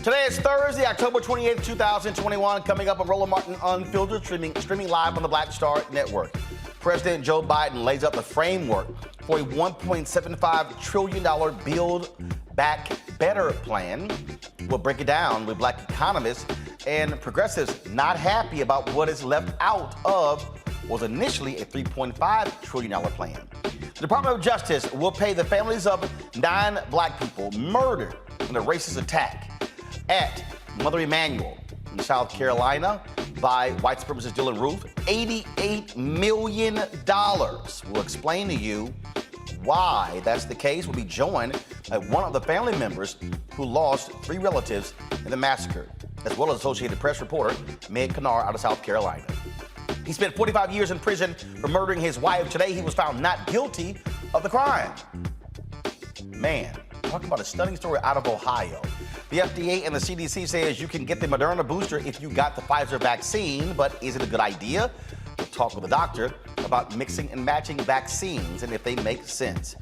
Today is Thursday, October 28th, 2021. Coming up on Roland Martin Unfiltered, streaming live on the Black Star Network. President Joe Biden lays out the framework for a $1.75 trillion Build Back Better plan. We'll break it down with black economists and progressives not happy about what is left out of what was initially a $3.5 trillion plan. The Department of Justice will pay the families of 9 black people murdered in a racist attack at Mother Emanuel in South Carolina by white supremacist Dylann Roof, $88 million. We'll explain to you why that's the case. We'll be joined by one of the family members who lost 3 relatives in the massacre, as well as Associated Press reporter Meg Kinnard out of South Carolina. He spent 45 years in prison for murdering his wife. Today, he was found not guilty of the crime. Man, talk about a stunning story out of Ohio. The FDA and the CDC says you can get the Moderna booster if you got the Pfizer vaccine, but is it a good idea? We'll talk with a doctor about mixing and matching vaccines and if they make sense.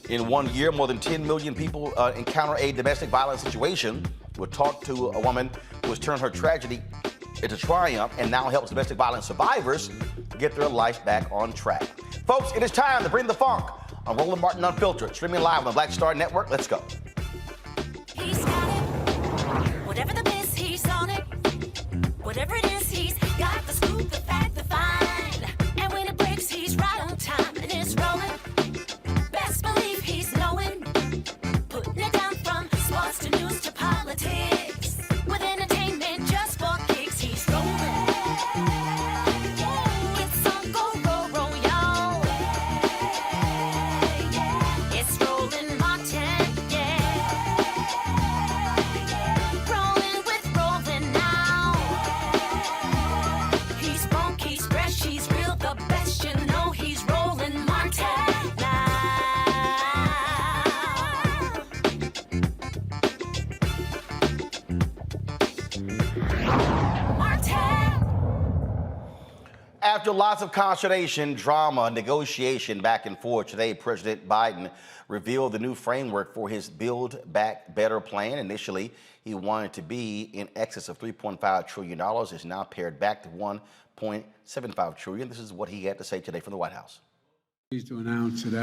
In 1 year, more than 10 million people encounter a domestic violence situation. We'll talk to a woman who has turned her tragedy into triumph and now helps domestic violence survivors get their life back on track. Folks, it is time to bring the funk on Roland Martin Unfiltered, streaming live on the Black Star Network. Let's go. He's got it. Whatever the miss, he's on it. Whatever it is, he's got the scoop, the fact, the find. And when it breaks, he's right on time and it's rolling. Best believe he's knowing. Putting it down from sports to news to politics. With entertainment just for kicks, he's rolling. It's on go, roll, y'all. It's Roland Martin, rolling with Roland now. He's funky, he's fresh, he's real, the best, you know he's Roland Martin now. After lots of consternation, drama, negotiation back and forth, today President Biden revealed the new framework for his Build Back Better plan. Initially, he wanted to be in excess of $3.5 trillion. It's now pared back to $1.75 trillion. This is what he had to say today from the White House. Pleased to announce that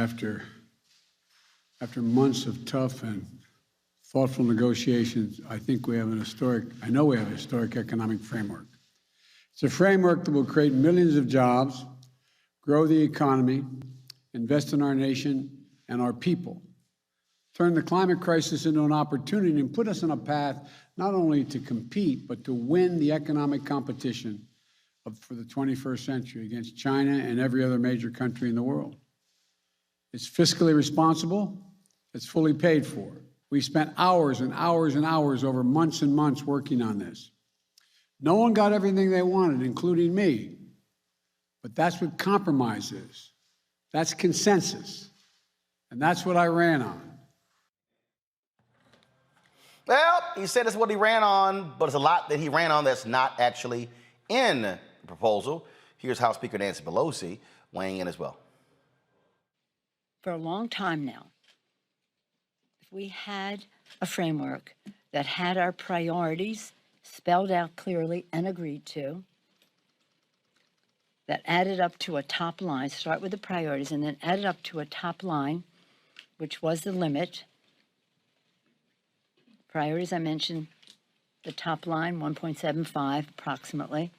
after months of tough and thoughtful negotiations, I know we have a historic economic framework. It's a framework that will create millions of jobs, grow the economy, invest in our nation and our people, turn the climate crisis into an opportunity and put us on a path not only to compete, but to win the economic competition for the 21st century against China and every other major country in the world. It's fiscally responsible. It's fully paid for. We spent hours and hours and hours over months and months working on this. No one got everything they wanted, including me. But that's what compromise is. That's consensus. And that's what I ran on. Well, he said it's what he ran on, but it's a lot that he ran on that's not actually in the proposal. Here's House Speaker Nancy Pelosi weighing in as well. for a long time now, if we had a framework that had our priorities spelled out clearly and agreed to, that added up to a top line, start with the priorities, and then added up to a top line, which was the limit. Priorities, I mentioned the top line, 1.75 approximately,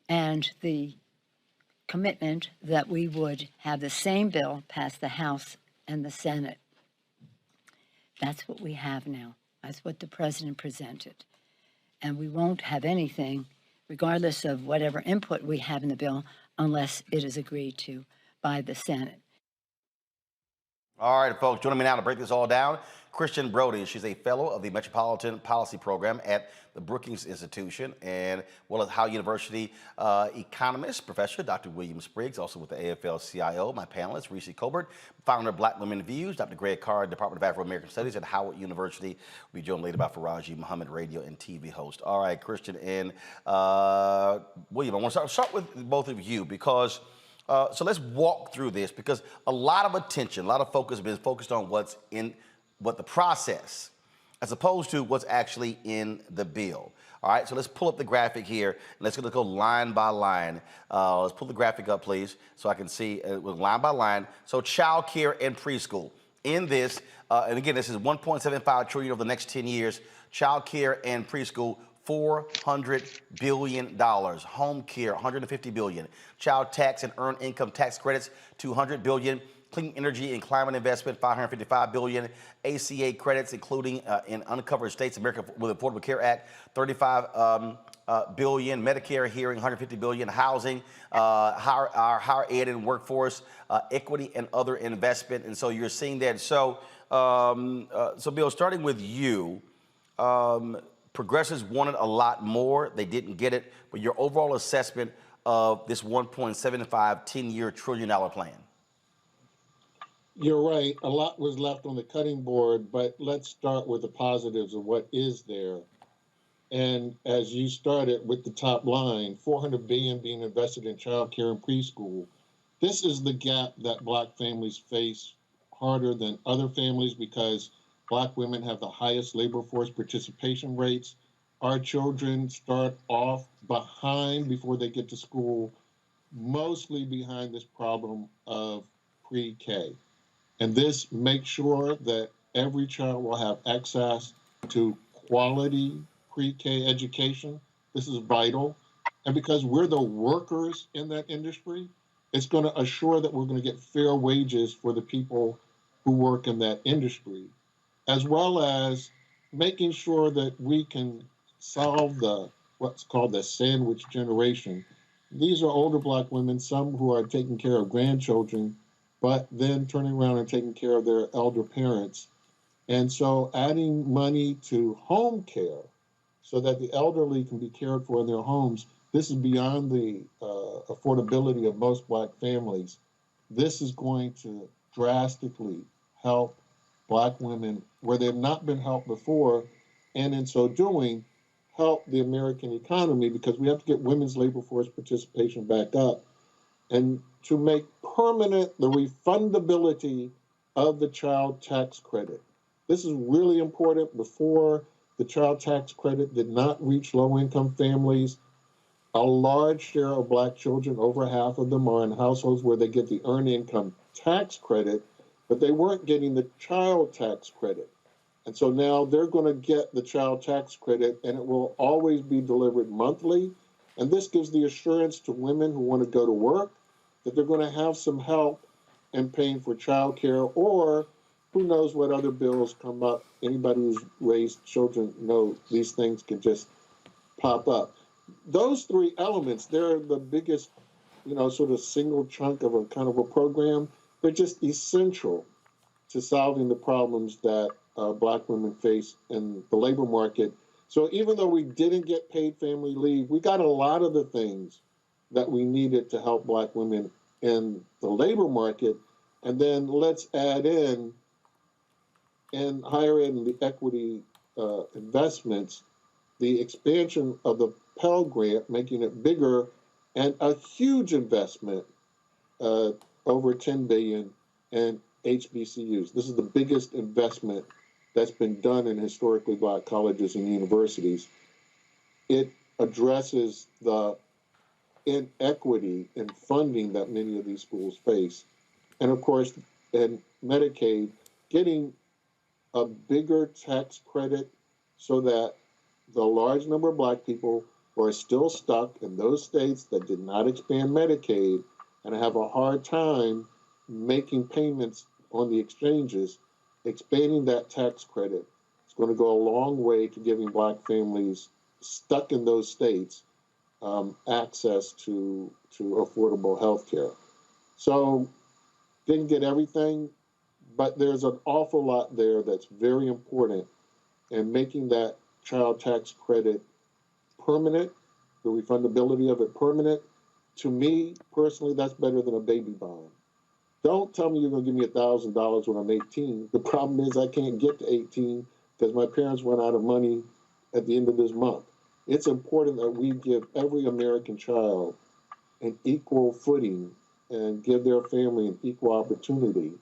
and the commitment that we would have the same bill pass the House and the Senate. That's what we have now. That's what the president presented. And we won't have anything, regardless of whatever input we have in the bill, unless it is agreed to by the Senate. All right, folks, joining me now to break this all down, Christian Brody. She's a fellow of the Metropolitan Policy Program at the Brookings Institution, and well as Howard University economist, professor Dr. William Spriggs, also with the AFL-CIO. My panelist, Reese Colbert, founder of Black Women Views, Dr. Greg Carr, Department of Afro-American Studies at Howard University. We'll be joined later by Faraji Muhammad, radio and TV host. All right, Christian and William, I want to start with both of you because so let's walk through this because a lot of attention, a lot of focus has been focused on what the process, as opposed to what's actually in the bill. All right, so let's pull up the graphic here. Let's go line by line. Let's pull the graphic up, please, so I can see line by line. So child care and preschool. In this, and again, this is $1.75 trillion over the next 10 years. Child care and preschool, $400 billion. Home care, $150 billion. Child tax and earned income tax credits, $200 billion. Clean energy and climate investment, $555 billion. ACA credits, including in uncovered states, America with Affordable Care Act, $35 billion. Medicare hearing, $150 billion. Housing, our higher ed and workforce, equity and other investment. And so you're seeing that. So, Bill, starting with you, progressives wanted a lot more. They didn't get it. But your overall assessment of this $1.75 10-year trillion plan. You're right. A lot was left on the cutting board, but let's start with the positives of what is there. And as you started with the top line, $400 billion being invested in child care and preschool. This is the gap that Black families face harder than other families because Black women have the highest labor force participation rates. Our children start off behind before they get to school, mostly behind this problem of pre-K. And this makes sure that every child will have access to quality pre-K education. This is vital. And because we're the workers in that industry, it's going to assure that we're going to get fair wages for the people who work in that industry, as well as making sure that we can solve what's called the sandwich generation. These are older Black women, some who are taking care of grandchildren, but then turning around and taking care of their elder parents. And so adding money to home care so that the elderly can be cared for in their homes, this is beyond the affordability of most Black families. This is going to drastically help Black women where they've not been helped before, and in so doing, help the American economy because we have to get women's labor force participation back up and to make permanent the refundability of the child tax credit. This is really important. Before, the child tax credit did not reach low-income families. A large share of Black children, over half of them, are in households where they get the earned income tax credit, but they weren't getting the child tax credit. And so now they're going to get the child tax credit, and it will always be delivered monthly. And this gives the assurance to women who want to go to work that they're going to have some help in paying for child care, or who knows what other bills come up. Anybody who's raised children know these things can just pop up. Those three elements, they're the biggest, sort of single chunk of a kind of a program. They're just essential to solving the problems that Black women face in the labor market. So even though we didn't get paid family leave, we got a lot of the things that we needed to help Black women in the labor market. And then let's add in higher ed and the equity investments, the expansion of the Pell Grant, making it bigger, and a huge investment over 10 billion in HBCUs. This is the biggest investment that's been done in historically Black colleges and universities. It addresses the inequity in funding that many of these schools face. And of course, in Medicaid, getting a bigger tax credit so that the large number of Black people who are still stuck in those states that did not expand Medicaid and have a hard time making payments on the exchanges, expanding that tax credit is going to go a long way to giving Black families stuck in those states access to affordable health care. So didn't get everything, but there's an awful lot there that's very important, and making that child tax credit permanent, the refundability of it permanent, to me personally, that's better than a baby bond. Don't tell me you're going to give me $1,000 when I'm 18. The problem is I can't get to 18 because my parents run out of money at the end of this month. It's important that we give every American child an equal footing and give their family an equal opportunity.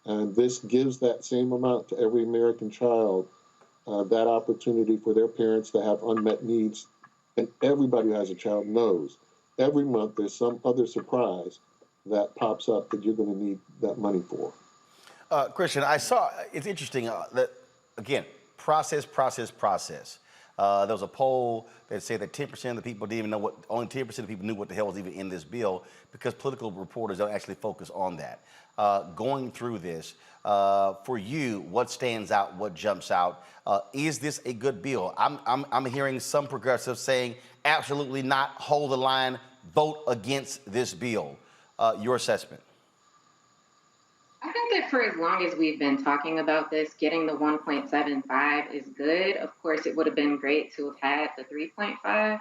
And this gives that same amount to every American child, that opportunity for their parents to have unmet needs. And everybody who has a child knows every month there's some other surprise that pops up that you're going to need that money for. Christian, I saw, it's interesting that, again, process. There was a poll that said that 10% of the people didn't even know what, only 10% of the people knew what the hell was even in this bill, because political reporters don't actually focus on that. Going through this, for you, what stands out, what jumps out? Is this a good bill? I'm hearing some progressives saying, absolutely not, hold the line, vote against this bill. Your assessment? I think that for as long as we've been talking about this, getting the 1.75 is good. Of course, it would have been great to have had the 3.5,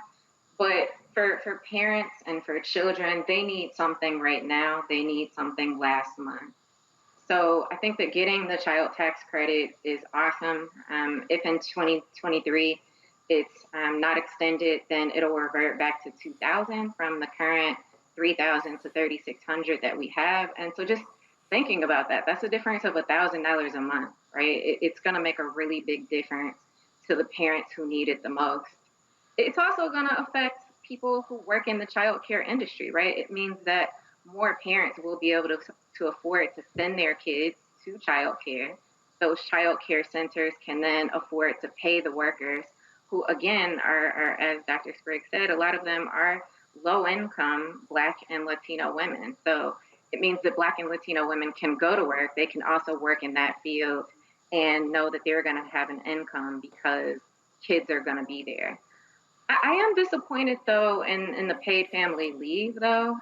but for parents and for children, they need something right now. They need something last month. So I think that getting the child tax credit is awesome. If in 2023 it's not extended, then it'll revert back to 2,000 from the current 3,000 to 3,600 that we have. And so just thinking about that, that's a difference of $1,000 a month, right? It's going to make a really big difference to the parents who need it the most. It's also going to affect people who work in the child care industry, right? It means that more parents will be able to afford to send their kids to child care. Those child care centers can then afford to pay the workers who, again, are, as Dr. Spriggs said, a lot of them are low-income Black and Latino women. So it means that Black and Latino women can go to work. They can also work in that field and know that they're going to have an income because kids are going to be there. I am disappointed, though, in the paid family leave, though.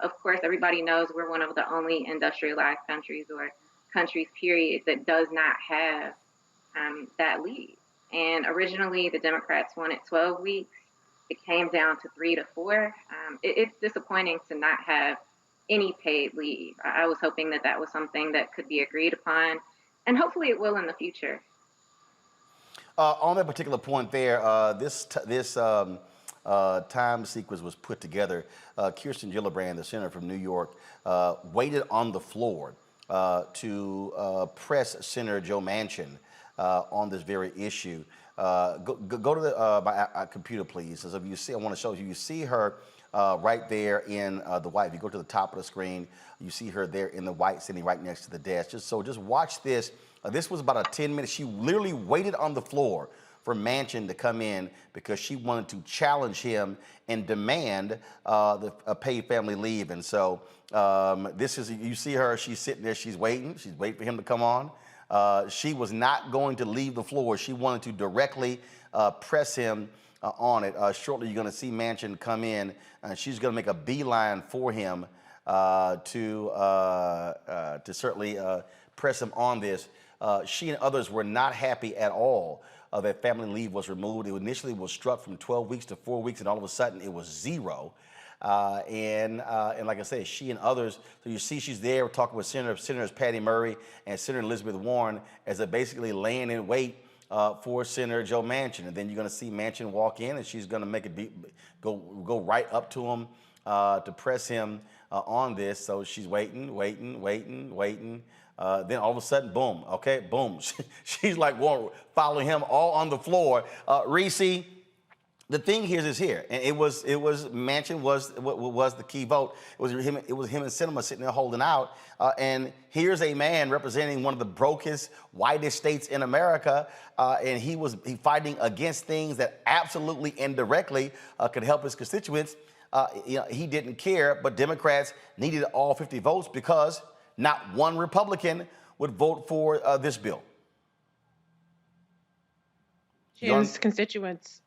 Of course, everybody knows we're one of the only industrialized countries, or countries, period, that does not have that leave. And originally, the Democrats wanted 12 weeks. It came down to 3 to 4. It's disappointing to not have any paid leave. I was hoping that that was something that could be agreed upon, and hopefully it will in the future. On that particular point there, this time sequence was put together. Kirsten Gillibrand, the senator from New York, waited on the floor to press Senator Joe Manchin on this very issue. Go to my computer, please. So if you see, I want to show you. You see her right there in the white. If you go to the top of the screen, you see her there in the white, sitting right next to the desk. Just watch this. This was about a 10-minute. She literally waited on the floor for Manchin to come in because she wanted to challenge him and demand a paid family leave. And so this is, you see her, she's sitting there, she's waiting for him to come on. She was not going to leave the floor. She wanted to directly press him on it. Shortly, you're going to see Manchin come in, and she's going to make a beeline for him to certainly press him on this. She and others were not happy at all that family leave was removed. It initially was struck from 12 weeks to 4 weeks, and all of a sudden it was 0. And like I said, she and others, so you see she's there talking with Senators Patty Murray and Senator Elizabeth Warren as they're basically laying in wait for Senator Joe Manchin. And then you're going to see Manchin walk in, and she's going to make it go right up to him to press him on this. So she's waiting. Then all of a sudden, boom, okay, boom. She's like following him all on the floor. Reese, the thing here is here, and it was Manchin was the key vote. It was him and Sinema sitting there holding out, and here's a man representing one of the brokest, whitest states in America, and he fighting against things that absolutely and directly could help his constituents. He didn't care, but Democrats needed all 50 votes because not one Republican would vote for this bill. His constituents.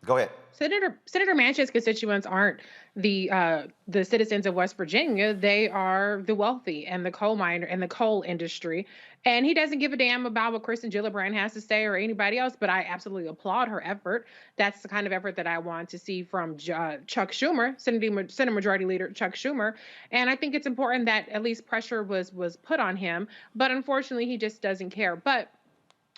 Go ahead. Senator Manchin's constituents aren't the citizens of West Virginia. They are the wealthy and the coal miner and the coal industry. And he doesn't give a damn about what Kristen Gillibrand has to say or anybody else. But I absolutely applaud her effort. That's the kind of effort that I want to see from Chuck Schumer, Senate Majority Leader Chuck Schumer. And I think it's important that at least pressure was put on him. But unfortunately, he just doesn't care. But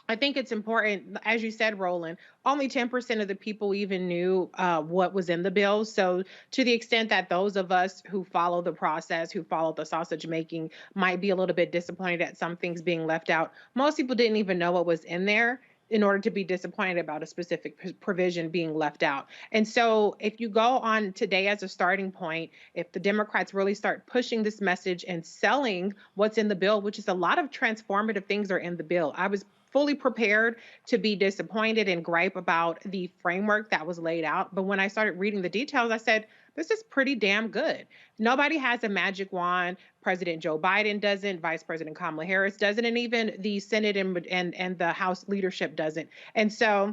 I think it's important, as you said, Roland, only 10% of the people even knew what was in the bill. So to the extent that those of us who follow the process, who follow the sausage making, might be a little bit disappointed at some things being left out, most people didn't even know what was in there in order to be disappointed about a specific provision being left out. And so if you go on today as a starting point, if the Democrats really start pushing this message and selling what's in the bill, which is a lot of transformative things are in the bill. I was fully prepared to be disappointed and gripe about the framework that was laid out. But when I started reading the details, I said, this is pretty damn good. Nobody has a magic wand. President Joe Biden doesn't, Vice President Kamala Harris doesn't, and even the Senate and the House leadership doesn't. And so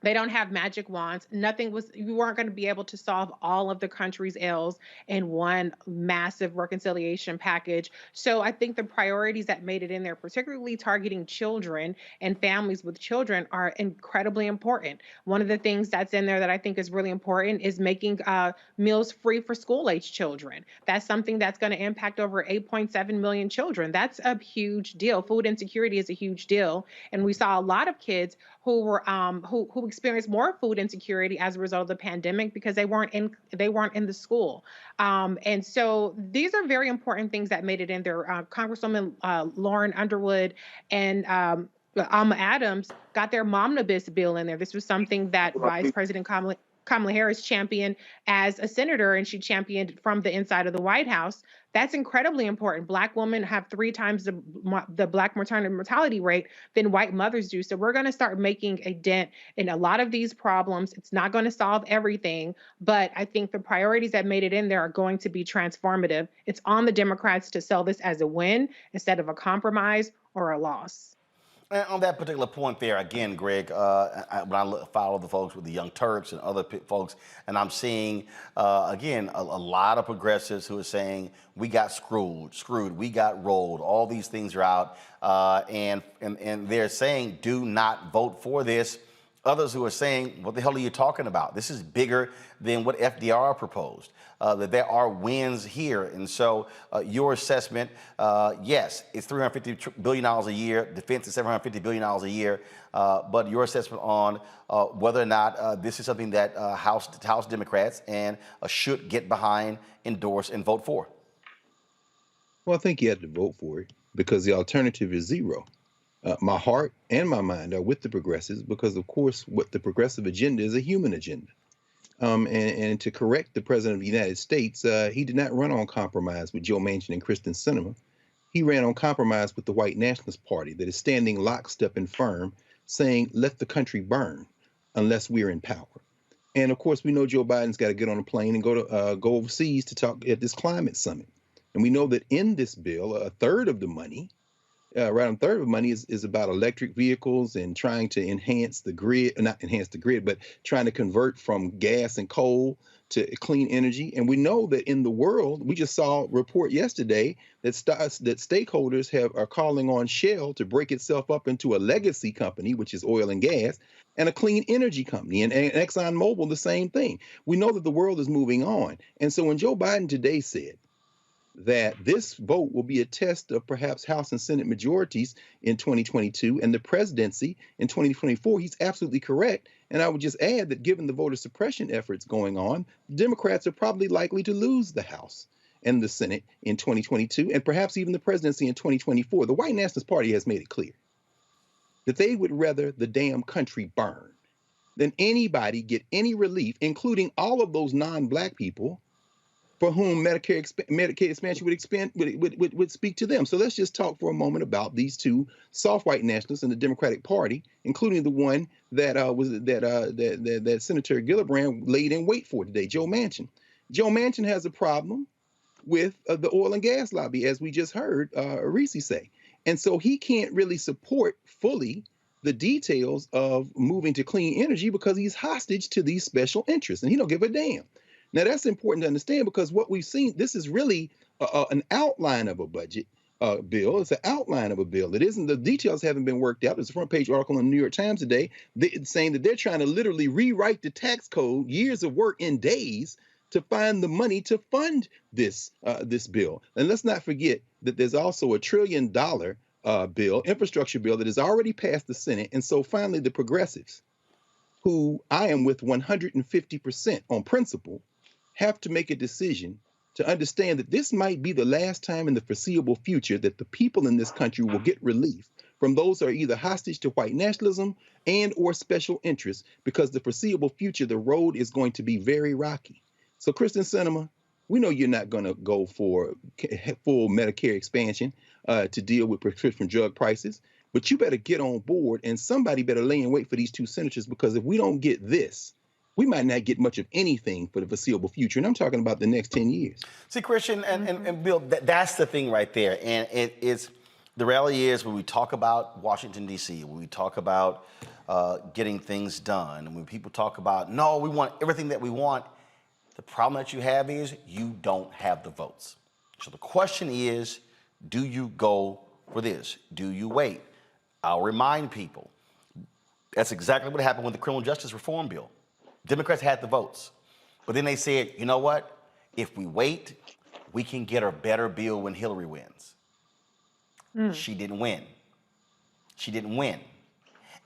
they don't have magic wands. You weren't going to be able to solve all of the country's ills in one massive reconciliation package. So I think the priorities that made it in there, particularly targeting children and families with children, are incredibly important. One of the things that's in there that I think is really important is making meals free for school-age children. That's something that's going to impact over 8.7 million children. That's a huge deal. Food insecurity is a huge deal. And we saw a lot of kids who were who experienced more food insecurity as a result of the pandemic because they weren't in the school. And so these are very important things that made it in there. Congresswoman Lauren Underwood and Alma Adams got their Momnibus bill in there. This was something that Vice President Kamala Harris championed as a senator, and she championed from the inside of the White House. That's incredibly important. Black women have 3 times the Black maternal mortality rate than white mothers do. So we're going to start making a dent in a lot of these problems. It's not going to solve everything, but I think the priorities that made it in there are going to be transformative. It's on the Democrats to sell this as a win instead of a compromise or a loss. And on that particular point there, again, Greg, when I follow the folks with the Young Turks and other folks, and I'm seeing, again, a lot of progressives who are saying, we got screwed, we got rolled, all these things are out, and they're saying, do not vote for this. Others who are saying, what the hell are you talking about? This is bigger than what FDR proposed, that there are wins here. And so your assessment, yes, it's $350 billion a year. Defense is $750 billion a year. But your assessment on whether or not this is something that House Democrats and should get behind, endorse, and vote for. Well, I think you have to vote for it because the alternative is zero. My heart and my mind are with the progressives because, of course, what the progressive agenda is a human agenda. And to correct the President of the United States, he did not run on compromise with Joe Manchin and Kristen Sinema. He ran on compromise with the White Nationalist Party that is standing lockstep and firm, saying, let the country burn unless we're in power. And, of course, we know Joe Biden's got to get on a plane and go overseas to talk at this climate summit. And we know that in this bill, a third of the money, around a third of the money is about electric vehicles and trying to enhance the grid, not enhance the grid, but trying to convert from gas and coal to clean energy. And we know that in the world, we just saw a report yesterday that stakeholders are calling on Shell to break itself up into a legacy company, which is oil and gas, and a clean energy company. And ExxonMobil, the same thing. We know that the world is moving on. And so when Joe Biden today said that this vote will be a test of perhaps House and Senate majorities in 2022 and the presidency in 2024, he's absolutely correct. And I would just add that given the voter suppression efforts going on, Democrats are probably likely to lose the House. and the Senate in 2022, and perhaps even the presidency in 2024, the White Nationalist Party has made it clear that they would rather the damn country burn than anybody get any relief, including all of those non-Black people for whom Medicaid expansion would speak to them. So let's just talk for a moment about these two soft white nationalists in the Democratic Party, including the one that that Senator Gillibrand laid in wait for today, Joe Manchin. Joe Manchin has a problem with the oil and gas lobby, as we just heard Reese say, and so he can't really support fully the details of moving to clean energy because he's hostage to these special interests, and he don't give a damn. Now, that's important to understand because what we've seen, this is really an outline of a budget bill. It's an outline of a bill. It isn't, the details haven't been worked out. There's a front page article in the New York Times today saying that they're trying to literally rewrite the tax code, years of work in days, to find the money to fund this bill. And let's not forget that there's also a $1 trillion bill, infrastructure bill, that has already passed the Senate. And so finally, the progressives, who I am with 150% on principle, have to make a decision to understand that this might be the last time in the foreseeable future that the people in this country will get relief from those who are either hostage to white nationalism and or special interests, because the foreseeable future, the road is going to be very rocky. So Kristen Sinema, we know you're not going to go for full Medicare expansion to deal with prescription drug prices, but you better get on board, and somebody better lay in wait for these two senators, because if we don't get this, we might not get much of anything for the foreseeable future. And I'm talking about the next 10 years. See, Christian and Bill, that's the thing right there. And the reality is, when we talk about Washington, D.C., when we talk about getting things done, and when people talk about, no, we want everything that we want, the problem that you have is you don't have the votes. So the question is, do you go for this? Do you wait? I'll remind people, that's exactly what happened with the criminal justice reform bill. Democrats had the votes, but then they said, you know what? If we wait, we can get a better bill when Hillary wins. She didn't win. She didn't win.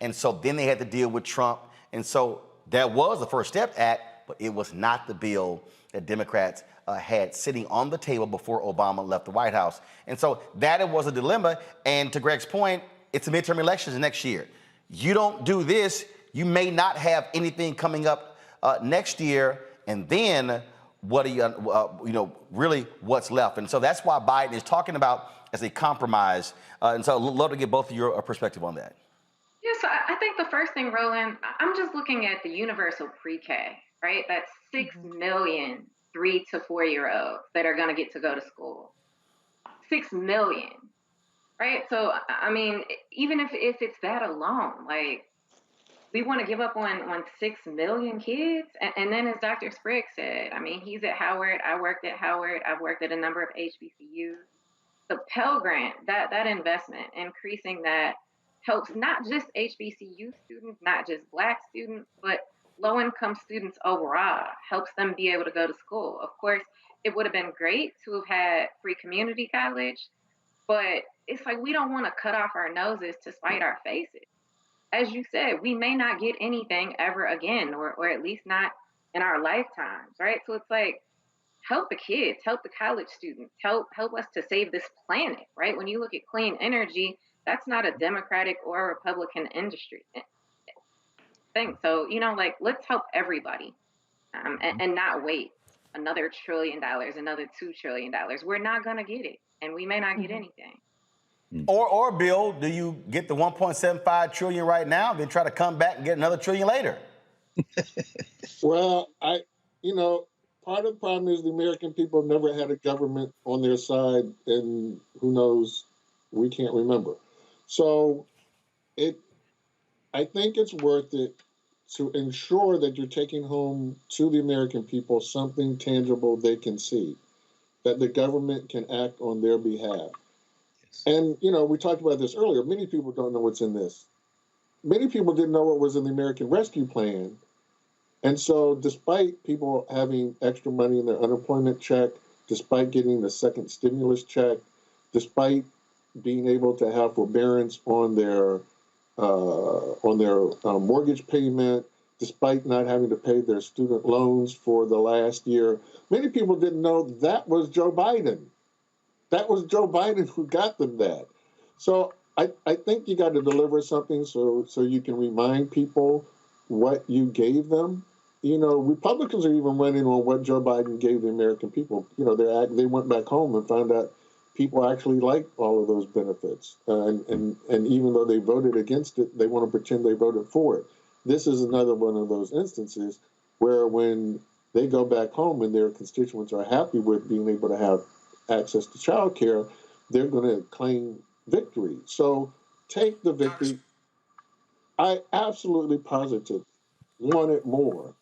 And so then they had to deal with Trump. And so that was the First Step Act, but it was not the bill that Democrats had sitting on the table before Obama left the White House. And so that was a dilemma. And to Greg's point, it's the midterm elections next year. You don't do this, you may not have anything coming up next year, and then what do you really what's left? And so that's why Biden is talking about as a compromise. And so I'd love to get both of your perspective on that. Yeah, so I think the first thing, Roland, I'm just looking at the universal pre-K, right? That's 6 million 3 to 4 year olds that are going to get to go to school. 6 million, right? So, I mean, even if it's that alone, like, we want to give up on 6 million kids. And then, as Dr. Spriggs said, I mean, he's at Howard. I worked at Howard. I've worked at a number of HBCUs. The Pell Grant, that investment, increasing that, helps not just HBCU students, not just Black students, but low-income students overall, helps them be able to go to school. Of course, it would have been great to have had free community college, but it's like we don't want to cut off our noses to spite our faces. As you said, we may not get anything ever again, or at least not in our lifetimes, right? So it's like, help the kids, help the college students, help us to save this planet, right? When you look at clean energy, that's not a Democratic or a Republican industry thing. So, like, let's help everybody and not wait another $1 trillion, another $2 trillion. We're not going to get it, and we may not get anything. Or Bill, do you get the 1.75 trillion right now, then try to come back and get another trillion later? Well, part of the problem is the American people have never had a government on their side, and who knows, we can't remember. So I think it's worth it to ensure that you're taking home to the American people something tangible they can see, that the government can act on their behalf. And, we talked about this earlier. Many people don't know what's in this. Many people didn't know what was in the American Rescue Plan. And so despite people having extra money in their unemployment check, despite getting the second stimulus check, despite being able to have forbearance on their mortgage payment, despite not having to pay their student loans for the last year. Many people didn't know that was Joe Biden. That was Joe Biden who got them that. So I think you got to deliver something so you can remind people what you gave them. You know, Republicans are even running on what Joe Biden gave the American people. You know, they went back home and found out people actually like all of those benefits. And even though they voted against it, they want to pretend they voted for it. This is another one of those instances where when they go back home and their constituents are happy with being able to have access to child care, they're going to claim victory. So take the victory. I absolutely positively want it more.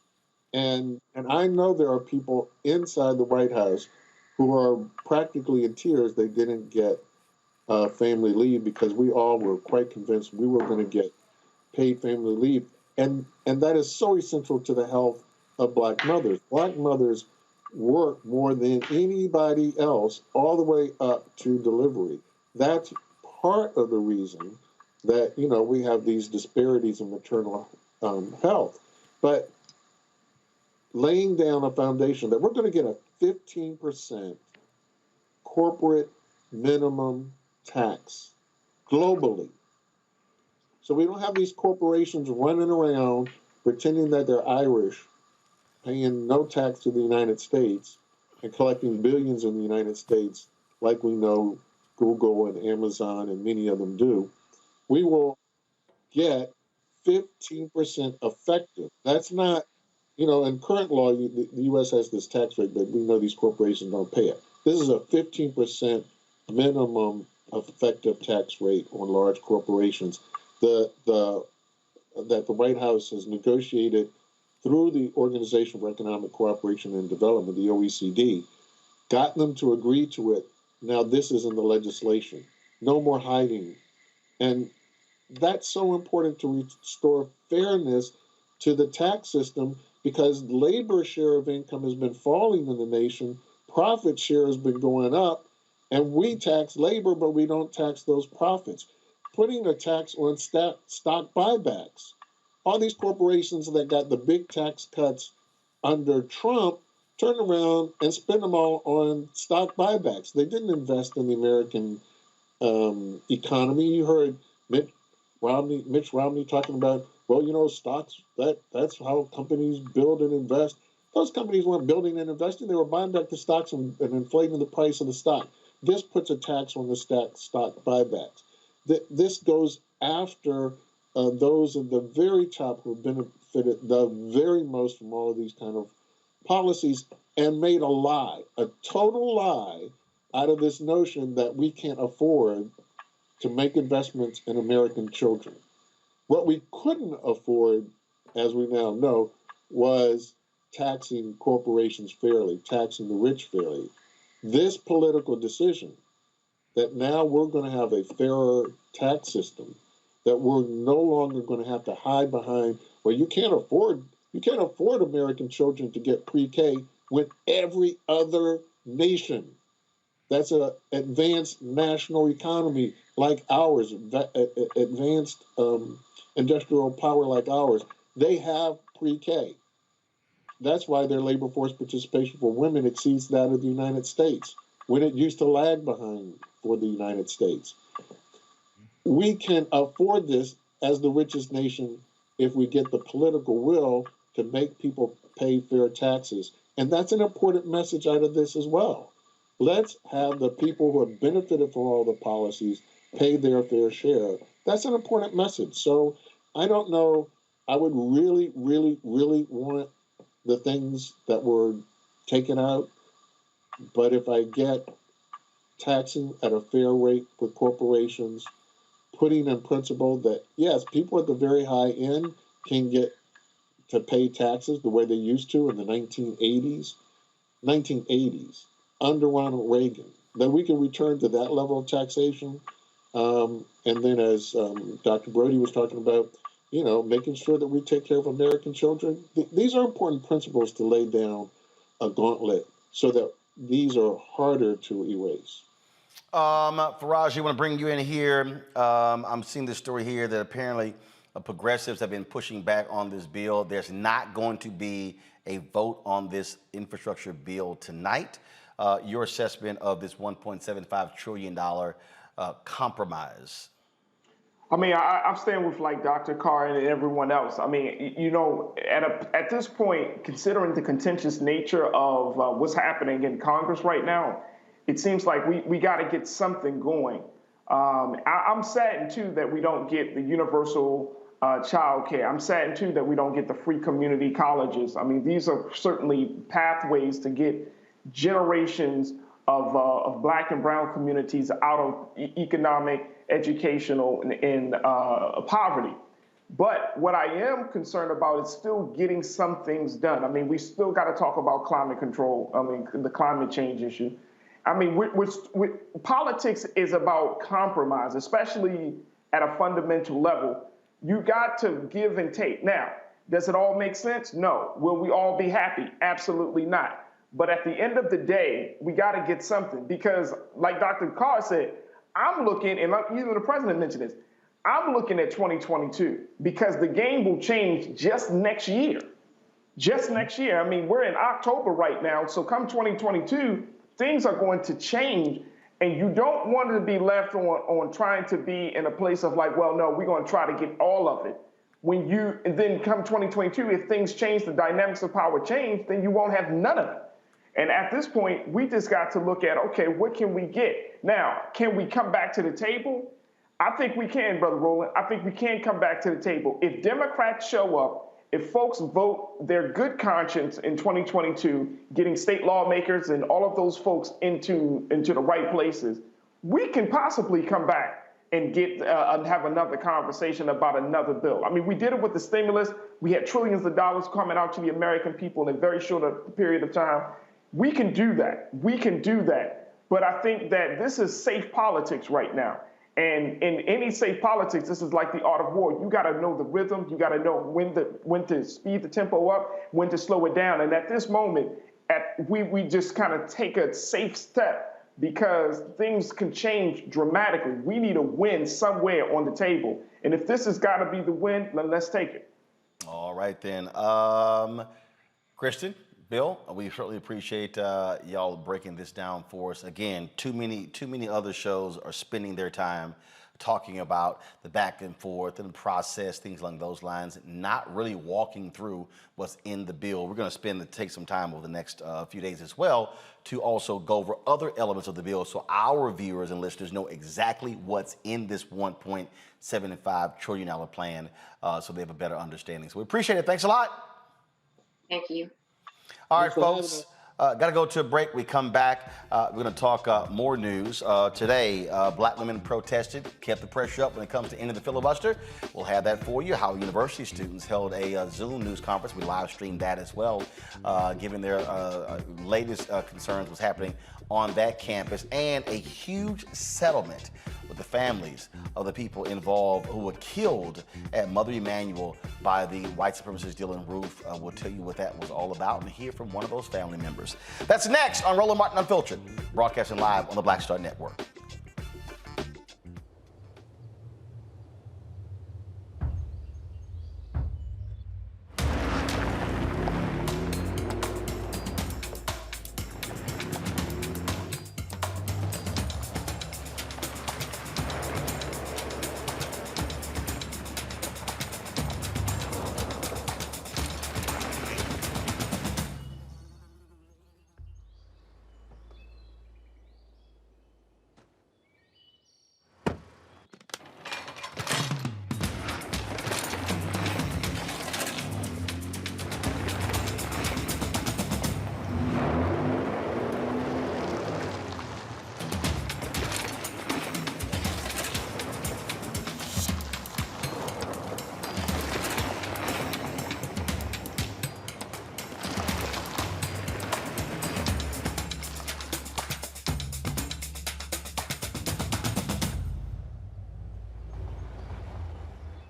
And I know there are people inside the White House who are practically in tears they didn't get family leave, because we all were quite convinced we were going to get paid family leave. And that is so essential to the health of Black mothers. Black mothers work more than anybody else all the way up to delivery. That's part of the reason that, you know, we have these disparities in maternal health. But laying down a foundation that we're going to get a 15% corporate minimum tax globally. So we don't have these corporations running around pretending that they're Irish, paying no tax to the United States and collecting billions in the United States, like we know Google and Amazon and many of them do. We will get 15% effective. That's not, you know, in current law, the U.S. has this tax rate, but we know these corporations don't pay it. This is a 15% minimum effective tax rate on large corporations. That the White House has negotiated through the Organization for Economic Cooperation and Development, the OECD, got them to agree to it. Now this is in the legislation. No more hiding. And that's so important to restore fairness to the tax system, because labor share of income has been falling in the nation, profit share has been going up, and we tax labor, but we don't tax those profits. Putting a tax on stock buybacks. All these corporations that got the big tax cuts under Trump turned around and spent them all on stock buybacks. They didn't invest in the American economy. You heard Mitch Romney talking about, well, you know, stocks, that's how companies build and invest. Those companies weren't building and investing. They were buying back the stocks and inflating the price of the stock. This puts a tax on the stock buybacks. This goes after those at the very top who have benefited the very most from all of these kind of policies, and made a total lie, out of this notion that we can't afford to make investments in American children. What we couldn't afford, as we now know, was taxing corporations fairly, taxing the rich fairly. This political decision that now we're going to have a fairer tax system, that we're no longer going to have to hide behind, well, you can't afford American children to get pre-K, when every other nation that's an advanced national economy like ours, advanced industrial power like ours, they have pre-K. That's why their labor force participation for women exceeds that of the United States, when it used to lag behind for the United States. We can afford this as the richest nation if we get the political will to make people pay fair taxes. And that's an important message out of this as well. Let's have the people who have benefited from all the policies pay their fair share. That's an important message. So I don't know. I would really, really, really want the things that were taken out. But if I get taxing at a fair rate with corporations, putting in principle that, yes, people at the very high end can get to pay taxes the way they used to in the 1980s, under Ronald Reagan, that we can return to that level of taxation. And then, as Dr. Brody was talking about, you know, making sure that we take care of American children. These are important principles to lay down a gauntlet so that these are harder to erase. Faraz, I want to bring you in here. I'm seeing this story here that apparently Progressives have been pushing back on this bill. There's not going to be a vote on this infrastructure bill tonight. Your assessment of this $1.75 trillion compromise? I mean, I'm staying with like Dr. Carr and everyone else. I mean, you know, at this point, considering the contentious nature of what's happening in Congress right now, it seems like we got to get something going. I'm saddened too that we don't get the universal child care. I'm saddened too that we don't get the free community colleges. I mean, these are certainly pathways to get generations of Black and brown communities out of economic, educational, and poverty. But what I am concerned about is still getting some things done. I mean, we still got to talk about climate control. I mean, the climate change issue. I mean, politics is about compromise, especially at a fundamental level. You got to give and take. Now, does it all make sense? No. Will we all be happy? Absolutely not. But at the end of the day, we got to get something because, like Dr. Carr said, I'm looking, and even the president mentioned this, I'm looking at 2022 because the game will change just next year. Just next year. I mean, we're in October right now, so come 2022, things are going to change, and you don't want to be left on trying to be in a place of like, well, no, we're going to try to get all of it. And then come 2022, if things change, the dynamics of power change, then you won't have none of it. And at this point, we just got to look at, okay, what can we get? Now, can we come back to the table? I think we can, Brother Roland. I think we can come back to the table. If Democrats show up, if folks vote their good conscience in 2022, getting state lawmakers and all of those folks into the right places, we can possibly come back and have another conversation about another bill. I mean, we did it with the stimulus. We had trillions of dollars coming out to the American people in a very short period of time. We can do that. We can do that. But I think that this is safe politics right now. And in any safe politics, this is like the art of war. You got to know the rhythm. You got to know when to speed the tempo up, when to slow it down. And at this moment, we just kind of take a safe step because things can change dramatically. We need a win somewhere on the table. And if this has got to be the win, then let's take it. All right, then. Kristen, Bill, we certainly appreciate y'all breaking this down for us. Again, too many other shows are spending their time talking about the back and forth and the process, things along those lines, not really walking through what's in the bill. We're going to take some time over the next few days as well to also go over other elements of the bill so our viewers and listeners know exactly what's in this $1.75 trillion plan so they have a better understanding. So we appreciate it. Thanks a lot. Thank you. All right, folks, got to go to a break. We come back. We're going to talk more news. Today, Black women protested, kept the pressure up when it comes to ending the filibuster. We'll have that for you. How university students held a Zoom news conference. We live streamed that as well, giving their latest concerns what's happening on that campus, and a huge settlement with the families of the people involved who were killed at Mother Emanuel by the white supremacist Dylann Roof. We'll tell you what that was all about and hear from one of those family members. That's next on Roland Martin Unfiltered, broadcasting live on the Black Star Network.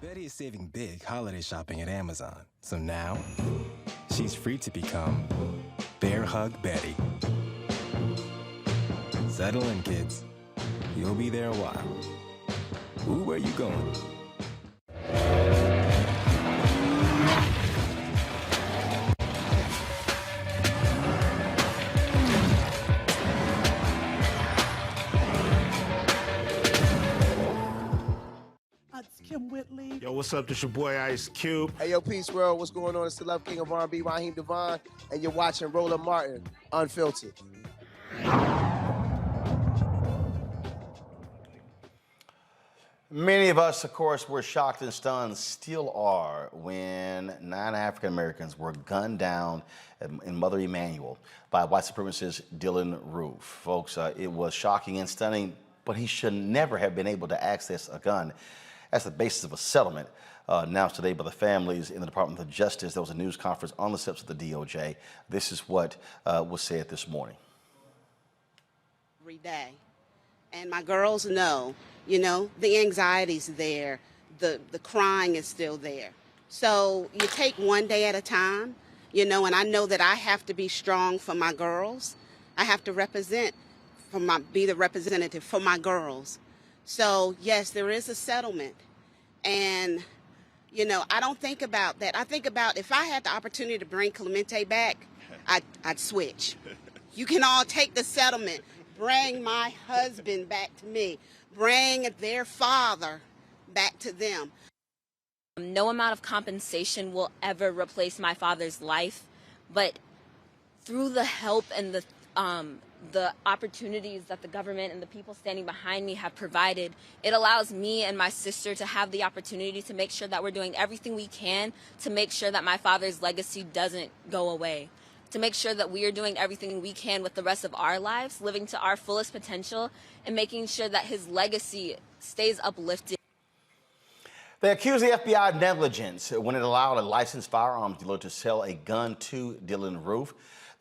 Betty is saving big holiday shopping at Amazon. So now, she's free to become Bear Hug Betty. Settle in, kids. You'll be there a while. Ooh, where you going? what's up? This your boy Ice Cube. Hey, yo, Peace World. What's going on? It's the Love King of R&B, Raheem Devon, and you're watching Roland Martin, Unfiltered. Many of us, of course, were shocked and stunned, still are, when 9 African Americans were gunned down in Mother Emanuel by white supremacist Dylann Roof. Folks, it was shocking and stunning, but he should never have been able to access a gun. That's the basis of a settlement announced today by the families in the Department of Justice. There was a news conference on the steps of the DOJ. This is what was said this morning. Every day. And my girls know, the anxiety's there, the crying is still there. So you take one day at a time, and I know that I have to be strong for my girls. I have to be the representative for my girls. So yes, there is a settlement. And, I don't think about that. I think about if I had the opportunity to bring Clemente back, I'd switch. You can all take the settlement. Bring my husband back to me. Bring their father back to them. No amount of compensation will ever replace my father's life, but through the help and the opportunities that the government and the people standing behind me have provided, it allows me and my sister to have the opportunity to make sure that we're doing everything we can to make sure that my father's legacy doesn't go away. To make sure that we are doing everything we can with the rest of our lives, living to our fullest potential, and making sure that his legacy stays uplifted. They accuse the FBI of negligence when it allowed a licensed firearms dealer to sell a gun to Dylann Roof.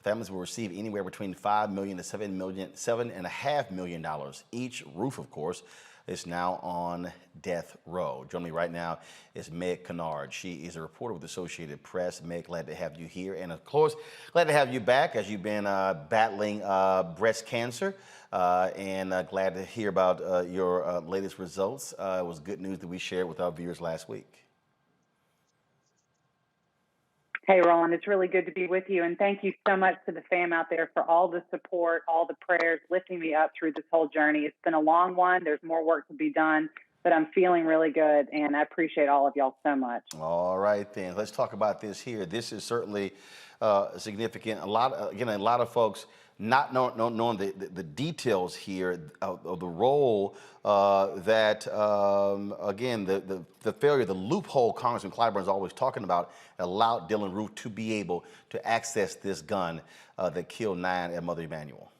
Families will receive anywhere between $5 million to $7.5 million each. Roof, of course, is now on death row. Joining me right now is Meg Kinnard. She is a reporter with the Associated Press. Meg, glad to have you here. And of course, glad to have you back as you've been battling breast cancer. And glad to hear about your latest results. It was good news that we shared with our viewers last week. Hey, Roland, it's really good to be with you. And thank you so much to the fam out there for all the support, all the prayers, lifting me up through this whole journey. It's been a long one. There's more work to be done, but I'm feeling really good. And I appreciate all of y'all so much. All right, then. Let's talk about this here. This is certainly significant. A lot of folks not knowing the details here of the role that, again, the failure, the loophole Congressman Clyburn is always talking about allowed Dylann Roof to be able to access this gun that killed 9 at Mother Emanuel.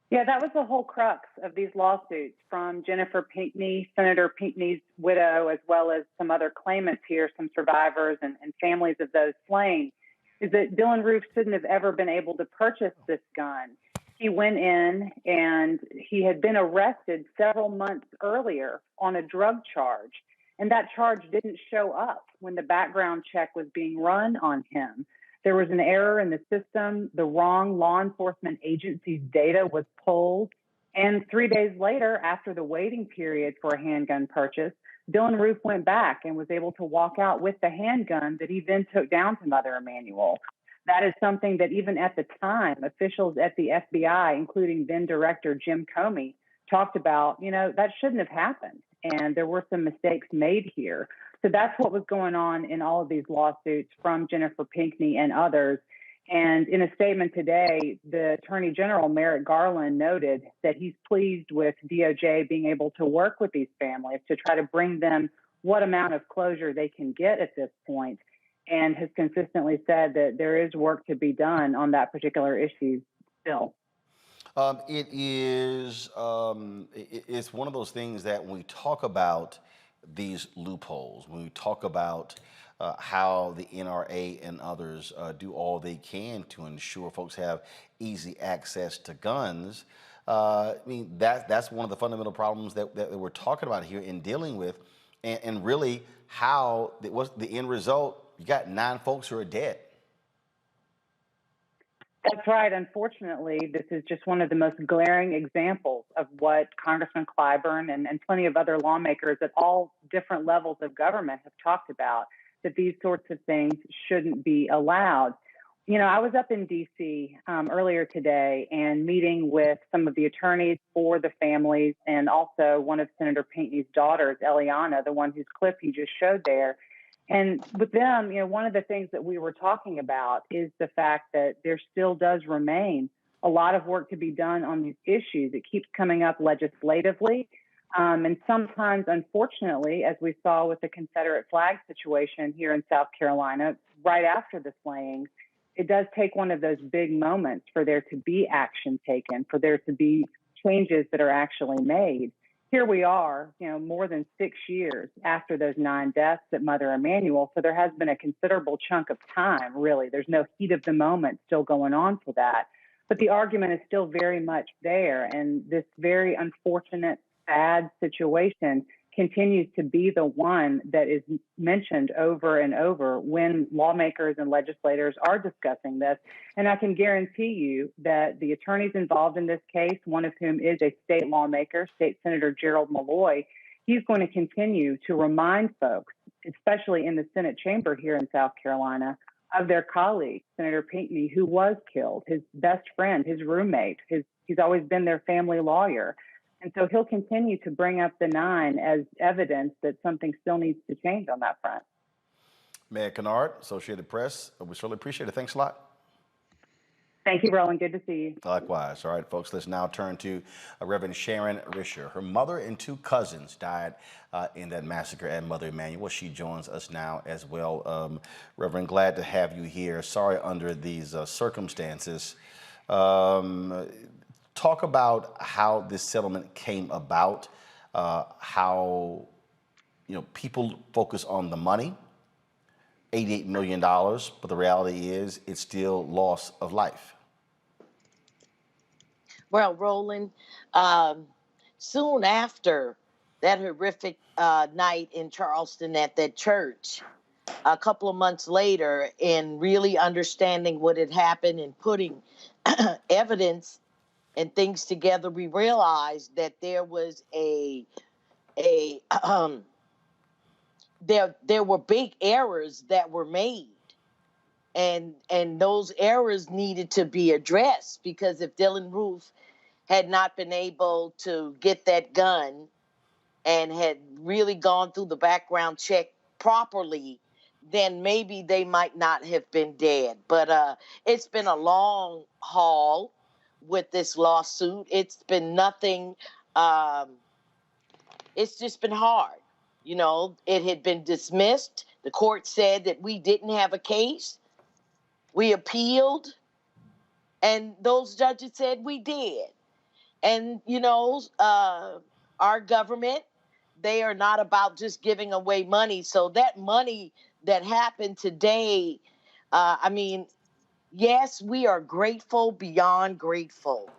Yeah, that was the whole crux of these lawsuits from Jennifer Pinckney, Senator Pinckney's widow, as well as some other claimants here, some survivors and families of those slain, is that Dylann Roof shouldn't have ever been able to purchase this gun. He went in and he had been arrested several months earlier on a drug charge, and that charge didn't show up when the background check was being run on him. There was an error in the system. The wrong law enforcement agency's data was pulled. And 3 days later, after the waiting period for a handgun purchase, Dylann Roof went back and was able to walk out with the handgun that he then took down to Mother Emanuel. That is something that even at the time, officials at the FBI, including then Director Jim Comey, talked about, that shouldn't have happened. And there were some mistakes made here. So that's what was going on in all of these lawsuits from Jennifer Pinckney and others. And in a statement today, the Attorney General, Merrick Garland, noted that he's pleased with DOJ being able to work with these families to try to bring them what amount of closure they can get at this point, and has consistently said that there is work to be done on that particular issue still. It's one of those things that when we talk about these loopholes, when we talk about how the NRA and others do all they can to ensure folks have easy access to guns, that's one of the fundamental problems that we're talking about here in dealing with, and really how what's the end result. You got 9 folks who are dead. That's right. Unfortunately, this is just one of the most glaring examples of what Congressman Clyburn and plenty of other lawmakers at all different levels of government have talked about, that these sorts of things shouldn't be allowed. I was up in D.C. Earlier today and meeting with some of the attorneys for the families and also one of Senator Pinckney's daughters, Eliana, the one whose clip you just showed there. And with them, one of the things that we were talking about is the fact that there still does remain a lot of work to be done on these issues. It keeps coming up legislatively. And sometimes, unfortunately, as we saw with the Confederate flag situation here in South Carolina, right after the slayings, it does take one of those big moments for there to be action taken, for there to be changes that are actually made. Here we are, more than 6 years after those 9 deaths at Mother Emanuel. So there has been a considerable chunk of time, really. There's no heat of the moment still going on for that. But the argument is still very much there. And this very unfortunate, sad situation continues to be the one that is mentioned over and over when lawmakers and legislators are discussing this. And I can guarantee you that the attorneys involved in this case, one of whom is a state lawmaker, State Senator Gerald Malloy, he's going to continue to remind folks, especially in the Senate chamber here in South Carolina, of their colleague, Senator Pinckney, who was killed, his best friend, his roommate. He's always been their family lawyer. And so he'll continue to bring up the 9 as evidence that something still needs to change on that front. Meg Kinnard, Associated Press. We certainly appreciate it. Thanks a lot. Thank you, Roland. Good to see you. Likewise. All right, folks, let's now turn to Reverend Sharon Risher. Her mother and 2 cousins died in that massacre at Mother Emanuel. She joins us now as well. Reverend, glad to have you here. Sorry under these circumstances. Talk about how this settlement came about, how people focus on the money, $88 million, but the reality is it's still loss of life. Well, Roland, soon after that horrific night in Charleston at that church, a couple of months later, in really understanding what had happened and putting evidence and things together, we realized that there was there were big errors that were made, and those errors needed to be addressed, because if Dylann Roof had not been able to get that gun and had really gone through the background check properly, then maybe they might not have been dead. But it's been a long haul with this lawsuit. It's been nothing. It's just been hard. It had been dismissed. The court said that we didn't have a case. We appealed, and those judges said we did. And, our government, they are not about just giving away money. So that money that happened today, yes, we are grateful beyond grateful.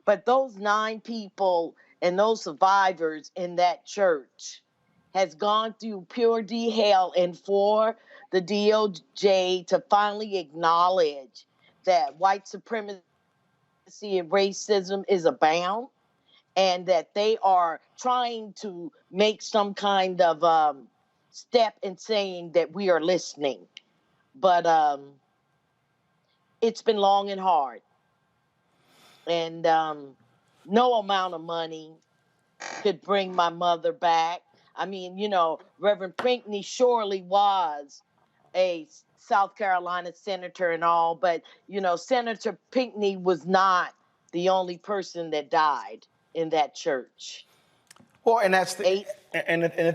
But those 9 people and those survivors in that church has gone through pure hell, and for the DOJ to finally acknowledge that white supremacy and racism is abound, and that they are trying to make some kind of step in saying that we are listening. But it's been long and hard. And no amount of money could bring my mother back. Reverend Pinckney surely was a South Carolina senator and all, but, Senator Pinckney was not the only person that died in that church. Well, and that's the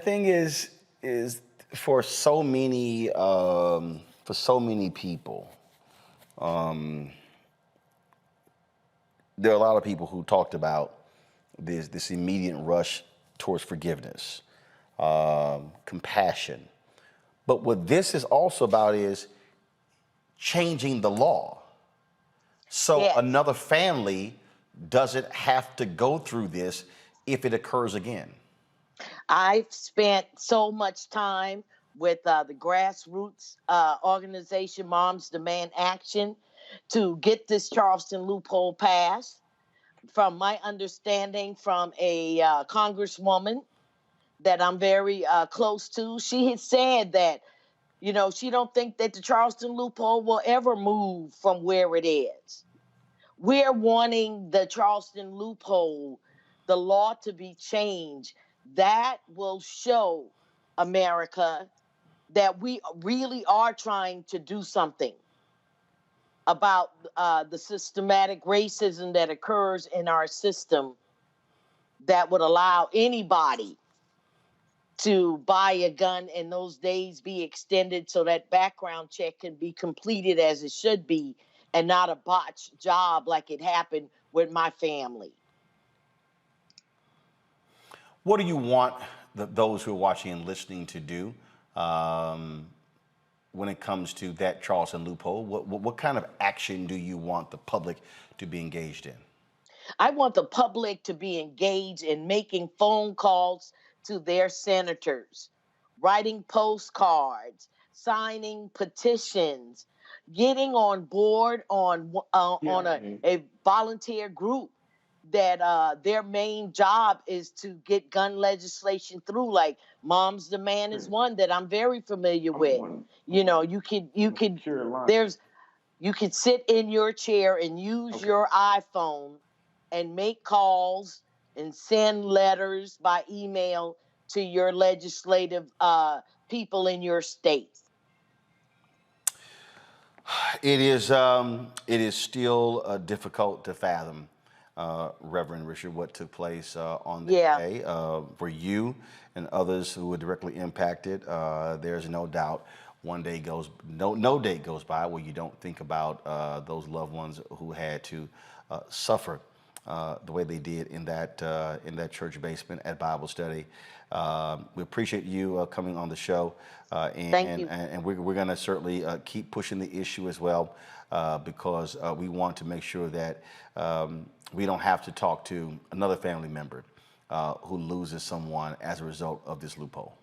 thing is for so many people, there are a lot of people who talked about this immediate rush towards forgiveness, compassion. But what this is also about is changing the law. So Yes. Another family doesn't have to go through this if it occurs again. I've spent so much time with the grassroots organization, Moms Demand Action, to get this Charleston loophole passed. From my understanding from a congresswoman that I'm very close to, she had said that You know, she don't think that the Charleston loophole will ever move from where it is. We're wanting the Charleston loophole, the law to be changed. That will show America that we really are trying to do something about the systematic racism that occurs in our system that would allow anybody to buy a gun and those days be extended so that background check can be completed as it should be and not a botched job like it happened with my family. What do you want those who are watching and listening to do when it comes to that Charleston loophole? What kind of action do you want the public to be engaged in? I want the public to be engaged in making phone calls to their senators, writing postcards, signing petitions, getting on board on a volunteer group that their main job is to get gun legislation through. Like Mom's Demand is one that I'm very familiar with. You know, you could sit in your chair and use your iPhone and make calls and send letters by email to your legislative people in your state. It is still difficult to fathom, Reverend Richard, what took place on that day for you and others who were directly impacted. There's no doubt no day goes by where you don't think about those loved ones who had to suffer the way they did in that church basement at Bible study. We appreciate you coming on the show, Thank you. And we're going to certainly keep pushing the issue as well, because we want to make sure that we don't have to talk to another family member who loses someone as a result of this loophole.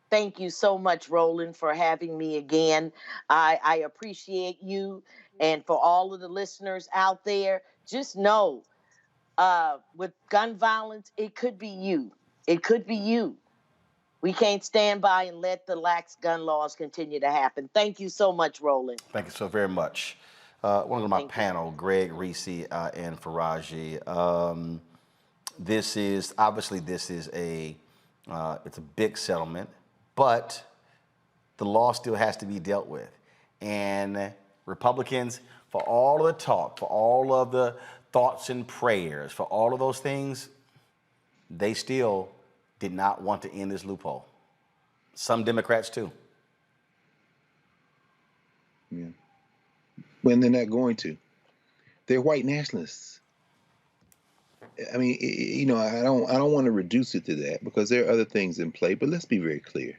Thank you so much, Roland, for having me again. I appreciate you, and for all of the listeners out there, just know with gun violence, it could be you. It could be you. We can't stand by and let the lax gun laws continue to happen. Thank you so much, Roland. Thank you so very much. One of my panel, Greg, Reese, and Faraji. This is it's a big settlement, but the law still has to be dealt with. And Republicans, for all of the talk, for all of the thoughts and prayers, for all of those things, they still did not want to end this loophole. Some Democrats too. Yeah. When they're not going to. They're white nationalists. I mean, you know, I don't want to reduce it to that because there are other things in play, but let's be very clear.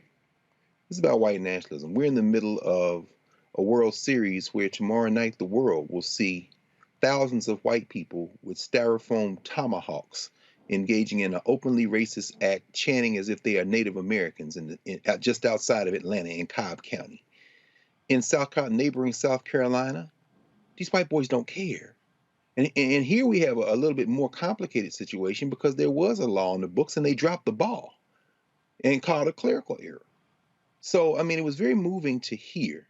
It's about white nationalism. We're in the middle of a World Series where tomorrow night the world will see thousands of white people with styrofoam tomahawks engaging in an openly racist act, chanting as if they are Native Americans just outside of Atlanta in Cobb County. In neighboring South Carolina, these white boys don't care. And here we have a little bit more complicated situation because there was a law in the books and they dropped the ball and called a clerical error. So, I mean, it was very moving to hear,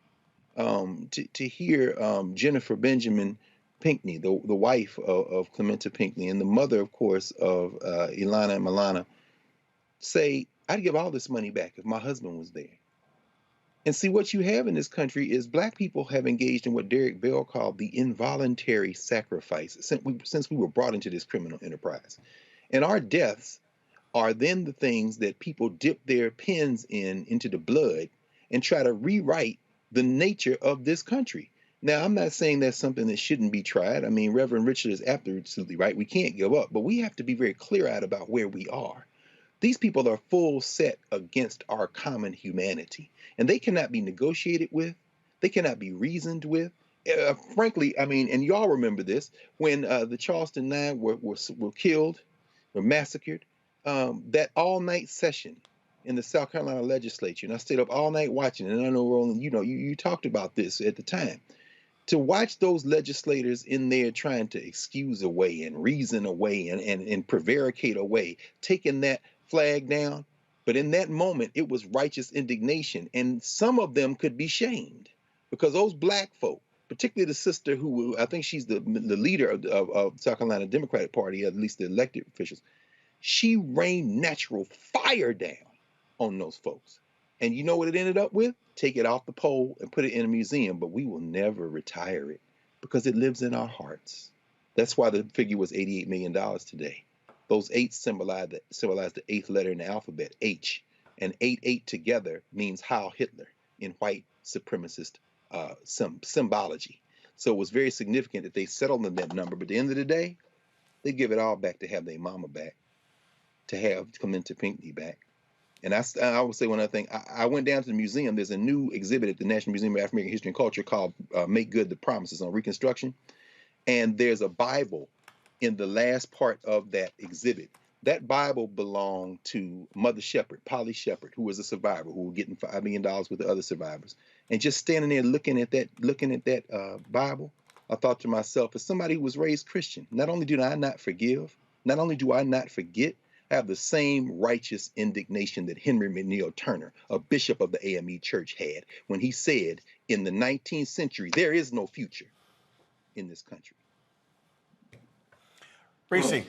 Jennifer Benjamin Pinckney, the wife of Clementa Pinckney and the mother, of course, of Ilana and Milana, say, I'd give all this money back if my husband was there. And see, what you have in this country is black people have engaged in what Derek Bell called the involuntary sacrifice since we were brought into this criminal enterprise. And our deaths are then the things that people dip their pens into the blood and try to rewrite the nature of this country. Now, I'm not saying that's something that shouldn't be tried. I mean, Reverend Richard is absolutely right. We can't give up, but we have to be very clear-eyed about where we are. These people are full set against our common humanity, and they cannot be negotiated with. They cannot be reasoned with. Frankly, I mean, and y'all remember this, when the Charleston Nine were killed, were massacred, that all-night session in the South Carolina legislature, and I stayed up all night watching, and I know, Roland, you know, you talked about this at the time. To watch those legislators in there trying to excuse away and reason away and prevaricate away, taking that flag down, But in that moment, it was righteous indignation. And some of them could be shamed because those black folk, particularly the sister who I think she's the leader of South Carolina Democratic Party, at least the elected officials, she rained natural fire down on those folks. And you know what it ended up with? Take it off the pole and put it in a museum, but we will never retire it because it lives in our hearts. That's why the figure was $88 million today. Those 8 symbolize the 8th letter in the alphabet, H. And 8 together means Heil Hitler in white supremacist symbology. So it was very significant that they settled on that number. But at the end of the day, they give it all back to have their mama back, to have Clementa Pinckney back. And I would say one other thing. I went down to the museum. There's a new exhibit at the National Museum of African American History and Culture called Make Good the Promises on Reconstruction. And there's a Bible in the last part of that exhibit. That Bible belonged to Mother Shepherd, Polly Shepherd, who was a survivor, who was getting $5 million with the other survivors. And just standing there looking at that Bible, I thought to myself, as somebody who was raised Christian, not only do I not forgive, not only do I not forget, I have the same righteous indignation that Henry McNeil Turner, a bishop of the AME Church, had when he said, in the 19th century, there is no future in this country. Reese.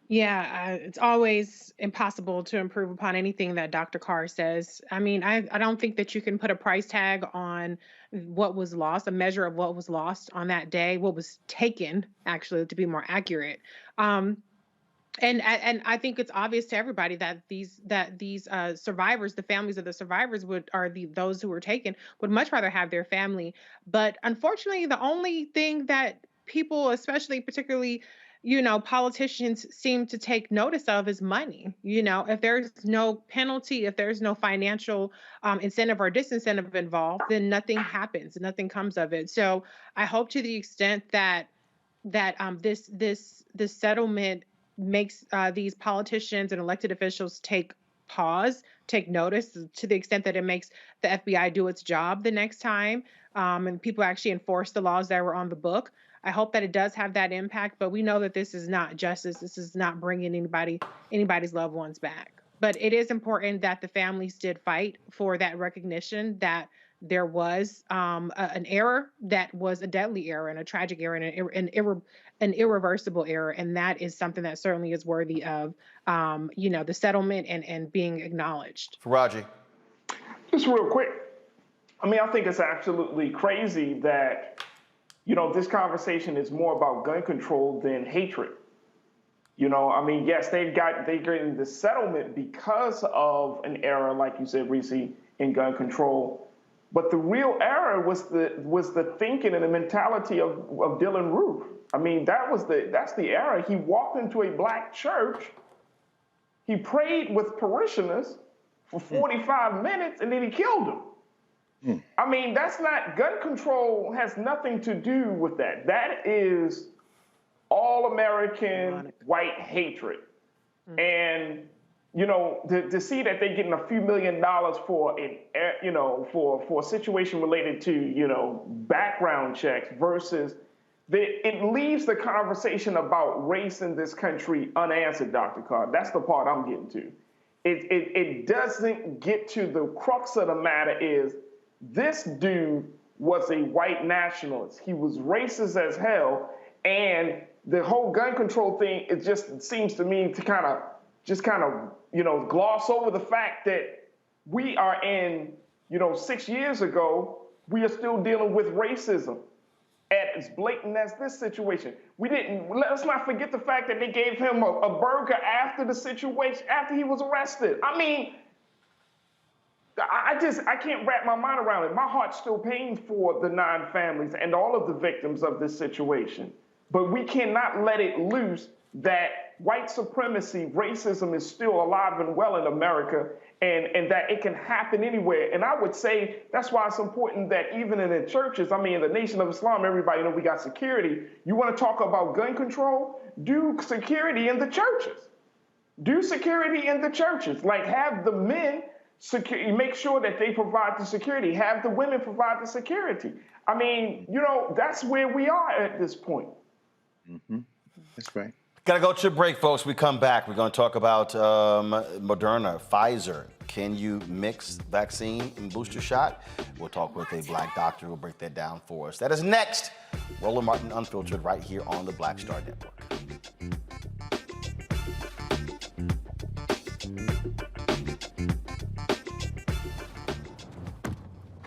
Yeah, it's always impossible to improve upon anything that Dr. Carr says. I mean, I don't think that you can put a price tag on what was lost, a measure of what was lost on that day, what was taken, actually, to be more accurate. And I think it's obvious to everybody that these survivors, the families of the survivors those who were taken, would much rather have their family. But unfortunately, the only thing that people, especially particularly, politicians seem to take notice of is money. If there's no penalty, if there's no financial incentive or disincentive involved, then nothing happens, nothing comes of it. So I hope to the extent that this settlement makes these politicians and elected officials take notice, to the extent that it makes the FBI do its job the next time, and people actually enforce the laws that were on the book. I hope that it does have that impact, but we know that this is not justice. This is not bringing anybody's loved ones back. But it is important that the families did fight for that recognition that there was an error that was a deadly error and a tragic error and an irreversible error. And that is something that certainly is worthy of, the settlement and being acknowledged. Faraji. Just real quick. I think it's absolutely crazy that, this conversation is more about gun control than hatred. Yes, they're getting the settlement because of an error, like you said, Reese, in gun control. But the real error was the thinking and the mentality of Dylann Roof. That's the error. He walked into a black church. He prayed with parishioners for 45 minutes, and then he killed them. That's not, gun control has nothing to do with that. That is all-American white hatred. And, to see that they're getting a few $1 million for for a situation related to, background checks versus it leaves the conversation about race in this country unanswered, Dr. Carr. That's the part I'm getting to. It doesn't get to the crux of the matter is, this dude was a white nationalist. He was racist as hell. And the whole gun control thing, it just seems to me to kind of gloss over the fact that we are in, 6 years ago, we are still dealing with racism as blatant as this situation. Let's not forget the fact that they gave him a burger after the situation, after he was arrested. I can't wrap my mind around it. My heart's still pained for the 9 families and all of the victims of this situation. But we cannot let it loose that white supremacy, racism is still alive and well in America, and that it can happen anywhere. And I would say that's why it's important that even in the churches, in the Nation of Islam, everybody we got security. You want to talk about gun control? Do security in the churches. Do security in the churches. Like, have the men make sure that they provide the security. Have the women provide the security. That's where we are at this point. That's right. Got to go to a break, folks. We come back. We're going to talk about Moderna, Pfizer. Can you mix vaccine and booster shot? We'll talk with a black doctor who will break that down for us. That is next. Roland Martin Unfiltered right here on the Black Star Network.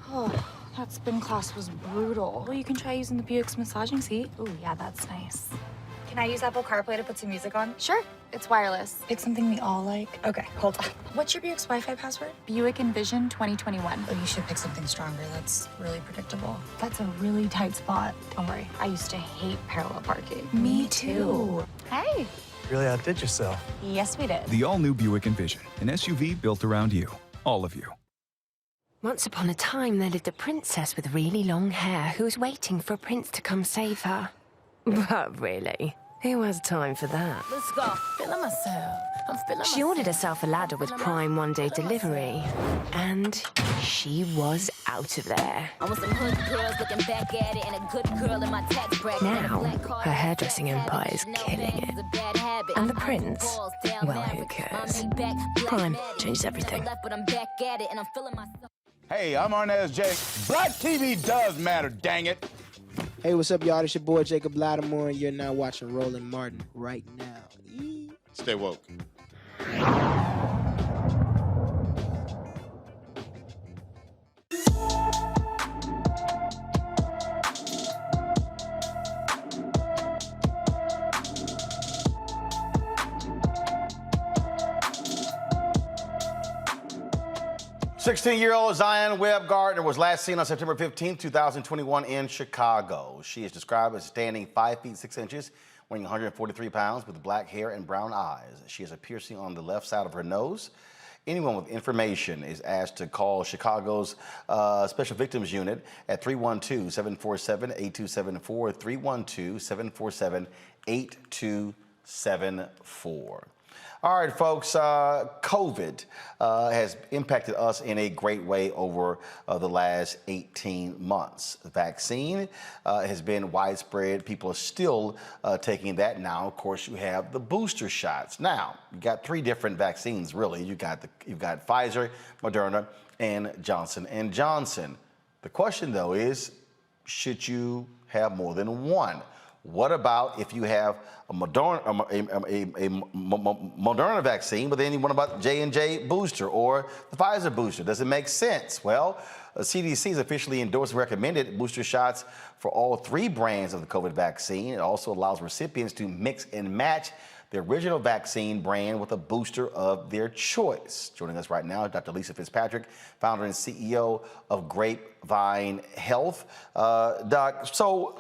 Oh, that spin class was brutal. Well, you can try using the Buick's massaging seat. Oh, yeah, that's nice. Can I use Apple CarPlay to put some music on? Sure. It's wireless. Pick something we all like. Okay, hold on. What's your Buick's Wi-Fi password? Buick Envision 2021. Oh, you should pick something stronger. That's really predictable. That's a really tight spot. Don't worry. I used to hate parallel parking. Me too. Hey. Really outdid yourself. Yes, we did. The all-new Buick Envision, an SUV built around you. All of you. Once upon a time, there lived a princess with really long hair who was waiting for a prince to come save her. But really, who has time for that? Let's go. Feeling myself. I'm feeling She ordered herself a ladder with Prime one-day delivery, and she was out of there. I want some hood girls looking back at it and a good girl in my tax bracket. Now, her hairdressing empire is killing it. And the prince? Well, who cares? Prime changes everything. Hey, I'm Arnaz J. Black TV does matter, dang it. Hey, what's up, y'all? It's your boy Jacob Lattimore, and you're now watching Roland Martin right now. Stay woke. 16-year-old Zion Webb Gardner was last seen on September 15, 2021 in Chicago. She is described as standing 5 feet 6 inches, weighing 143 pounds, with black hair and brown eyes. She has a piercing on the left side of her nose. Anyone with information is asked to call Chicago's Special Victims Unit at 312-747-8274, 312-747-8274. All right, folks, COVID has impacted us in a great way over the last 18 months. The vaccine has been widespread. People are still taking that now. Of course, you have the booster shots. Now, you got three different vaccines, really. You've got Pfizer, Moderna, and Johnson & Johnson. The question, though, is should you have more than one? What about if you have a Moderna vaccine, but then what about J&J booster or the Pfizer booster? Does it make sense? Well, CDC has officially endorsed and recommended booster shots for all three brands of the COVID vaccine. It also allows recipients to mix and match the original vaccine brand with a booster of their choice. Joining us right now, Dr. Lisa Fitzpatrick, founder and CEO of Grapevine Health. Doc, so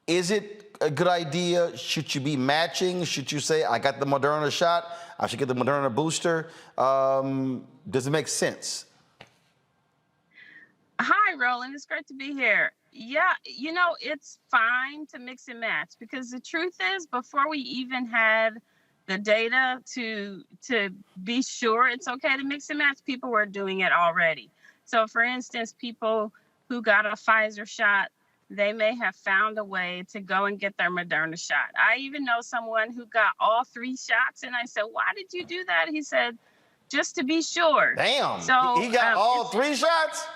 is it a good idea? Should you be matching? Should you say, I got the Moderna shot, I should get the Moderna booster? Does it make sense? Hi, Roland. It's great to be here. Yeah, you know, it's fine to mix and match because the truth is, before we even had the data to be sure it's okay to mix and match, people were doing it already. So, for instance, people who got a Pfizer shot, they may have found a way to go and get their Moderna shot. I even know someone who got all three shots, and I said, why did you do that? He said, just to be sure. Damn, so, he got all three shots?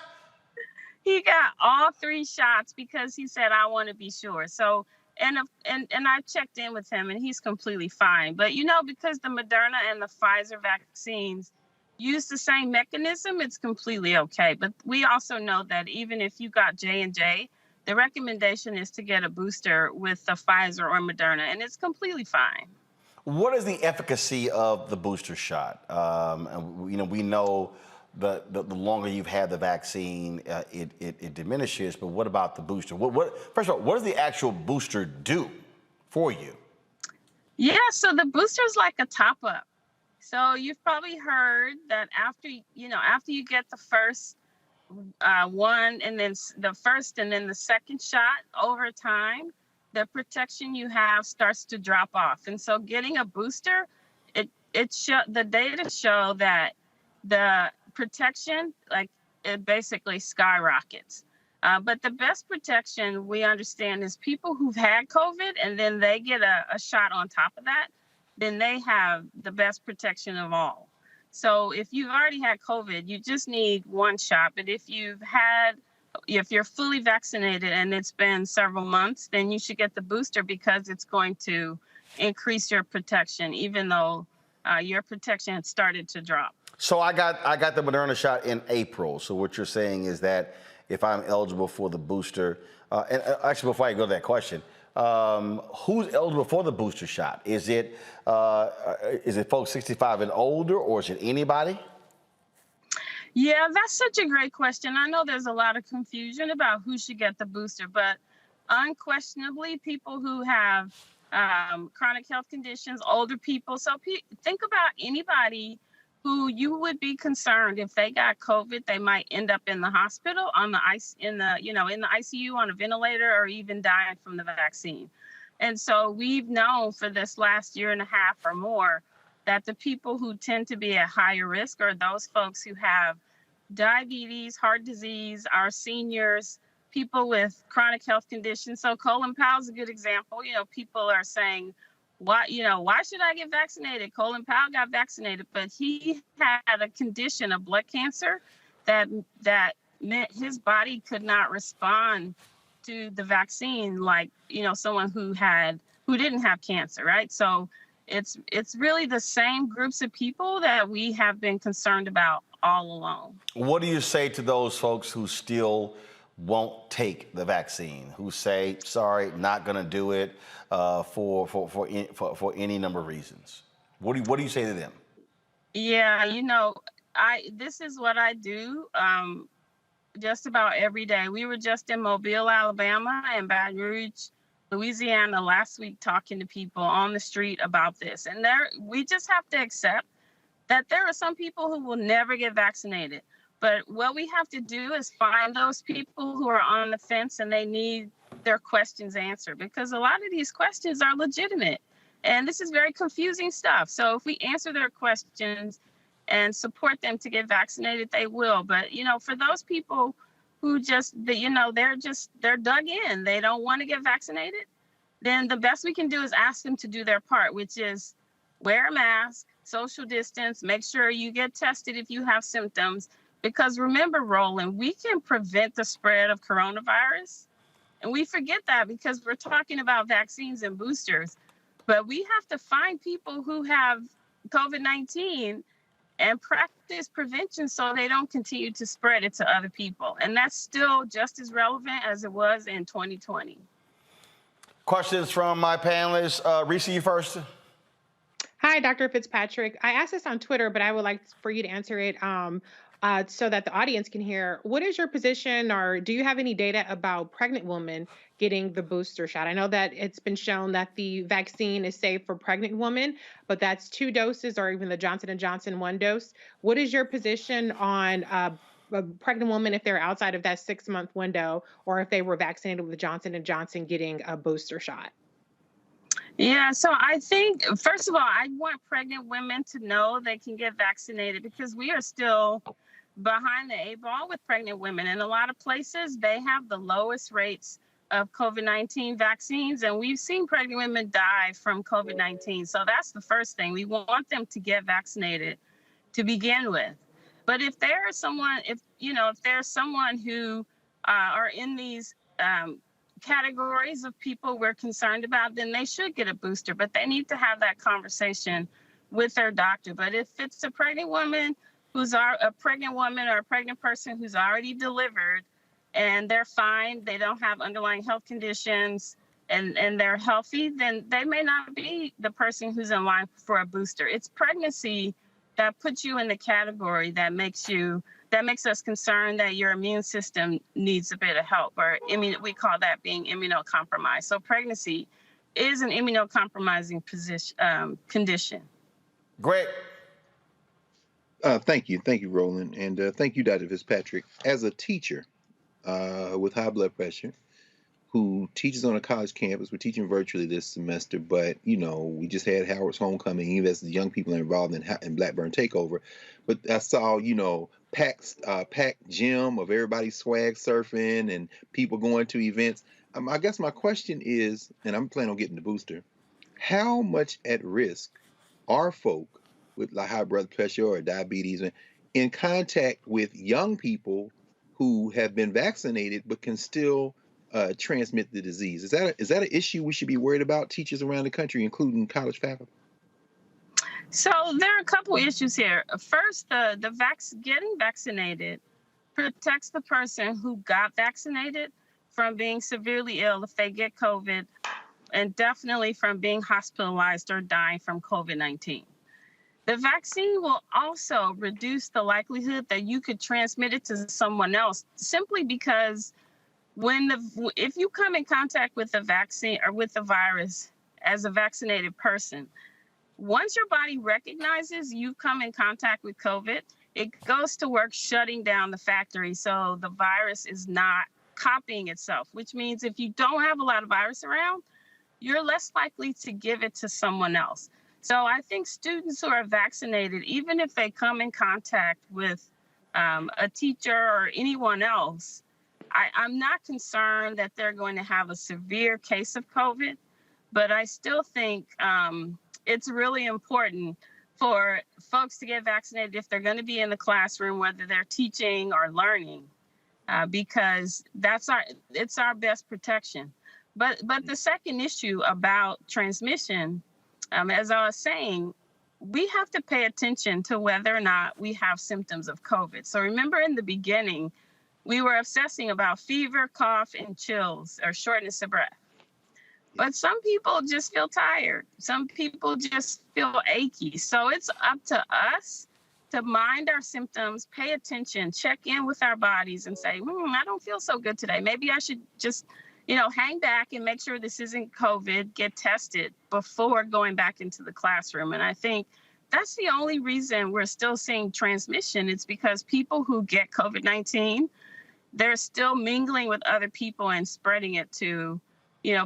He got all three shots because he said, I want to be sure. So, and I checked in with him, and he's completely fine. But, you know, because the Moderna and the Pfizer vaccines use the same mechanism, it's completely okay. But we also know that even if you got J&J, the recommendation is to get a booster with the Pfizer or Moderna, and it's completely fine. What is the efficacy of the booster shot? You know, we know the longer you've had the vaccine, it diminishes. But what about the booster? First of all, what does the actual booster do for you? Yeah, so the booster is like a top up. So you've probably heard that after you get the first one and then the first and then the second shot, over time, the protection you have starts to drop off. And so getting a booster, the data show that the protection, like, it basically skyrockets. But the best protection we understand is people who've had COVID and then they get a shot on top of that, then they have the best protection of all. So if you've already had COVID, you just need one shot. But if you're fully vaccinated and it's been several months, then you should get the booster because it's going to increase your protection, even though your protection had started to drop. So I got the Moderna shot in April. So what you're saying is that if I'm eligible for the booster, and actually before I go to that question, who's eligible for the booster shot? Is it folks 65 and older, or is it anybody? Yeah, that's such a great question. I know there's a lot of confusion about who should get the booster, but unquestionably, people who have chronic health conditions, older people. So think about anybody who you would be concerned if they got COVID, they might end up in the hospital in the ICU on a ventilator, or even dying from the vaccine. And so we've known for this last year and a half or more that the people who tend to be at higher risk are those folks who have diabetes, heart disease, our seniors, people with chronic health conditions. So Colin Powell's a good example. People are saying, why should I get vaccinated? Colin Powell got vaccinated, but he had a condition, a blood cancer, that meant his body could not respond to the vaccine like, someone who didn't have cancer, right? So it's really the same groups of people that we have been concerned about all along. What do you say to those folks who still won't take the vaccine, who say, sorry, not going to do it for any number of reasons? What do you say to them? Yeah, this is what I do just about every day. We were just in Mobile, Alabama, and Baton Rouge, Louisiana last week talking to people on the street about this. And we just have to accept that there are some people who will never get vaccinated. But what we have to do is find those people who are on the fence and they need their questions answered, because a lot of these questions are legitimate. And this is very confusing stuff. So if we answer their questions and support them to get vaccinated, they will. But, for those people who they're dug in, they don't want to get vaccinated, then the best we can do is ask them to do their part, which is wear a mask, social distance, make sure you get tested if you have symptoms. Because remember, Roland, we can prevent the spread of coronavirus. And we forget that because we're talking about vaccines and boosters. But we have to find people who have COVID-19 and practice prevention so they don't continue to spread it to other people. And that's still just as relevant as it was in 2020. Questions from my panelists. Reese, you first. Hi, Dr. Fitzpatrick. I asked this on Twitter, but I would like for you to answer it so that the audience can hear. What is your position, or do you have any data about pregnant women getting the booster shot? I know that it's been shown that the vaccine is safe for pregnant women, but that's 2 doses, or even the Johnson & Johnson 1 dose. What is your position on a pregnant woman if they're outside of that 6-month window, or if they were vaccinated with Johnson & Johnson getting a booster shot? Yeah, so I think, first of all, I want pregnant women to know they can get vaccinated, because we are still behind the 8 ball with pregnant women. In a lot of places, they have the lowest rates of COVID-19 vaccines, and we've seen pregnant women die from COVID-19. So that's the first thing. We want them to get vaccinated to begin with. But if there's someone who are in these categories of people we're concerned about, then they should get a booster, but they need to have that conversation with their doctor. But if it's a pregnant woman or a pregnant person who's already delivered and they're fine, they don't have underlying health conditions, and they're healthy, then they may not be the person who's in line for a booster. It's pregnancy that puts you in the category that makes us concerned that your immune system needs a bit of help, or we call that being immunocompromised. So pregnancy is an immunocompromising condition. Great. Thank you, Roland, and thank you, Dr. Fitzpatrick. As a teacher with high blood pressure who teaches on a college campus, we're teaching virtually this semester, but we just had Howard's homecoming, even as the young people are involved in Blackburn Takeover. But I saw, packed gym of everybody swag surfing and people going to events. I guess my question is, and I'm planning on getting the booster, how much at risk are folk with like high blood pressure or diabetes in contact with young people who have been vaccinated but can still transmit the disease? Is that an issue we should be worried about, teachers around the country, including college faculty? So there are a couple issues here. First, getting vaccinated protects the person who got vaccinated from being severely ill if they get COVID, and definitely from being hospitalized or dying from COVID-19. The vaccine will also reduce the likelihood that you could transmit it to someone else, simply because if you come in contact with the vaccine or with the virus as a vaccinated person, once your body recognizes you've come in contact with COVID, it goes to work shutting down the factory so the virus is not copying itself, which means if you don't have a lot of virus around, you're less likely to give it to someone else. So I think students who are vaccinated, even if they come in contact with a teacher or anyone else, I'm not concerned that they're going to have a severe case of COVID, but I still think it's really important for folks to get vaccinated if they're going to be in the classroom, whether they're teaching or learning, because it's our best protection. But the second issue about transmission, as I was saying, we have to pay attention to whether or not we have symptoms of COVID. So remember in the beginning, we were obsessing about fever, cough, and chills or shortness of breath. But some people just feel tired. Some people just feel achy. So it's up to us to mind our symptoms, pay attention, check in with our bodies and say, I don't feel so good today. Maybe I should just, hang back and make sure this isn't COVID, get tested before going back into the classroom. And I think that's the only reason we're still seeing transmission. It's because people who get COVID-19, they're still mingling with other people and spreading it to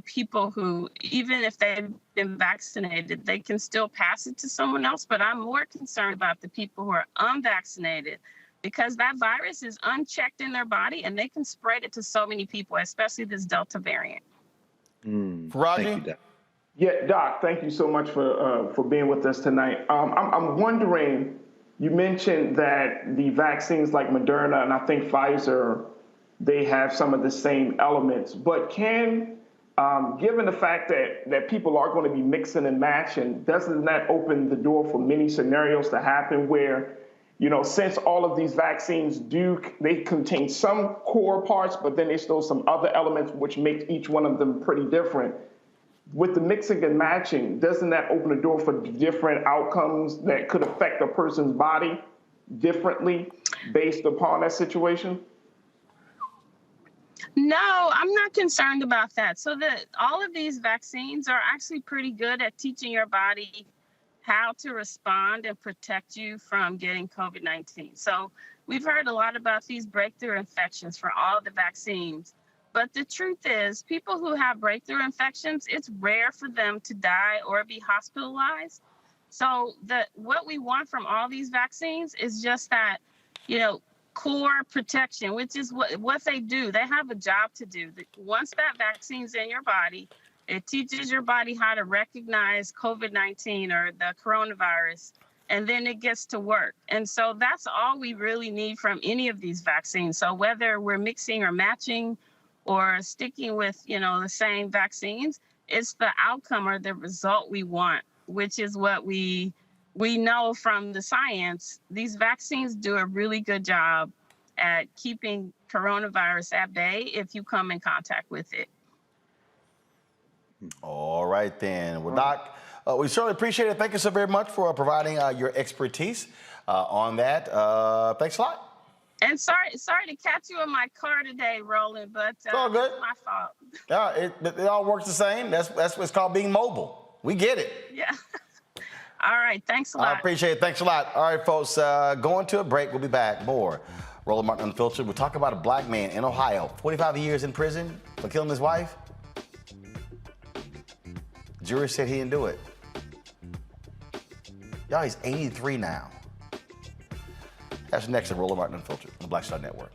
people who, even if they've been vaccinated, they can still pass it to someone else. But I'm more concerned about the people who are unvaccinated, because that virus is unchecked in their body and they can spread it to so many people, especially this Delta variant. Roger? Thank you, Doc. Yeah, Doc, thank you so much for being with us tonight. I'm wondering, you mentioned that the vaccines like Moderna and I think Pfizer, they have some of the same elements, but given the fact that people are going to be mixing and matching, doesn't that open the door for many scenarios to happen where, since all of these vaccines they contain some core parts, but then there's still some other elements which make each one of them pretty different. With the mixing and matching, doesn't that open the door for different outcomes that could affect a person's body differently based upon that situation? No, I'm not concerned about that. So all of these vaccines are actually pretty good at teaching your body how to respond and protect you from getting COVID-19. So we've heard a lot about these breakthrough infections for all the vaccines. But the truth is, people who have breakthrough infections, it's rare for them to die or be hospitalized. So what we want from all these vaccines is just that, core protection, which is what they do. They have a job to do. Once that vaccine's in your body, it teaches your body how to recognize COVID-19 or the coronavirus, and then it gets to work. And so that's all we really need from any of these vaccines. So whether we're mixing or matching or sticking with, the same vaccines, it's the outcome or the result we want, which is what we know from the science. These vaccines do a really good job at keeping coronavirus at bay if you come in contact with it. All right, then. Well, Doc, we certainly appreciate it. Thank you so very much for providing your expertise on that. Thanks a lot. And sorry to catch you in my car today, Roland, but it's all good. It's my fault. Yeah, it all works the same. That's what's called being mobile. We get it. Yeah. All right. Thanks a lot. I appreciate it. Thanks a lot. All right, folks, going to a break. We'll be back. More Roland Martin Unfiltered. We'll talk about a black man in Ohio, 45 years in prison for killing his wife. Jury said he didn't do it. Y'all, he's 83 now. That's next at Roland Martin Unfiltered on the Black Star Network.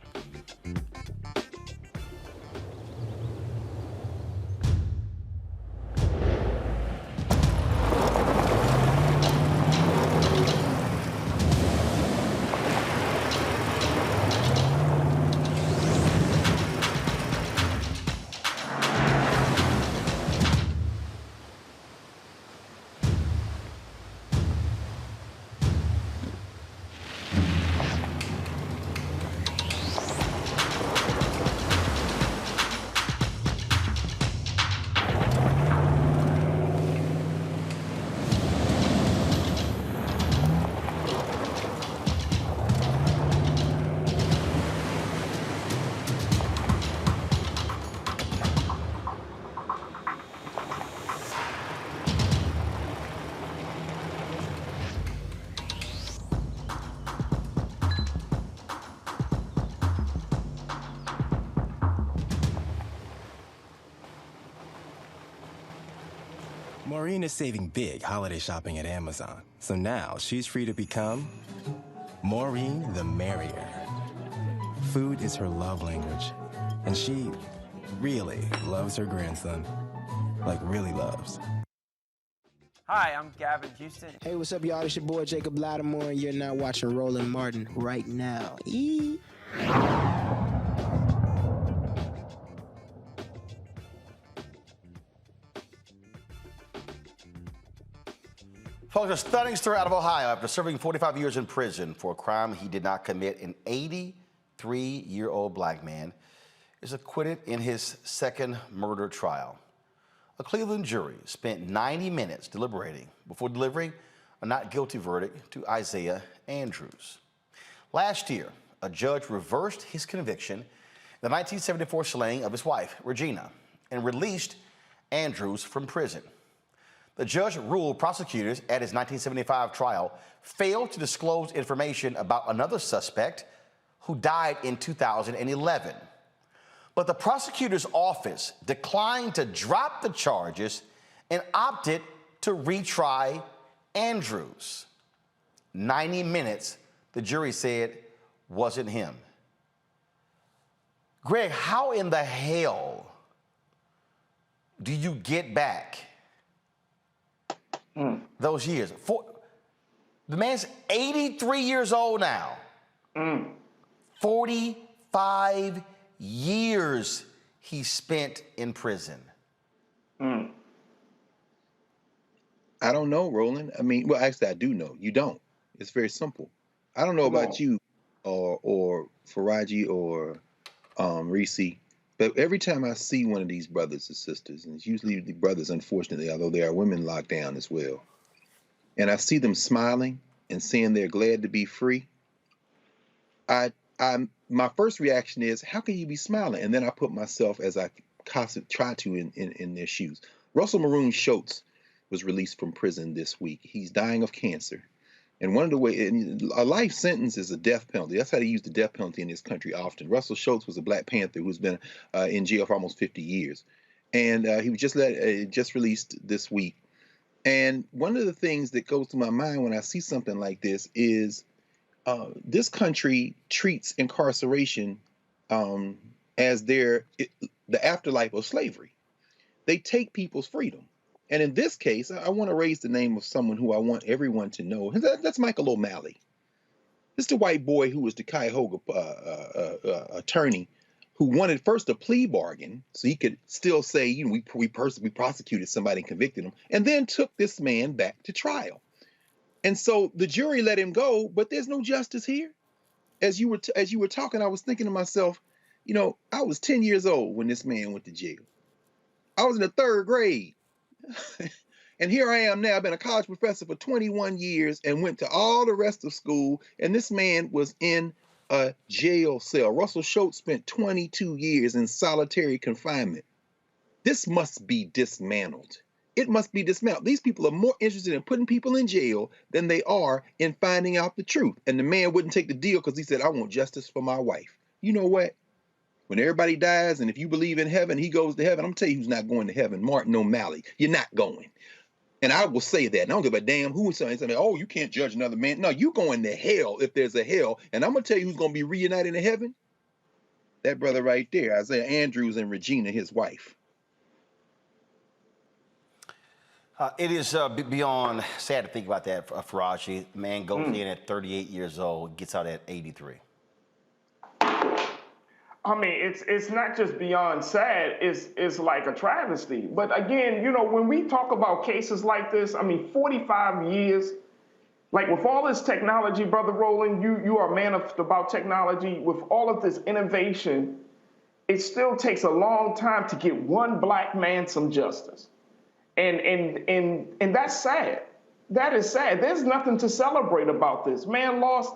Maureen is saving big holiday shopping at Amazon, so now she's free to become Maureen the Merrier. Food is her love language, and she really loves her grandson. Like, really loves. Hi, I'm Gavin Houston. Hey, what's up, y'all? It's your boy Jacob Lattimore, and you're now watching Roland Martin right now. Eee. Folks, a stunning story out of Ohio. After serving 45 years in prison for a crime he did not commit, an 83-year-old black man is acquitted in his second murder trial. A Cleveland jury spent 90 minutes deliberating before delivering a not guilty verdict to Isaiah Andrews. Last year, a judge reversed his conviction in the 1974 slaying of his wife, Regina, and released Andrews from prison. The judge ruled prosecutors at his 1975 trial failed to disclose information about another suspect who died in 2011. But the prosecutor's office declined to drop the charges and opted to retry Andrews. 90 minutes, the jury said, wasn't him. Greg, how in the hell do you get back those years? The man's 83 years old now. 45 years he spent in prison. I don't know, Roland. I mean, well, actually, I do know. You don't. It's very simple. I don't know about you or Faraji or Reese, but every time I see one of these brothers and sisters, and it's usually the brothers, unfortunately, although there are women locked down as well, and I see them smiling and saying they're glad to be free, my first reaction is, how can you be smiling? And then I put myself, as I try to, in their shoes. Russell Maroon Schultz was released from prison this week. He's dying of cancer. And one of the ways, a life sentence is a death penalty. That's how they use the death penalty in this country often. Russell Schultz was a Black Panther who's been in jail for almost 50 years. And he was just released this week. And one of the things that goes through my mind when I see something like this is this country treats incarceration as the afterlife of slavery. They take people's freedom. And in this case, I want to raise the name of someone who I want everyone to know. That's Michael O'Malley. This is the white boy who was the Cuyahoga attorney who wanted first a plea bargain so he could still say, you know, we prosecuted somebody and convicted him, and then took this man back to trial. And so the jury let him go, but there's no justice here. As you were talking, I was thinking to myself, you know, I was 10 years old when this man went to jail. I was in the 3rd grade. And here I am now. I've been a college professor for 21 years and went to all the rest of school. And this man was in a jail cell. Russell Schultz spent 22 years in solitary confinement. This must be dismantled. It must be dismantled. These people are more interested in putting people in jail than they are in finding out the truth. And the man wouldn't take the deal because he said, I want justice for my wife. You know what? When everybody dies, and if you believe in heaven, he goes to heaven. I'm going to tell you who's not going to heaven. Martin O'Malley. You're not going. And I will say that. And I don't give a damn who is saying, oh, you can't judge another man. No, you going to hell if there's a hell. And I'm going to tell you who's going to be reunited in heaven. That brother right there, Isaiah Andrews and Regina, his wife. It is beyond sad to think about that, Faraji. Man goes in at 38 years old, gets out at 83. I mean, it's not just beyond sad, it's like a travesty. But again, you know, when we talk about cases like this, I mean, 45 years, like with all this technology, Brother Roland, you are a man about technology. With all of this innovation, it still takes a long time to get one black man some justice. And that's sad. That is sad. There's nothing to celebrate about this. Man lost,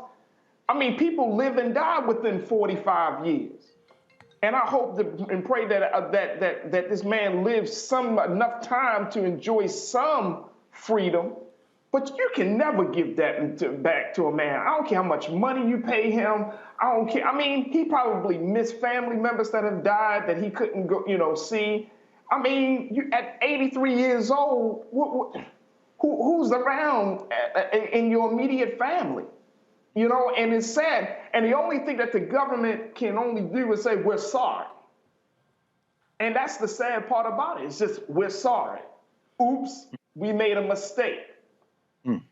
I mean, people live and die within 45 years. And I hope and pray that that this man lives enough time to enjoy some freedom. But you can never give that back to a man. I don't care how much money you pay him. I don't care. I mean, he probably missed family members that have died that he couldn't go, you know, see. I mean, you at 83 years old, who's around in your immediate family? You know, and it's sad. And the only thing that the government can only do is say, we're sorry. And that's the sad part about it. It's just, we're sorry. Oops, we made a mistake.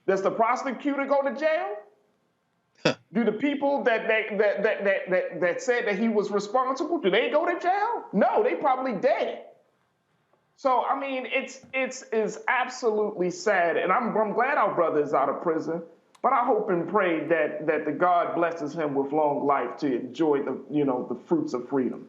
Does the prosecutor go to jail? Do the people that said that he was responsible, do they go to jail? No, they probably dead. So, I mean, it's absolutely sad. And I'm glad our brother is out of prison. But I hope and pray that the God blesses him with long life to enjoy the fruits of freedom.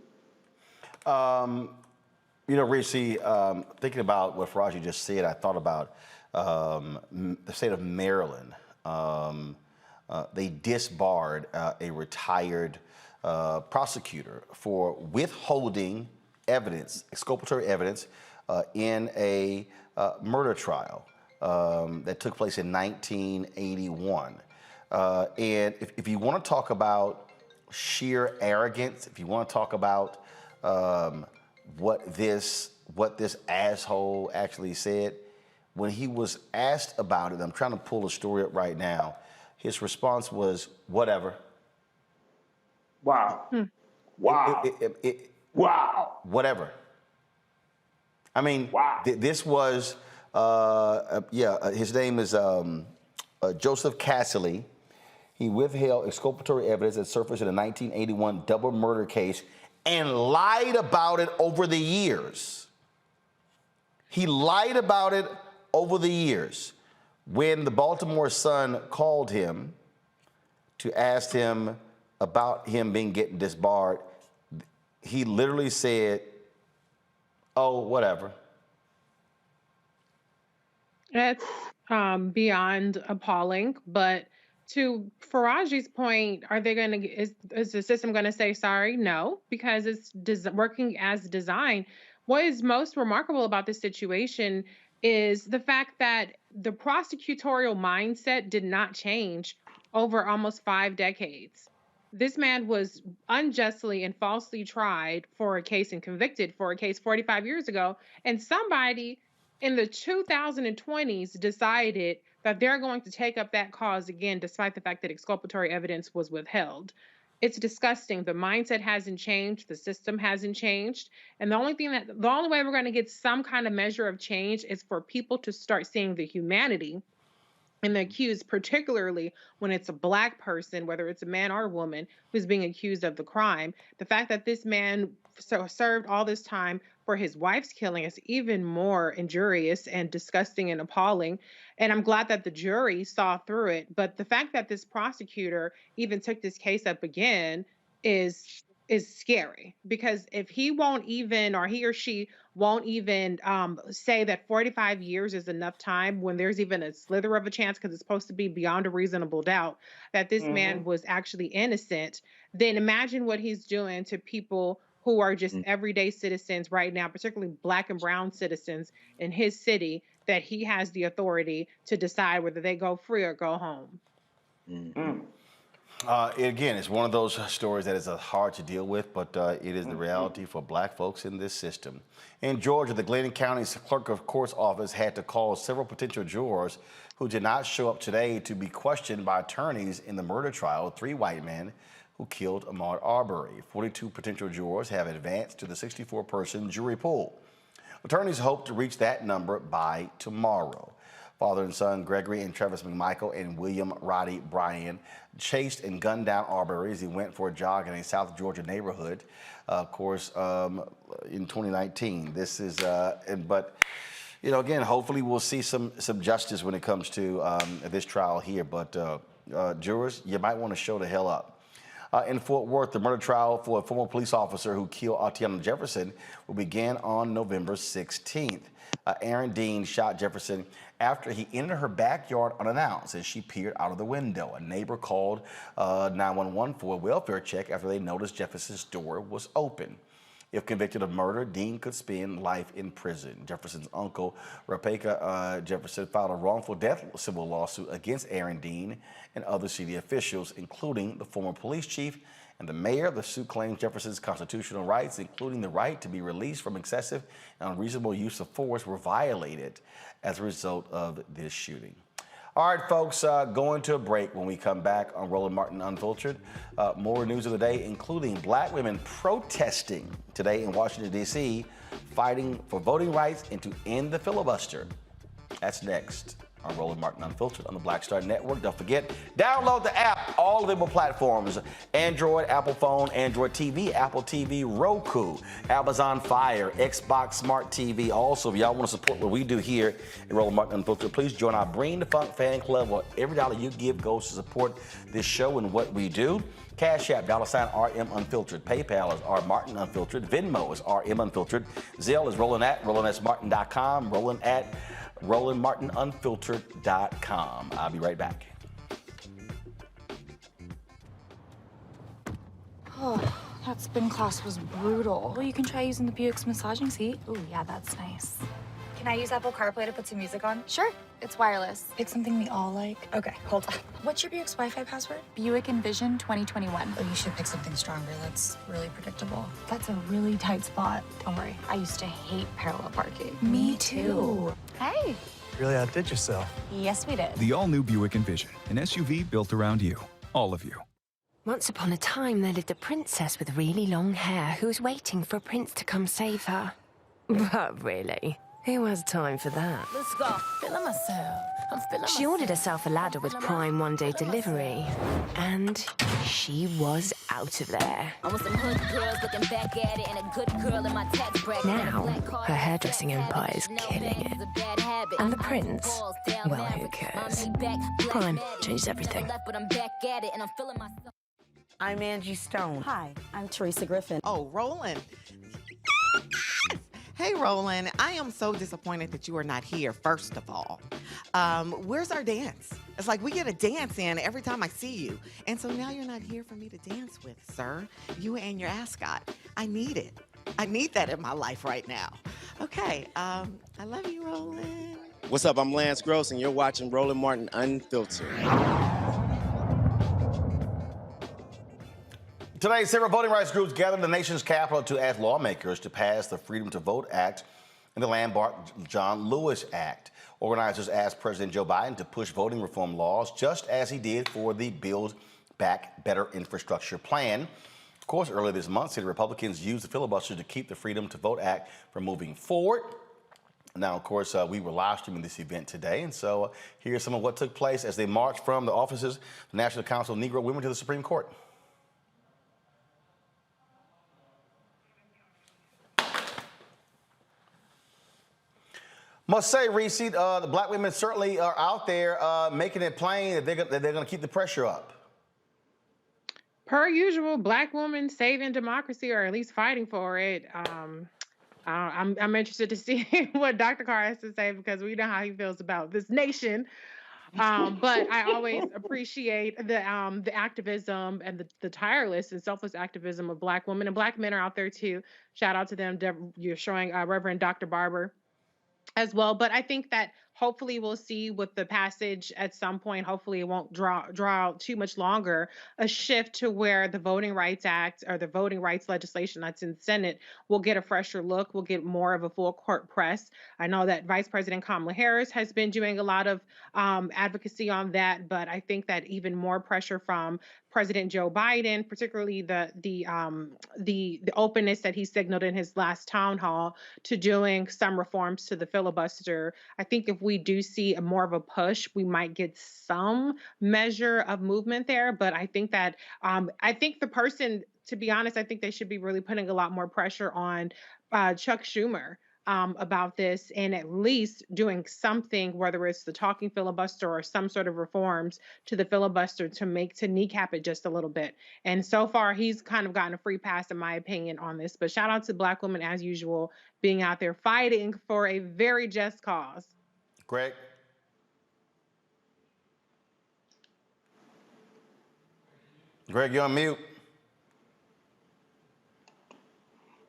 You know, Reese, thinking about what Faraji just said, I thought about the state of Maryland. They disbarred a retired prosecutor for withholding evidence, exculpatory evidence, in a murder trial that took place in 1981. And if you want to talk about sheer arrogance, if you want to talk about what this asshole actually said, when he was asked about it, I'm trying to pull the story up right now, his response was, whatever. Wow. Wow. Wow. Whatever. I mean, wow. This was, his name is Joseph Cassilly. He withheld exculpatory evidence that surfaced in a 1981 double murder case and lied about it over the years. He lied about it over the years. When the Baltimore Sun called him to ask him about him getting disbarred, he literally said, oh, whatever. That's beyond appalling. But to Faraji's point, are they going to? Is the system going to say sorry? No, because it's working as designed. What is most remarkable about this situation is the fact that the prosecutorial mindset did not change over almost 5 decades. This man was unjustly and falsely tried for a case and convicted for a case 45 years ago, and somebody in the 2020s decided that they're going to take up that cause again, despite the fact that exculpatory evidence was withheld. It's disgusting. The mindset hasn't changed. The system hasn't changed. And the only way we're going to get some kind of measure of change is for people to start seeing the humanity in the accused, particularly when it's a Black person, whether it's a man or a woman, who's being accused of the crime. The fact that this man served all this time for his wife's killing is even more injurious and disgusting and appalling. And I'm glad that the jury saw through it. But the fact that this prosecutor even took this case up again is scary, because if he won't even, or he or she won't even say that 45 years is enough time, when there's even a slither of a chance, because it's supposed to be beyond a reasonable doubt, that this man was actually innocent, then imagine what he's doing to people who are just everyday citizens right now, particularly Black and brown citizens in his city, that he has the authority to decide whether they go free or go home. Again, it's one of those stories that is hard to deal with, but it is the reality for black folks in this system. In Georgia, the Glenn County's clerk of court's office had to call several potential jurors who did not show up today to be questioned by attorneys in the murder trial of 3 white men who killed Ahmaud Arbery. 42 potential jurors have advanced to the 64-person jury pool. Attorneys hope to reach that number by tomorrow. Father and son Gregory and Travis McMichael and William Roddy Bryan chased and gunned down Arbery as he went for a jog in a South Georgia neighborhood, in 2019. This is, but you know, again, hopefully we'll see some justice when it comes to this trial here. But jurors, you might want to show the hell up. In Fort Worth, the murder trial for a former police officer who killed Atiana Jefferson will begin on November 16th. Aaron Dean shot Jefferson after he entered her backyard unannounced as she peered out of the window. A neighbor called 911 for a welfare check after they noticed Jefferson's door was open. If convicted of murder, Dean could spend life in prison. Jefferson's uncle, Rebecca Jefferson, filed a wrongful death civil lawsuit against Aaron Dean and other city officials, including the former police chief and the mayor. The suit claims Jefferson's constitutional rights, including the right to be released from excessive and unreasonable use of force, were violated as a result of this shooting. All right, folks, going to a break. When we come back on Roland Martin Unfiltered, more news of the day, including black women protesting today in Washington, D.C., fighting for voting rights and to end the filibuster. That's next on Roland Martin Unfiltered on the Black Star Network. Don't forget, download the app, all available platforms: Android, Apple phone, Android TV, Apple TV, Roku, Amazon Fire, Xbox Smart TV. Also, if y'all want to support what we do here at Roland Martin Unfiltered, please join our Bring the Funk fan club, where every dollar you give goes to support this show and what we do. Cash App, $RM Unfiltered. PayPal is R Martin Unfiltered. Venmo is RM Unfiltered. Zelle is RolandSmartin.com. Roland at RolandMartinUnfiltered.com. I'll be right back. Oh, that spin class was brutal. Well, you can try using the Buick's massaging seat. Ooh, yeah, that's nice. Can I use Apple CarPlay to put some music on? Sure, it's wireless. It's something we all like. Okay, hold on. What's your Buick's Wi-Fi password? Buick Envision 2021. Oh, you should pick something stronger. That's really predictable. That's a really tight spot. Don't worry, I used to hate parallel parking. Me too. Hey. Really outdid yourself. Yes, we did. The all-new Buick Envision, an SUV built around you, all of you. Once upon a time, there lived a princess with really long hair who was waiting for a prince to come save her. But really, who has time for that? Let's go. Feeling myself. I'm feeling She ordered herself a ladder with Prime one-day delivery, and she was out of there. I want some hood girls looking back at it and a good girl in my tax bracket. Now, her hairdressing empire is killing it. And the prince? Well, who cares? Prime changes everything. I'm Angie Stone. Hi, I'm Teresa Griffin. Oh, Roland. Hey, Roland, I am so disappointed that you are not here, first of all. Where's our dance? It's like we get a dance in every time I see you. And so now you're not here for me to dance with, sir. You and your ascot. I need it. I need that in my life right now. Okay, I love you, Roland. What's up? I'm Lance Gross, and you're watching Roland Martin Unfiltered. Today, several voting rights groups gathered in the nation's capital to ask lawmakers to pass the Freedom to Vote Act and the Landmark-John Lewis Act. Organizers asked President Joe Biden to push voting reform laws just as he did for the Build Back Better infrastructure plan. Of course, earlier this month, Senate Republicans used the filibuster to keep the Freedom to Vote Act from moving forward. Now, of course, we were live streaming this event today, and so here's some of what took place as they marched from the offices of the National Council of Negro Women to the Supreme Court. Must say, Reese, the black women certainly are out there making it plain that they're going to keep the pressure up. Per usual, black women saving democracy, or at least fighting for it. I'm interested to see what Dr. Carr has to say, because we know how he feels about this nation. But I always appreciate the activism and the tireless and selfless activism of black women, and black men are out there too. Shout out to them. You're showing Reverend Dr. Barber as well. But I think that hopefully we'll see with the passage at some point, hopefully it won't draw out too much longer, a shift to where the Voting Rights Act or the voting rights legislation that's in the Senate will get a fresher look, will get more of a full court press. I know that Vice President Kamala Harris has been doing a lot of advocacy on that, but I think that even more pressure from President Joe Biden, particularly the openness that he signaled in his last town hall to doing some reforms to the filibuster. I think if we do see a more of a push, we might get some measure of movement there. But I think that I think the person, to be honest, I think they should be really putting a lot more pressure on Chuck Schumer about this, and at least doing something, whether it's the talking filibuster or some sort of reforms to the filibuster to kneecap it just a little bit. And so far, he's kind of gotten a free pass, in my opinion, on this. But shout out to Black women, as usual, being out there fighting for a very just cause. Greg? Greg, you're on mute.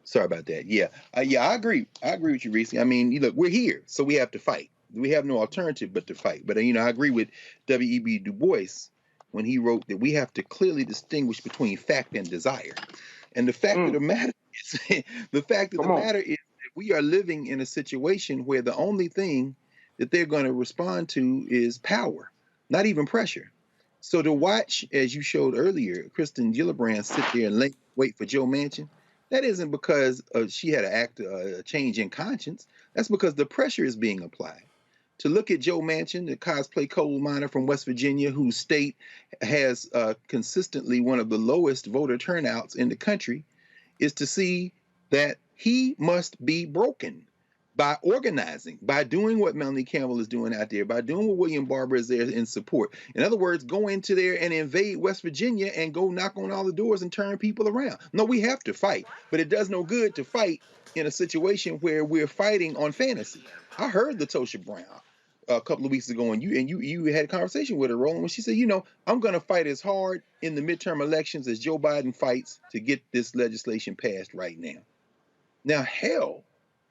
Sorry about that. Yeah, I agree. I agree with you, Reese. I mean, look, we're here, so we have to fight. We have no alternative but to fight. But I agree with W.E.B. Du Bois when he wrote that we have to clearly distinguish between fact and desire. And the fact of the matter is, that we are living in a situation where the only thing that they're going to respond to is power, not even pressure. So to watch, as you showed earlier, Kristen Gillibrand sit there and wait for Joe Manchin, that isn't because she had a change in conscience. That's because the pressure is being applied. To look at Joe Manchin, the cosplay coal miner from West Virginia, whose state has consistently one of the lowest voter turnouts in the country, is to see that he must be broken by organizing, by doing what Melanie Campbell is doing out there, by doing what William Barber is there in support. In other words, go into there and invade West Virginia and go knock on all the doors and turn people around. No, we have to fight, but it does no good to fight in a situation where we're fighting on fantasy. I heard LaTosha Brown a couple of weeks ago, and you had a conversation with her, Roland, when she said, I'm going to fight as hard in the midterm elections as Joe Biden fights to get this legislation passed right now. Now, hell,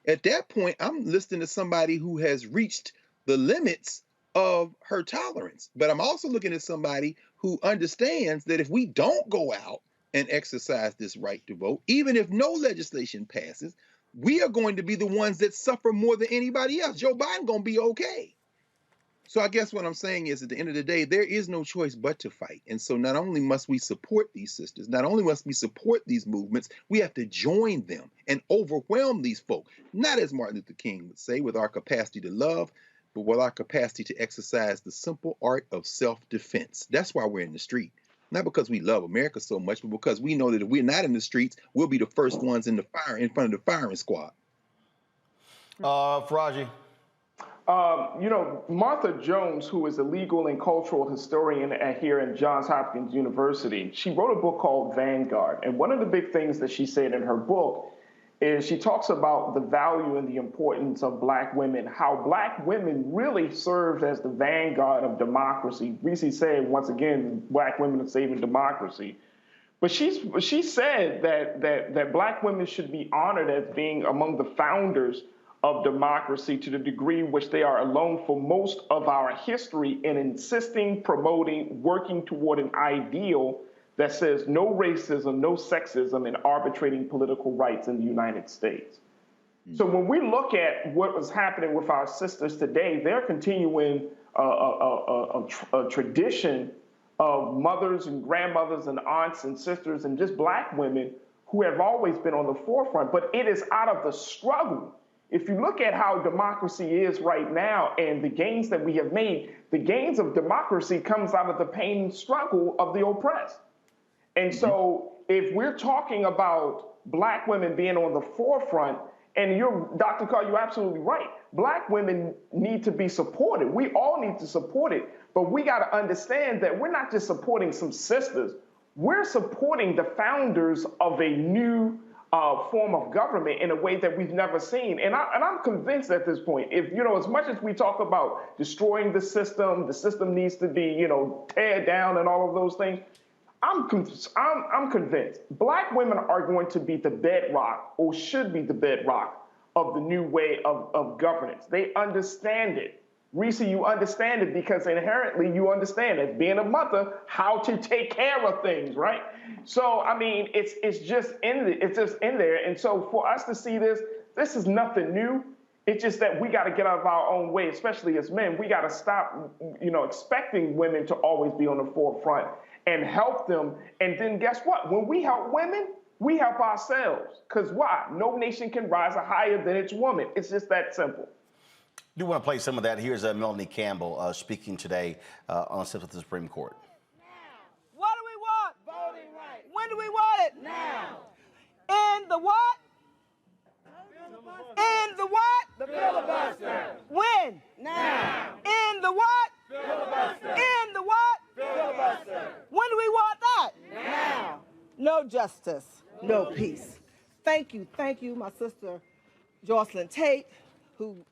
at that point, I'm listening to somebody who has reached the limits of her tolerance. But I'm also looking at somebody who understands that if we don't go out and exercise this right to vote, even if no legislation passes, we are going to be the ones that suffer more than anybody else. Joe Biden going to be okay. So I guess what I'm saying is, at the end of the day, there is no choice but to fight. And so not only must we support these sisters, not only must we support these movements, we have to join them and overwhelm these folk. Not, as Martin Luther King would say, with our capacity to love, but with our capacity to exercise the simple art of self-defense. That's why we're in the street. Not because we love America so much, but because we know that if we're not in the streets, we'll be the first ones in front of the firing squad. Faraji. Martha Jones, who is a legal and cultural historian here at Johns Hopkins University, she wrote a book called Vanguard. And one of the big things that she said in her book is she talks about the value and the importance of Black women, how Black women really served as the vanguard of democracy. Reese said, once again, Black women are saving democracy. But she said that Black women should be honored as being among the founders of democracy to the degree which they are alone for most of our history in insisting, promoting, working toward an ideal that says no racism, no sexism, and arbitrating political rights in the United States. So when we look at what was happening with our sisters today, they're continuing a tradition of mothers and grandmothers and aunts and sisters and just Black women who have always been on the forefront. But it is out of the struggle. If you look at how democracy is right now and the gains that we have made, the gains of democracy comes out of the pain and struggle of the oppressed. And so if we're talking about Black women being on the forefront, and Dr. Carr, you're absolutely right. Black women need to be supported. We all need to support it. But we got to understand that we're not just supporting some sisters. We're supporting the founders of a new form of government in a way that we've never seen. And I'm convinced at this point, if, as much as we talk about destroying the system needs to be, teared down and all of those things, I'm convinced Black women are going to be the bedrock, or should be the bedrock, of the new way of governance. They understand it. Reese, you understand it because inherently you understand, as being a mother, how to take care of things, right? So, I mean, it's just in there. And so for us to see this is nothing new. It's just that we got to get out of our own way, especially as men. We got to stop, expecting women to always be on the forefront and help them. And then guess what? When we help women, we help ourselves. Because why? No nation can rise higher than its woman. It's just that simple. I do want to play some of that. Here's Melanie Campbell speaking today on steps of the Supreme Court. What do we want? Voting rights. When do we want it? Now. In the what? In the what? The filibuster. When? Now. In the what? Filibuster. In the what? Filibuster. When do we want that? Now. No justice, no peace. Thank you, my sister Jocelyn Tate, who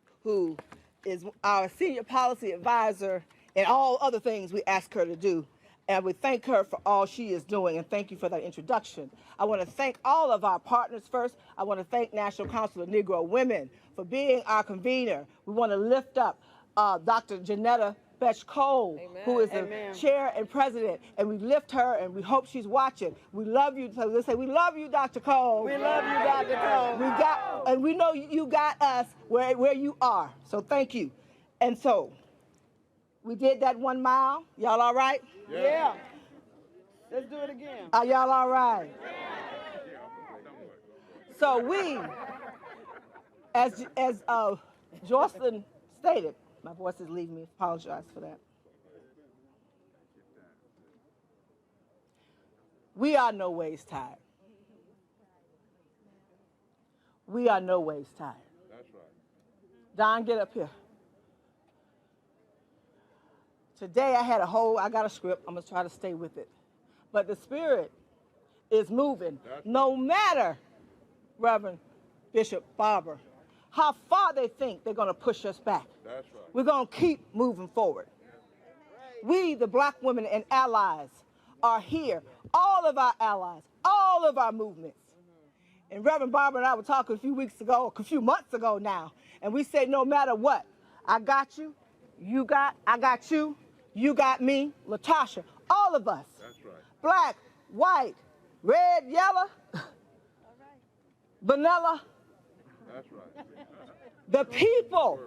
is our senior policy advisor and all other things we ask her to do. And we thank her for all she is doing, and thank you for that introduction. I want to thank all of our partners first. I want to thank National Council of Negro Women for being our convener. We want to lift up Dr. Janetta Betch-Cole, who is the chair and president, and we lift her, and we hope she's watching. We love you. So let's say, we love you, Dr. Cole. We love you, Dr. Cole. And we know you got us where you are. So thank you. And so we did that 1 mile. Y'all all right? Yeah. Let's do it again. Are y'all all right? So we, as Jocelyn stated, my voice is leaving me. Apologize for that. We are no ways tired. We are no ways tired. That's right. Don, get up here. Today I got a script. I'm gonna try to stay with it. But the spirit is moving. No matter, Reverend Bishop Barber, how far they think they're gonna push us back. That's right. We're gonna keep moving forward. We, the Black women and allies, are here. All of our allies, all of our movements. And Reverend Barber and I were talking a few months ago now, and we said no matter what, I got you, I got you, you got me, Latasha, all of us. That's right. Black, white, red, yellow, vanilla. That's right. The people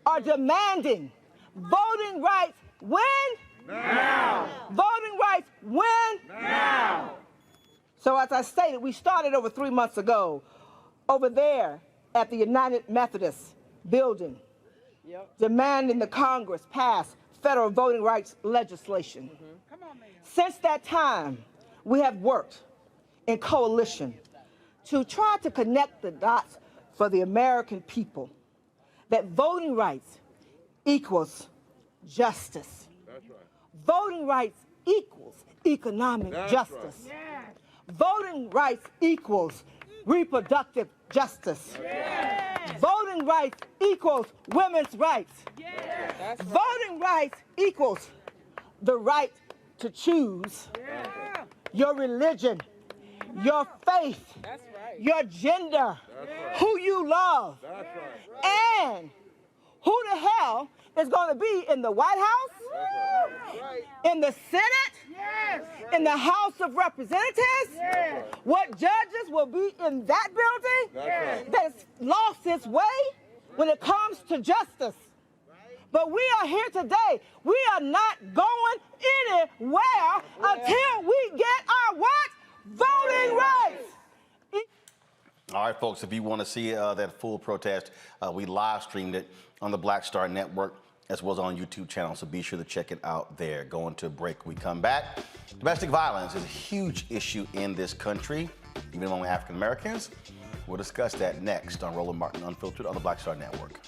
are demanding voting rights when? Now. Voting rights when? Now. So as I stated, we started over 3 months ago over there at the United Methodist building, demanding the Congress pass federal voting rights legislation. Since that time, we have worked in coalition to try to connect the dots for the American people that voting rights equals justice. That's right. Voting rights equals economic justice. Right. Voting rights equals reproductive justice. Voting rights equals women's rights. Voting rights equals the right to choose your religion, your faith, your gender, who you love, and who the hell is going to be in the White House, in the Senate, in the House of Representatives, what judges will be in that building that's lost its way when it comes to justice. But we are here today. We are not going anywhere until we get our what? Voting rights. All right, folks, if you want to see that full protest, we live streamed it on the Black Star Network as well as on YouTube channel, so be sure to check it out there. Going to a break, we come back. Domestic violence is a huge issue in this country, even among African Americans. We'll discuss that next on Roland Martin Unfiltered on the Black Star Network.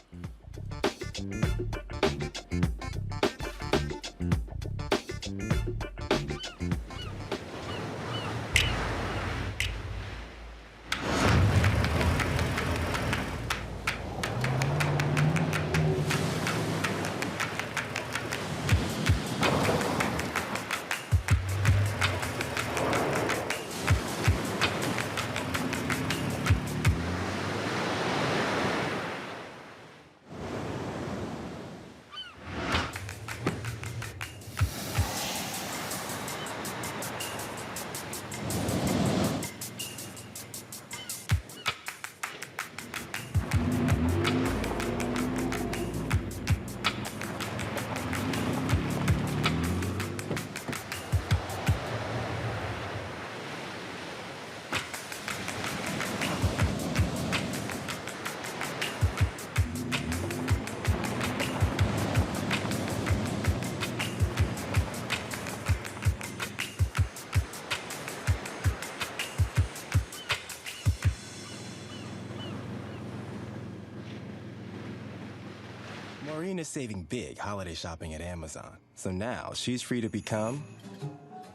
is saving big holiday shopping at Amazon. So now she's free to become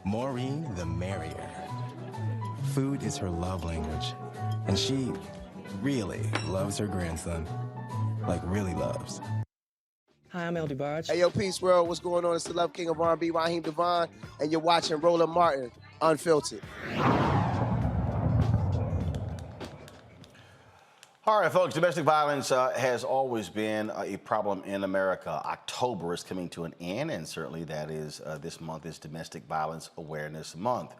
Maureen the Merrier. Food is her love language, and she really loves her grandson. Like, really loves. Hi, I'm El DeBarge. Hey, yo, Peace World. What's going on? It's the Love King of R&B, Raheem Devon, and you're watching Roland Martin, Unfiltered. All right, folks, domestic violence has always been a problem in America. October is coming to an end, and certainly that is this month is Domestic Violence Awareness Month.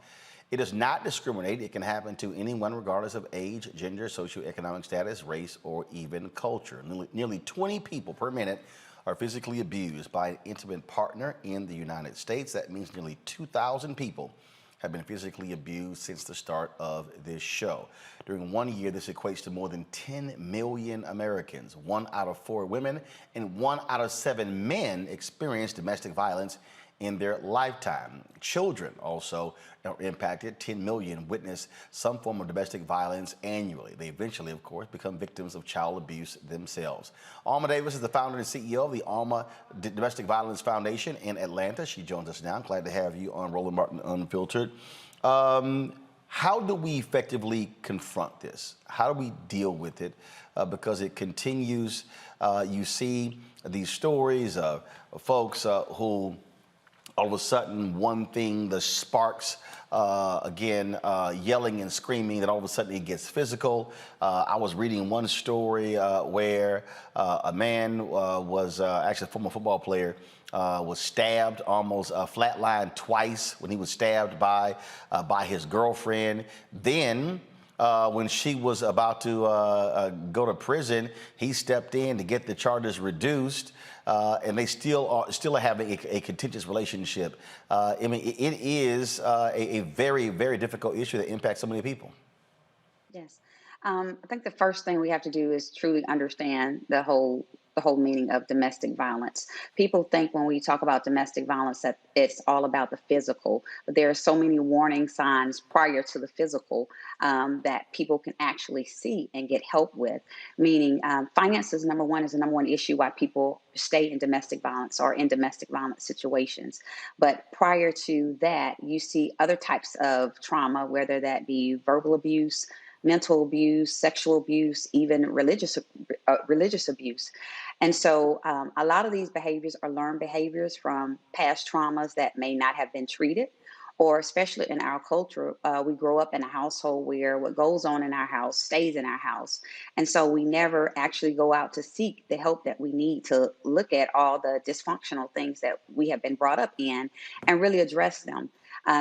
It does not discriminate. It can happen to anyone regardless of age, gender, socioeconomic status, race, or even culture. Nearly 20 people per minute are physically abused by an intimate partner in the United States. That means nearly 2,000 people have been physically abused since the start of this show. During 1 year, this equates to more than 10 million Americans. 1 out of 4 women and 1 out of 7 men experience domestic violence in their lifetime. Children also are impacted. 10 million witness some form of domestic violence annually. They eventually, of course, become victims of child abuse themselves. Alma Davis is the founder and CEO of the Alma Domestic Violence Foundation in Atlanta. She joins us now. I'm glad to have you on Roland Martin Unfiltered. How do we effectively confront this? How do we deal with it? Because it continues. You see these stories of folks who all of a sudden one thing, the sparks, yelling and screaming, that all of a sudden it gets physical. I was reading one story where a man was actually a former football player, was stabbed, almost flatlined twice when he was stabbed by his girlfriend. Then when she was about to go to prison, he stepped in to get the charges reduced. And they still are having a contentious relationship. I mean, it is a very, very difficult issue that impacts so many people. Yes. I think the first thing we have to do is truly understand the whole meaning of domestic violence. People think when we talk about domestic violence that it's all about the physical, but there are so many warning signs prior to the physical that people can actually see and get help with. Meaning, finances, number one, is the number one issue why people stay in domestic violence or in domestic violence situations. But prior to that, you see other types of trauma, whether that be verbal abuse, mental abuse, sexual abuse, even religious abuse. And so a lot of these behaviors are learned behaviors from past traumas that may not have been treated, or especially in our culture, we grow up in a household where what goes on in our house stays in our house. And so we never actually go out to seek the help that we need to look at all the dysfunctional things that we have been brought up in and really address them.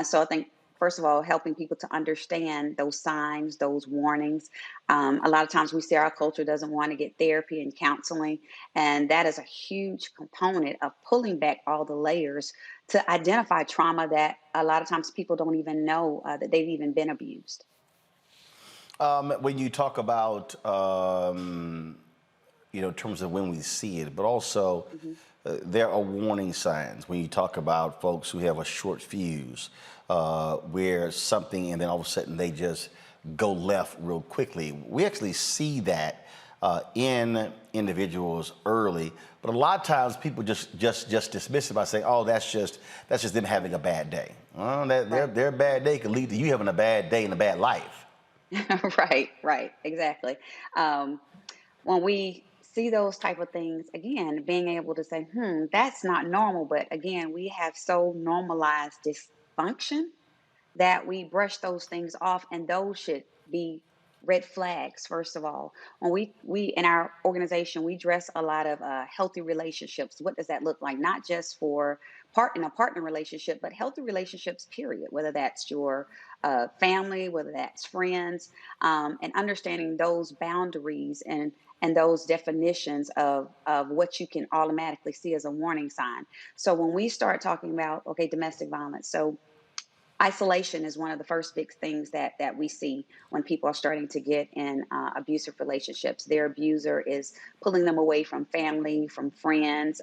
So I think, first of all, helping people to understand those signs, those warnings. A lot of times we see our culture doesn't want to get therapy and counseling, and that is a huge component of pulling back all the layers to identify trauma that a lot of times people don't even know that they've even been abused. When you talk about, in terms of when we see it, but also there are warning signs when you talk about folks who have a short fuse, where something, and then all of a sudden they just go left real quickly. We actually see that in individuals early, but a lot of times people just dismiss it by saying, "Oh, that's just them having a bad day." Well, their bad day could lead to you having a bad day and a bad life. Right, exactly. When we see those type of things, again, being able to say, that's not normal. But again, we have so normalized dysfunction that we brush those things off, and those should be red flags. First of all, when we in our organization, we address a lot of healthy relationships. What does that look like? Not just for partner relationship, but healthy relationships, period. Whether that's your family, whether that's friends, and understanding those boundaries and those definitions of what you can automatically see as a warning sign. So when we start talking about, domestic violence, so isolation is one of the first big things that we see when people are starting to get in abusive relationships. Their abuser is pulling them away from family, from friends,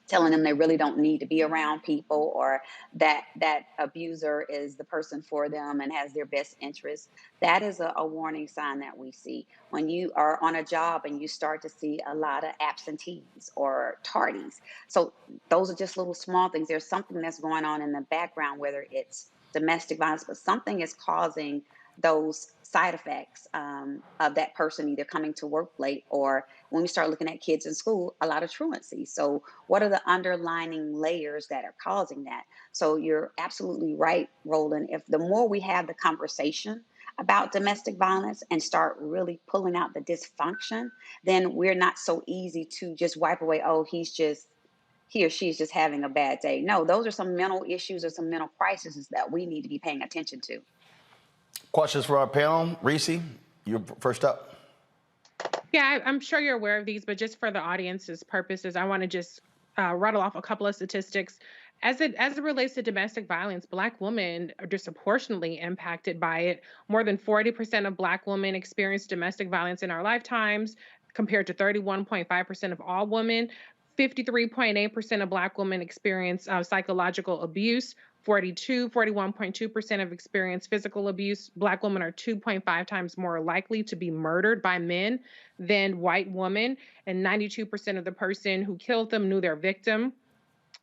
telling them they really don't need to be around people, or that that abuser is the person for them and has their best interests. That is a warning sign that we see. When you are on a job and you start to see a lot of absentees or tardies. So those are just little small things. There's something that's going on in the background, whether it's domestic violence, but something is causing those side effects of that person either coming to work late, or when we start looking at kids in school, a lot of truancy. So what are the underlying layers that are causing that? So you're absolutely right, Roland. If the more we have the conversation about domestic violence and start really pulling out the dysfunction, then we're not so easy to just wipe away, oh, he or she's just having a bad day. No, those are some mental issues or some mental crises that we need to be paying attention to. Questions for our panel? Reese, you're first up. Yeah, I'm sure you're aware of these, but just for the audience's purposes, I want to just rattle off a couple of statistics. As it relates to domestic violence, Black women are disproportionately impacted by it. More than 40% of Black women experience domestic violence in our lifetimes, compared to 31.5% of all women. 53.8% of Black women experience psychological abuse. 41.2% of experience physical abuse. Black women are 2.5 times more likely to be murdered by men than white women, and 92% of the person who killed them knew their victim.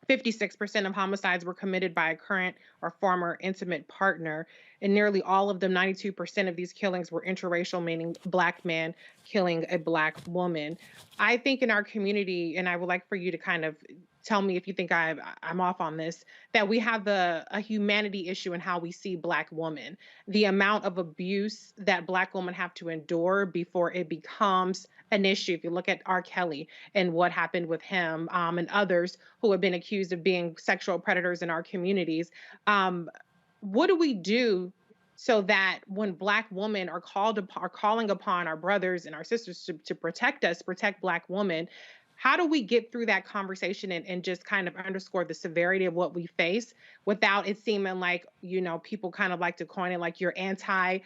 56% of homicides were committed by a current or former intimate partner, and nearly all of them, 92% of these killings, were interracial, meaning Black man killing a Black woman. I think in our community, and I would like for you to kind of tell me if you think I'm off on this, that we have a humanity issue in how we see Black women. The amount of abuse that Black women have to endure before it becomes an issue. If you look at R. Kelly and what happened with him, and others who have been accused of being sexual predators in our communities, what do we do so that when Black women are calling upon our brothers and our sisters to protect us, protect Black women, how do we get through that conversation and just kind of underscore the severity of what we face without it seeming like, you know, people kind of like to coin it like you're anti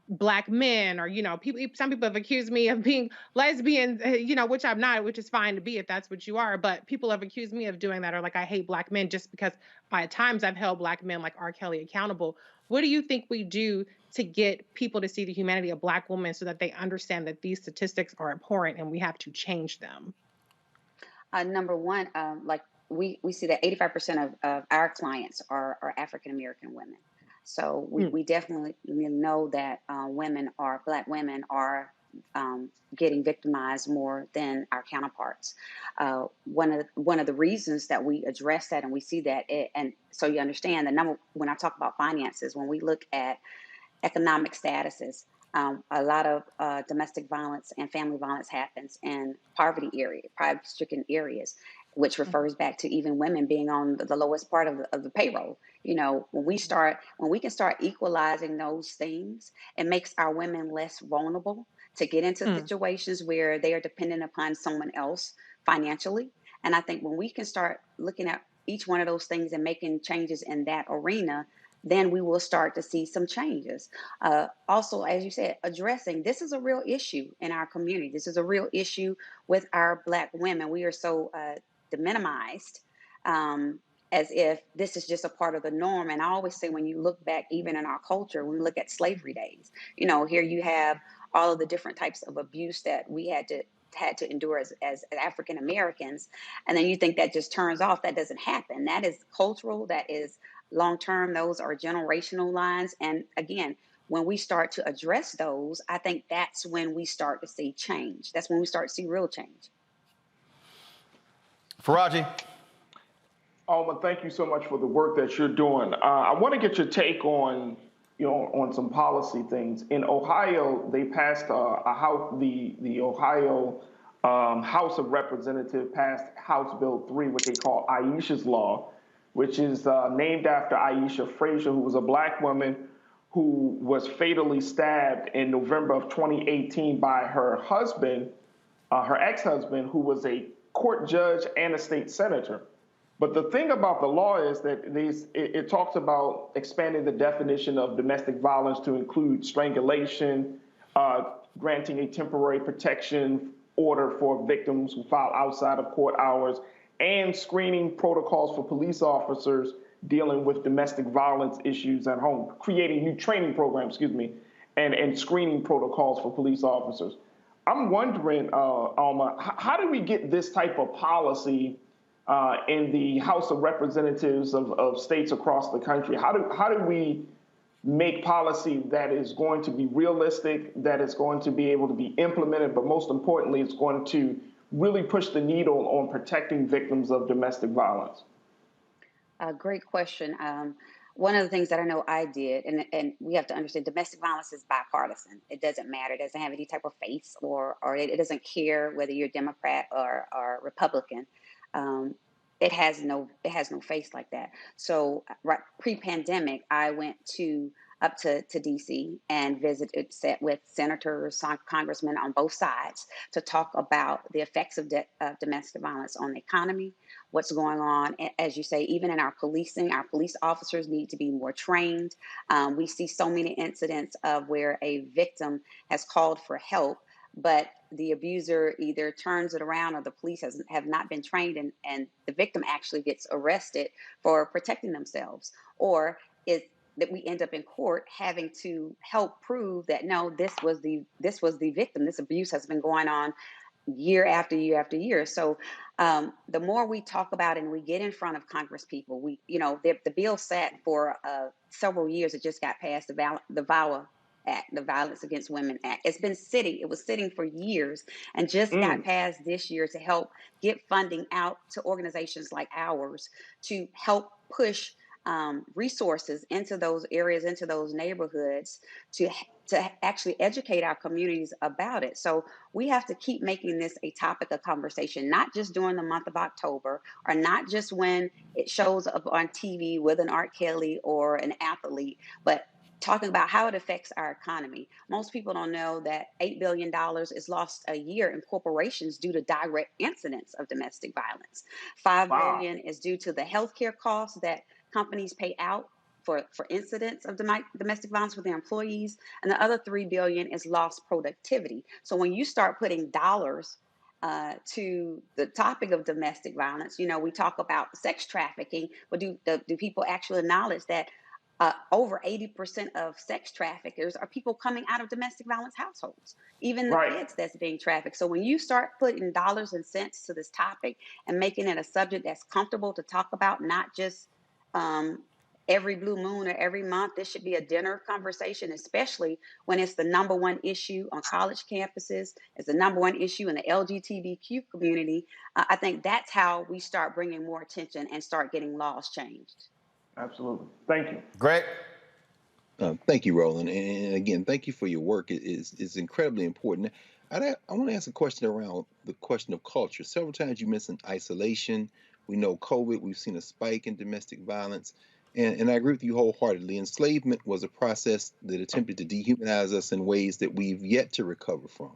Black men, or, you know, some people have accused me of being lesbian, you know, which I'm not, which is fine to be if that's what you are. But people have accused me of doing that, or like I hate Black men, just because at times I've held Black men like R. Kelly accountable. What do you think we do to get people to see the humanity of Black women so that they understand that these statistics are abhorrent and we have to change them? Number one, like we see that 85% of our clients are African American women. So we definitely know that Black women are getting victimized more than our counterparts. One of the reasons that we address that and we see that, and so you understand the when I talk about finances, when we look at economic statuses, a lot of domestic violence and family violence happens in poverty-stricken areas, which refers back to even women being on the lowest part of the payroll. You know, when we can start equalizing those things, it makes our women less vulnerable to get into situations where they are dependent upon someone else financially. And I think when we can start looking at each one of those things and making changes in that arena, then we will start to see some changes. Also, as you said, addressing this is a real issue in our community. This is a real issue with our Black women. We are so deminimized as if this is just a part of the norm. And I always say, when you look back, even in our culture, when we look at slavery days, you know, here you have all of the different types of abuse that we had to endure as African Americans. And then you think that just turns off. That doesn't happen. That is cultural. That is long-term. Those are generational lines. And again, when we start to address those, I think that's when we start to see change. That's when we start to see real change. Faraji. Alma, thank you so much for the work that you're doing. I want to get your take on, on some policy things. In Ohio, they passed the Ohio House of Representatives passed House Bill 3, what they call Aisha's Law, which is named after Aisha Frazier, who was a Black woman who was fatally stabbed in November of 2018 by her husband, her ex-husband, who was a court judge and a state senator. But the thing about the law is that it talks about expanding the definition of domestic violence to include strangulation, granting a temporary protection order for victims who file outside of court hours, and screening protocols for police officers dealing with domestic violence issues at home, creating new training programs, and screening protocols for police officers. I'm wondering, Alma, how do we get this type of policy in the House of Representatives of states across the country? How do we make policy that is going to be realistic, that is going to be able to be implemented, but most importantly, it's going to really push the needle on protecting victims of domestic violence? Great question. One of the things that I know I did, and we have to understand, domestic violence is bipartisan. It doesn't matter. It doesn't have any type of face, or it doesn't care whether you're Democrat or Republican. It has no face like that. So right, pre-pandemic, I went up to DC and visited with senators, congressmen on both sides to talk about the effects of domestic violence on the economy, what's going on. As you say, even in our policing, our police officers need to be more trained. We see so many incidents of where a victim has called for help, but the abuser either turns it around or the police have not been trained, and the victim actually gets arrested for protecting themselves, or that we end up in court having to help prove that no, this was the victim. This abuse has been going on year after year after year. So the more we talk about it and we get in front of Congress people, the bill sat for several years. It just got passed, the VAWA Act, the Violence Against Women Act. It was sitting for years and just got passed this year to help get funding out to organizations like ours to help push resources into those areas, into those neighborhoods, to actually educate our communities about it. So we have to keep making this a topic of conversation, not just during the month of October, or not just when it shows up on TV with an R. Kelly or an athlete, but talking about how it affects our economy. Most people don't know that $8 billion is lost a year in corporations due to direct incidents of domestic violence. $5 billion is due to the healthcare costs that companies pay out for incidents of domestic violence with their employees, and the other $3 billion is lost productivity. So when you start putting dollars to the topic of domestic violence, we talk about sex trafficking, but do people actually acknowledge that over 80% of sex traffickers are people coming out of domestic violence households, even the kids that's being trafficked. So when you start putting dollars and cents to this topic and making it a subject that's comfortable to talk about, not just every blue moon or every month, this should be a dinner conversation, especially when it's the number one issue on college campuses, it's the number one issue in the LGBTQ community. I think that's how we start bringing more attention and start getting laws changed. Absolutely. Thank you. Greg? Thank you, Roland. And again, thank you for your work. It's incredibly important. I want to ask a question around the question of culture. Several times you mentioned isolation. We know COVID, we've seen a spike in domestic violence. And I agree with you wholeheartedly. Enslavement was a process that attempted to dehumanize us in ways that we've yet to recover from.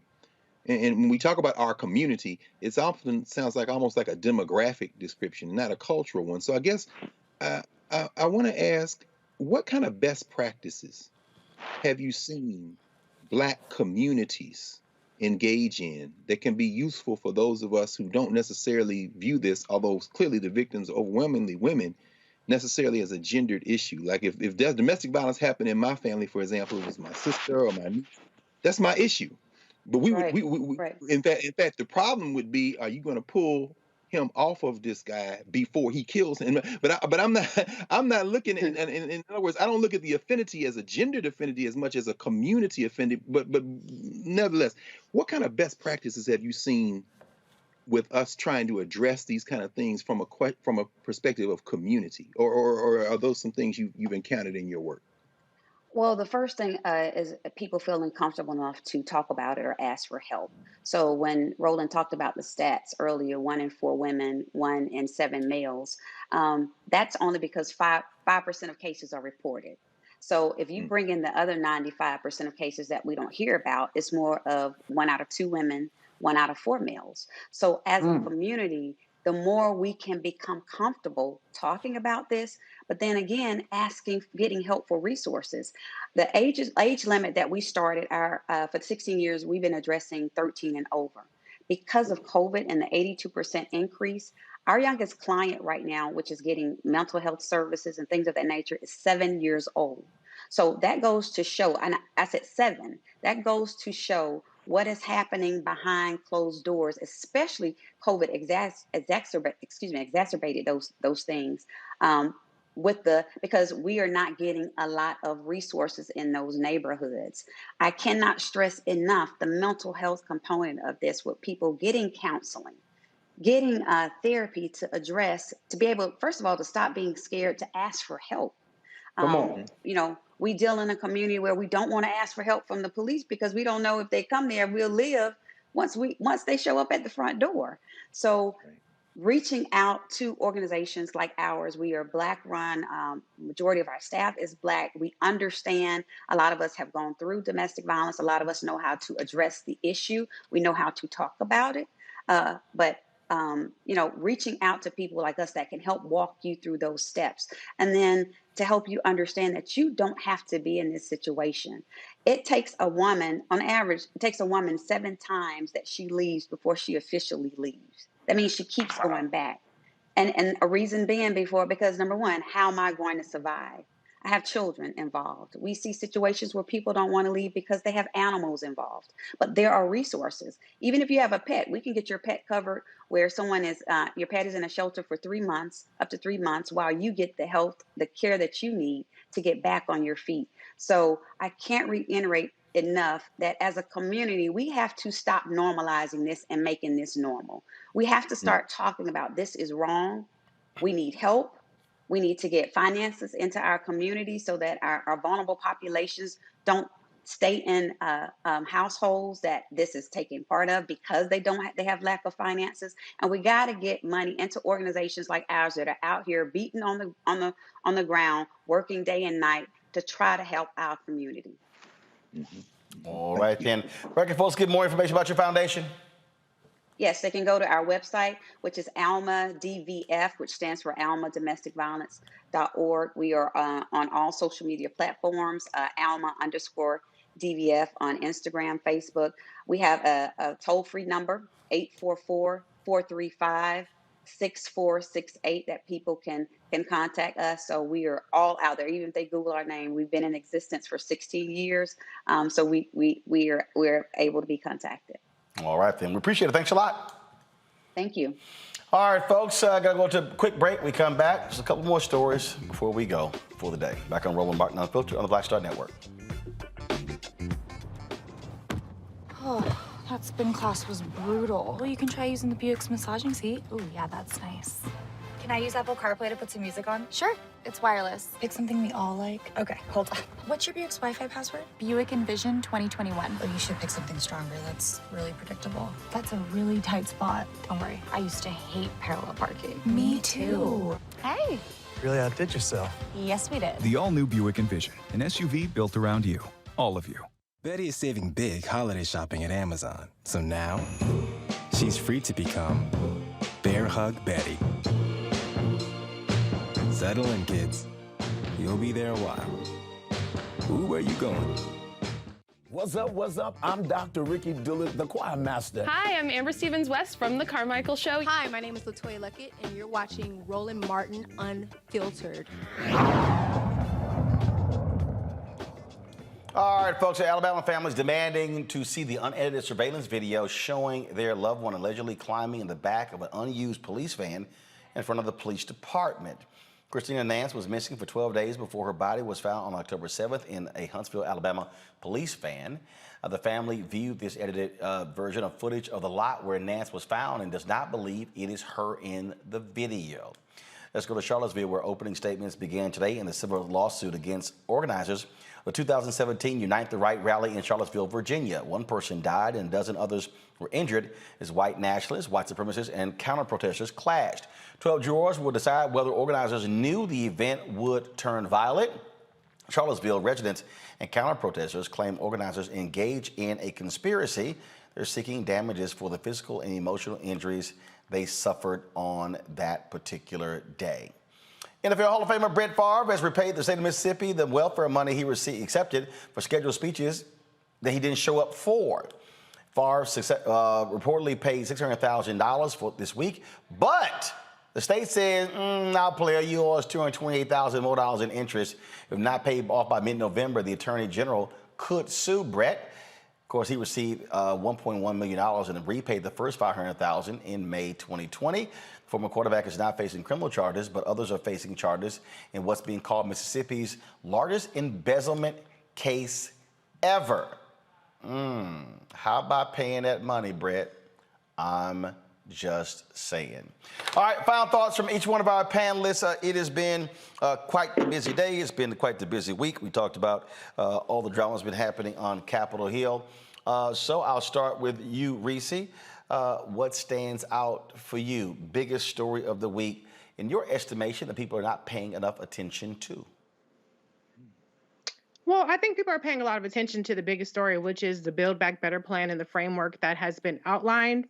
And when we talk about our community, it often sounds like almost like a demographic description, not a cultural one. So I guess I want to ask, what kind of best practices have you seen Black communities engage in that can be useful for those of us who don't necessarily view this, although clearly the victims are overwhelmingly women, necessarily as a gendered issue? Like if there's domestic violence happened in my family, for example, it was my sister or my niece, that's my issue. But in fact, the problem would be, are you going to pull him off of this guy before he kills him? But I'm not looking at, in other words, I don't look at the affinity as a gendered affinity as much as a community affinity. But nevertheless, what kind of best practices have you seen with us trying to address these kind of things from a perspective of community, or are those some things you've encountered in your work? Well, the first thing is people feeling comfortable enough to talk about it or ask for help. So when Roland talked about the stats earlier, 1 in 4 women, 1 in 7 males, that's only because 5% of cases are reported. So if you bring in the other 95% of cases that we don't hear about, it's more of 1 out of 2 women, 1 out of 4 males. So as a community, the more we can become comfortable talking about this, but then again, getting help for resources. The age limit that we started for 16 years, we've been addressing 13 and over. Because of COVID and the 82% increase, Our youngest client right now, which is getting mental health services and things of that nature, is 7 years old. So that goes to show, and I said 7, that goes to show what is happening behind closed doors, especially COVID exacerbated those things. Because we are not getting a lot of resources in those neighborhoods. I cannot stress enough the mental health component of this, with people getting counseling, getting therapy to address, to be able, first of all, to stop being scared to ask for help. Come on. You know, we deal in a community where we don't want to ask for help from the police because we don't know if they come there, we'll live once they show up at the front door. So reaching out to organizations like ours, we are Black run. Majority of our staff is Black. We understand a lot of us have gone through domestic violence. A lot of us know how to address the issue. We know how to talk about it. But you know, reaching out to people like us that can help walk you through those steps. And then to help you understand that you don't have to be in this situation. It takes a woman, on average, it takes a woman 7 times that she leaves before she officially leaves. That means she keeps going back. And a reason being because number one, how am I going to survive? I have children involved. We see situations where people don't want to leave because they have animals involved. But there are resources. Even if you have a pet, we can get your pet covered where someone is, your pet is in a shelter for 3 months, up to 3 months, while you get the health, the care that you need to get back on your feet. So I can't reiterate enough that as a community, we have to stop normalizing this and making this normal. We have to start talking about this is wrong. We need help. We need to get finances into our community so that our vulnerable populations don't stay in households that this is taking part of because they have lack of finances. And we got to get money into organizations like ours that are out here beating on the ground, working day and night to try to help our community. All right, then. Where can folks get more information about your foundation? Yes, they can go to our website, which is ALMA DVF, which stands for almadomesticviolence.org. We are on all social media platforms, ALMA_DVF on Instagram, Facebook. We have a toll-free number, 844-435-6468, that people can contact us. So we are all out there. Even if they Google our name, we've been in existence for 16 years. So we're able to be contacted. All right, then. We appreciate it. Thanks a lot. Thank you. All right, folks. Got to go to a quick break. We come back. Just a couple more stories before we go for the day. Back on Roland Martin Unfiltered on the Black Star Network. Oh, that spin class was brutal. Well, you can try using the Buick's massaging seat. Oh, yeah, that's nice. Can I use Apple CarPlay to put some music on? Sure. It's wireless. Pick something we all like. Okay, hold on. What's your Buick's Wi-Fi password? Buick Envision 2021. Oh, you should pick something stronger. That's really predictable. That's a really tight spot. Don't worry. I used to hate parallel parking. Me too. Hey. Really outdid yourself. Yes, we did. The all-new Buick Envision, an SUV built around you, all of you. Betty is saving big holiday shopping at Amazon. So now, she's free to become Bear Hug Betty. Settle in, kids. You'll be there a while. Ooh, where you going? What's up, what's up? I'm Dr. Ricky Dillard, the choir master. Hi, I'm Amber Stevens-West from The Carmichael Show. Hi, my name is LaToya Luckett, and you're watching Roland Martin Unfiltered. All right, folks, Alabama families demanding to see the unedited surveillance video showing their loved one allegedly climbing in the back of an unused police van in front of the police department. Christina Nance was missing for 12 days before her body was found on October 7th in a Huntsville, Alabama police van. The family viewed this edited version of footage of the lot where Nance was found and does not believe it is her in the video. Let's go to Charlottesville, where opening statements began today in the civil lawsuit against organizers of the 2017 Unite the Right rally in Charlottesville, Virginia. One person died and a dozen others were injured as white nationalists, white supremacists, and counter-protesters clashed. 12 jurors will decide whether organizers knew the event would turn violent. Charlottesville residents and counter-protesters claim organizers engaged in a conspiracy. They're seeking damages for the physical and emotional injuries they suffered on that particular day. NFL Hall of Famer Brett Favre has repaid the state of Mississippi the welfare money he accepted for scheduled speeches that he didn't show up for. Favre reportedly paid $600,000 for this week, but The state says, now, player, you owe us $228,000 more in interest. If not paid off by mid-November, the Attorney General could sue Brett. Of course, he received $1.1 million and repaid the first $500,000 in May 2020. Former quarterback is not facing criminal charges, but others are facing charges in what's being called Mississippi's largest embezzlement case ever. How about paying that money, Brett? I'm just saying. All right, final thoughts from each one of our panelists. It has been quite the busy day. It's been quite the busy week. We talked about all the drama that's been happening on Capitol Hill. So I'll start with you, Reese. What stands out for you? Biggest story of the week, in your estimation, that people are not paying enough attention to? Well, I think people are paying a lot of attention to the biggest story, which is the Build Back Better plan and the framework that has been outlined.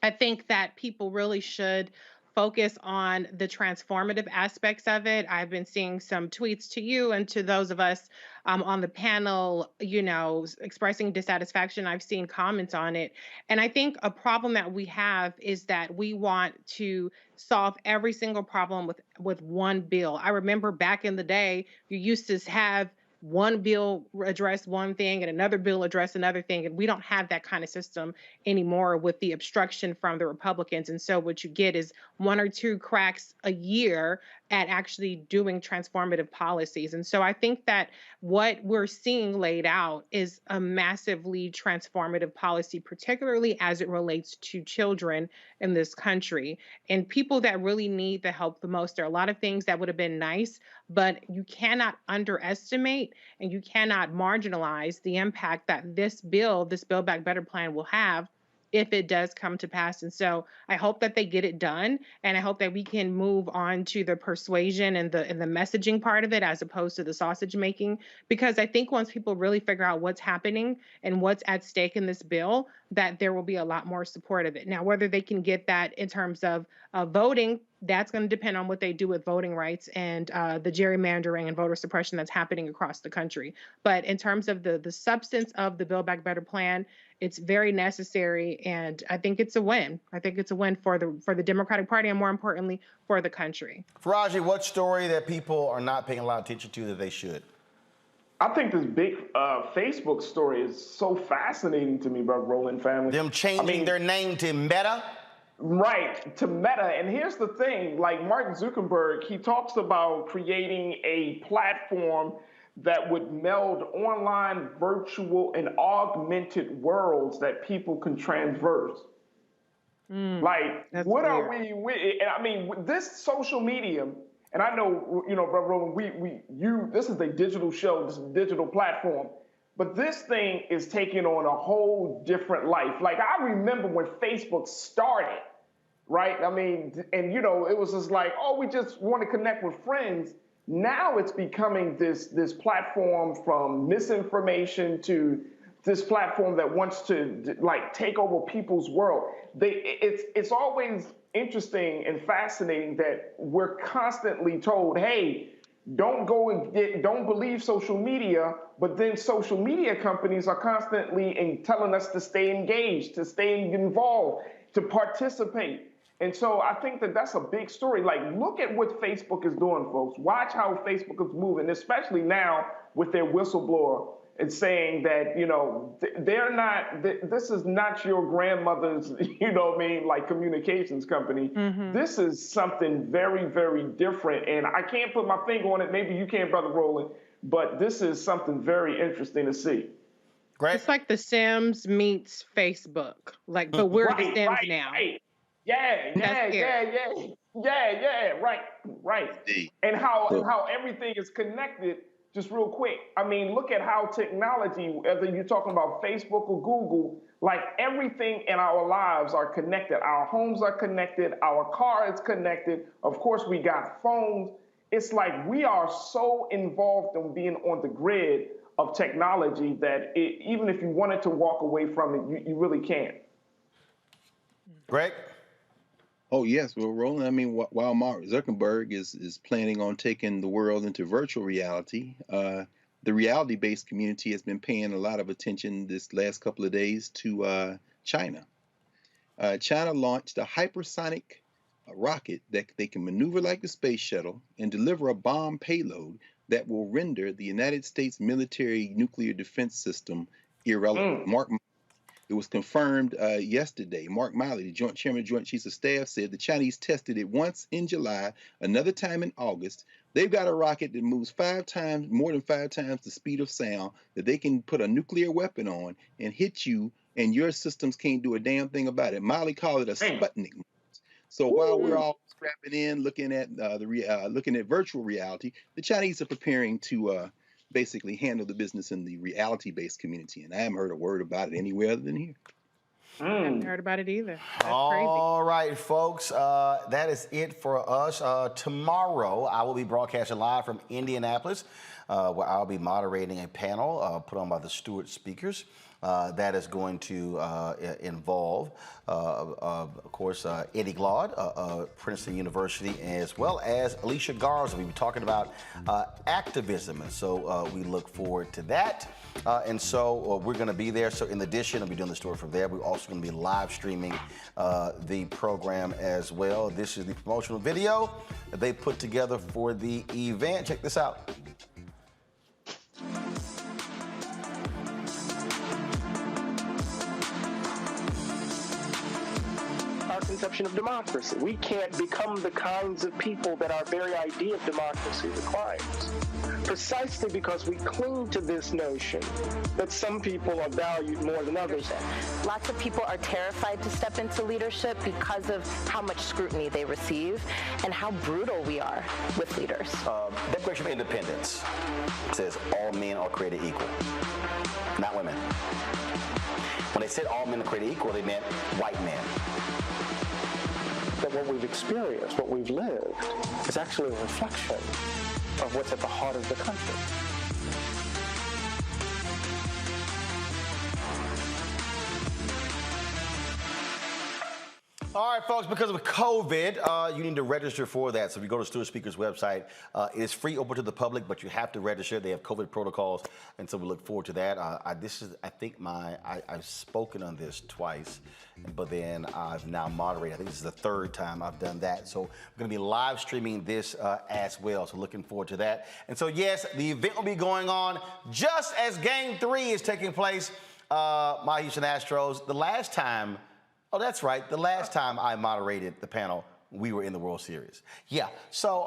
I think that people really should focus on the transformative aspects of it. I've been seeing some tweets to you and to those of us on the panel, expressing dissatisfaction. I've seen comments on it. And I think a problem that we have is that we want to solve every single problem with one bill. I remember back in the day, you used to have one bill address one thing and another bill address another thing. And we don't have that kind of system anymore with the obstruction from the Republicans. And so what you get is one or two cracks a year at actually doing transformative policies. And so I think that what we're seeing laid out is a massively transformative policy, particularly as it relates to children in this country and people that really need the help the most. There are a lot of things that would have been nice, but you cannot underestimate and you cannot marginalize the impact that this Build Back Better plan will have if it does come to pass. And so I hope that they get it done. And I hope that we can move on to the persuasion and the messaging part of it as opposed to the sausage making. Because I think once people really figure out what's happening and what's at stake in this bill, that there will be a lot more support of it. Now, whether they can get that in terms of voting, that's going to depend on what they do with voting rights and the gerrymandering and voter suppression that's happening across the country. But in terms of the substance of the Build Back Better plan, it's very necessary, and I think it's a win. I think it's a win for the Democratic Party and, more importantly, for the country. Faraji, what story that people are not paying a lot of attention to that they should? I think this big Facebook story is so fascinating to me, bro, Roland family. Them changing their name to Meta? Right, to Meta. And here's the thing, like Mark Zuckerberg, he talks about creating a platform that would meld online, virtual, and augmented worlds that people can traverse. Like, what are we? And I mean, with this social media, and I know, Brother Roland, this is a digital show, this is a digital platform, but this thing is taking on a whole different life. Like, I remember when Facebook started, right? I mean, and it was just like, oh, we just want to connect with friends. Now it's becoming this platform from misinformation to this platform that wants to like take over people's world. It's always interesting and fascinating that we're constantly told, hey, don't believe social media, but then social media companies are constantly telling us to stay engaged, to stay involved, to participate. And so I think that that's a big story. Like, look at what Facebook is doing, folks. Watch how Facebook is moving, especially now with their whistleblower and saying that, this is not your grandmother's, like communications company. Mm-hmm. This is something very, very different. And I can't put my finger on it. Maybe you can, Brother Roland, but this is something very interesting to see. Great. It's like The Sims meets Facebook. Like, but we're The Sims now. Right. Yeah, right. And how everything is connected, just real quick. I mean, look at how technology, whether you're talking about Facebook or Google, like everything in our lives are connected. Our homes are connected, our car is connected. Of course, we got phones. It's like we are so involved in being on the grid of technology that even if you wanted to walk away from it, you really can't. Greg? Oh, yes. Well, Roland, I mean, while Mark Zuckerberg is planning on taking the world into virtual reality, the reality-based community has been paying a lot of attention this last couple of days to China. China launched a hypersonic a rocket that they can maneuver like the space shuttle and deliver a bomb payload that will render the United States military nuclear defense system irrelevant. It was confirmed yesterday. Mark Miley, the Joint Chairman of Joint Chiefs of Staff, said the Chinese tested it once in July, another time in August. They've got a rocket that moves more than 5 times the speed of sound, that they can put a nuclear weapon on and hit you, and your systems can't do a damn thing about it. Miley called it a Sputnik. So while we're all strapping in, looking at looking at virtual reality, the Chinese are preparing to basically handle the business in the reality-based community, and I haven't heard a word about it anywhere other than here. I haven't heard about it either. That's All right, folks, that is it for us. Tomorrow, I will be broadcasting live from Indianapolis, where I'll be moderating a panel put on by the Stewart speakers. That is going to involve, of course, Eddie Glaude, Princeton University, as well as Alicia Garza. We'll be talking about activism, and so we look forward to that. And so we're going to be there. So in addition, I'll be doing the story from there. We're also going to be live streaming the program as well. This is the promotional video that they put together for the event. Check this out. Our conception of democracy. We can't become the kinds of people that our very idea of democracy requires. Precisely because we cling to this notion that some people are valued more than others. Lots of people are terrified to step into leadership because of how much scrutiny they receive and how brutal we are with leaders. Declaration of Independence says all men are created equal, not women. When they said all men are created equal, they meant white men. That what we've experienced, what we've lived, is actually a reflection of what's at the heart of the country. All right, folks, because of COVID, you need to register for that. So if you go to Stewart Speaker's website, it is free, open to the public, but you have to register. They have COVID protocols, and so we look forward to that. I've spoken on this twice, but then I've now moderated. I think this is the 3rd time I've done that. So we're going to be live streaming this as well, so looking forward to that. And so, yes, the event will be going on just as Game 3 is taking place. My Houston Astros, the last time, oh, that's right. The last time I moderated the panel, we were in the World Series. Yeah. So,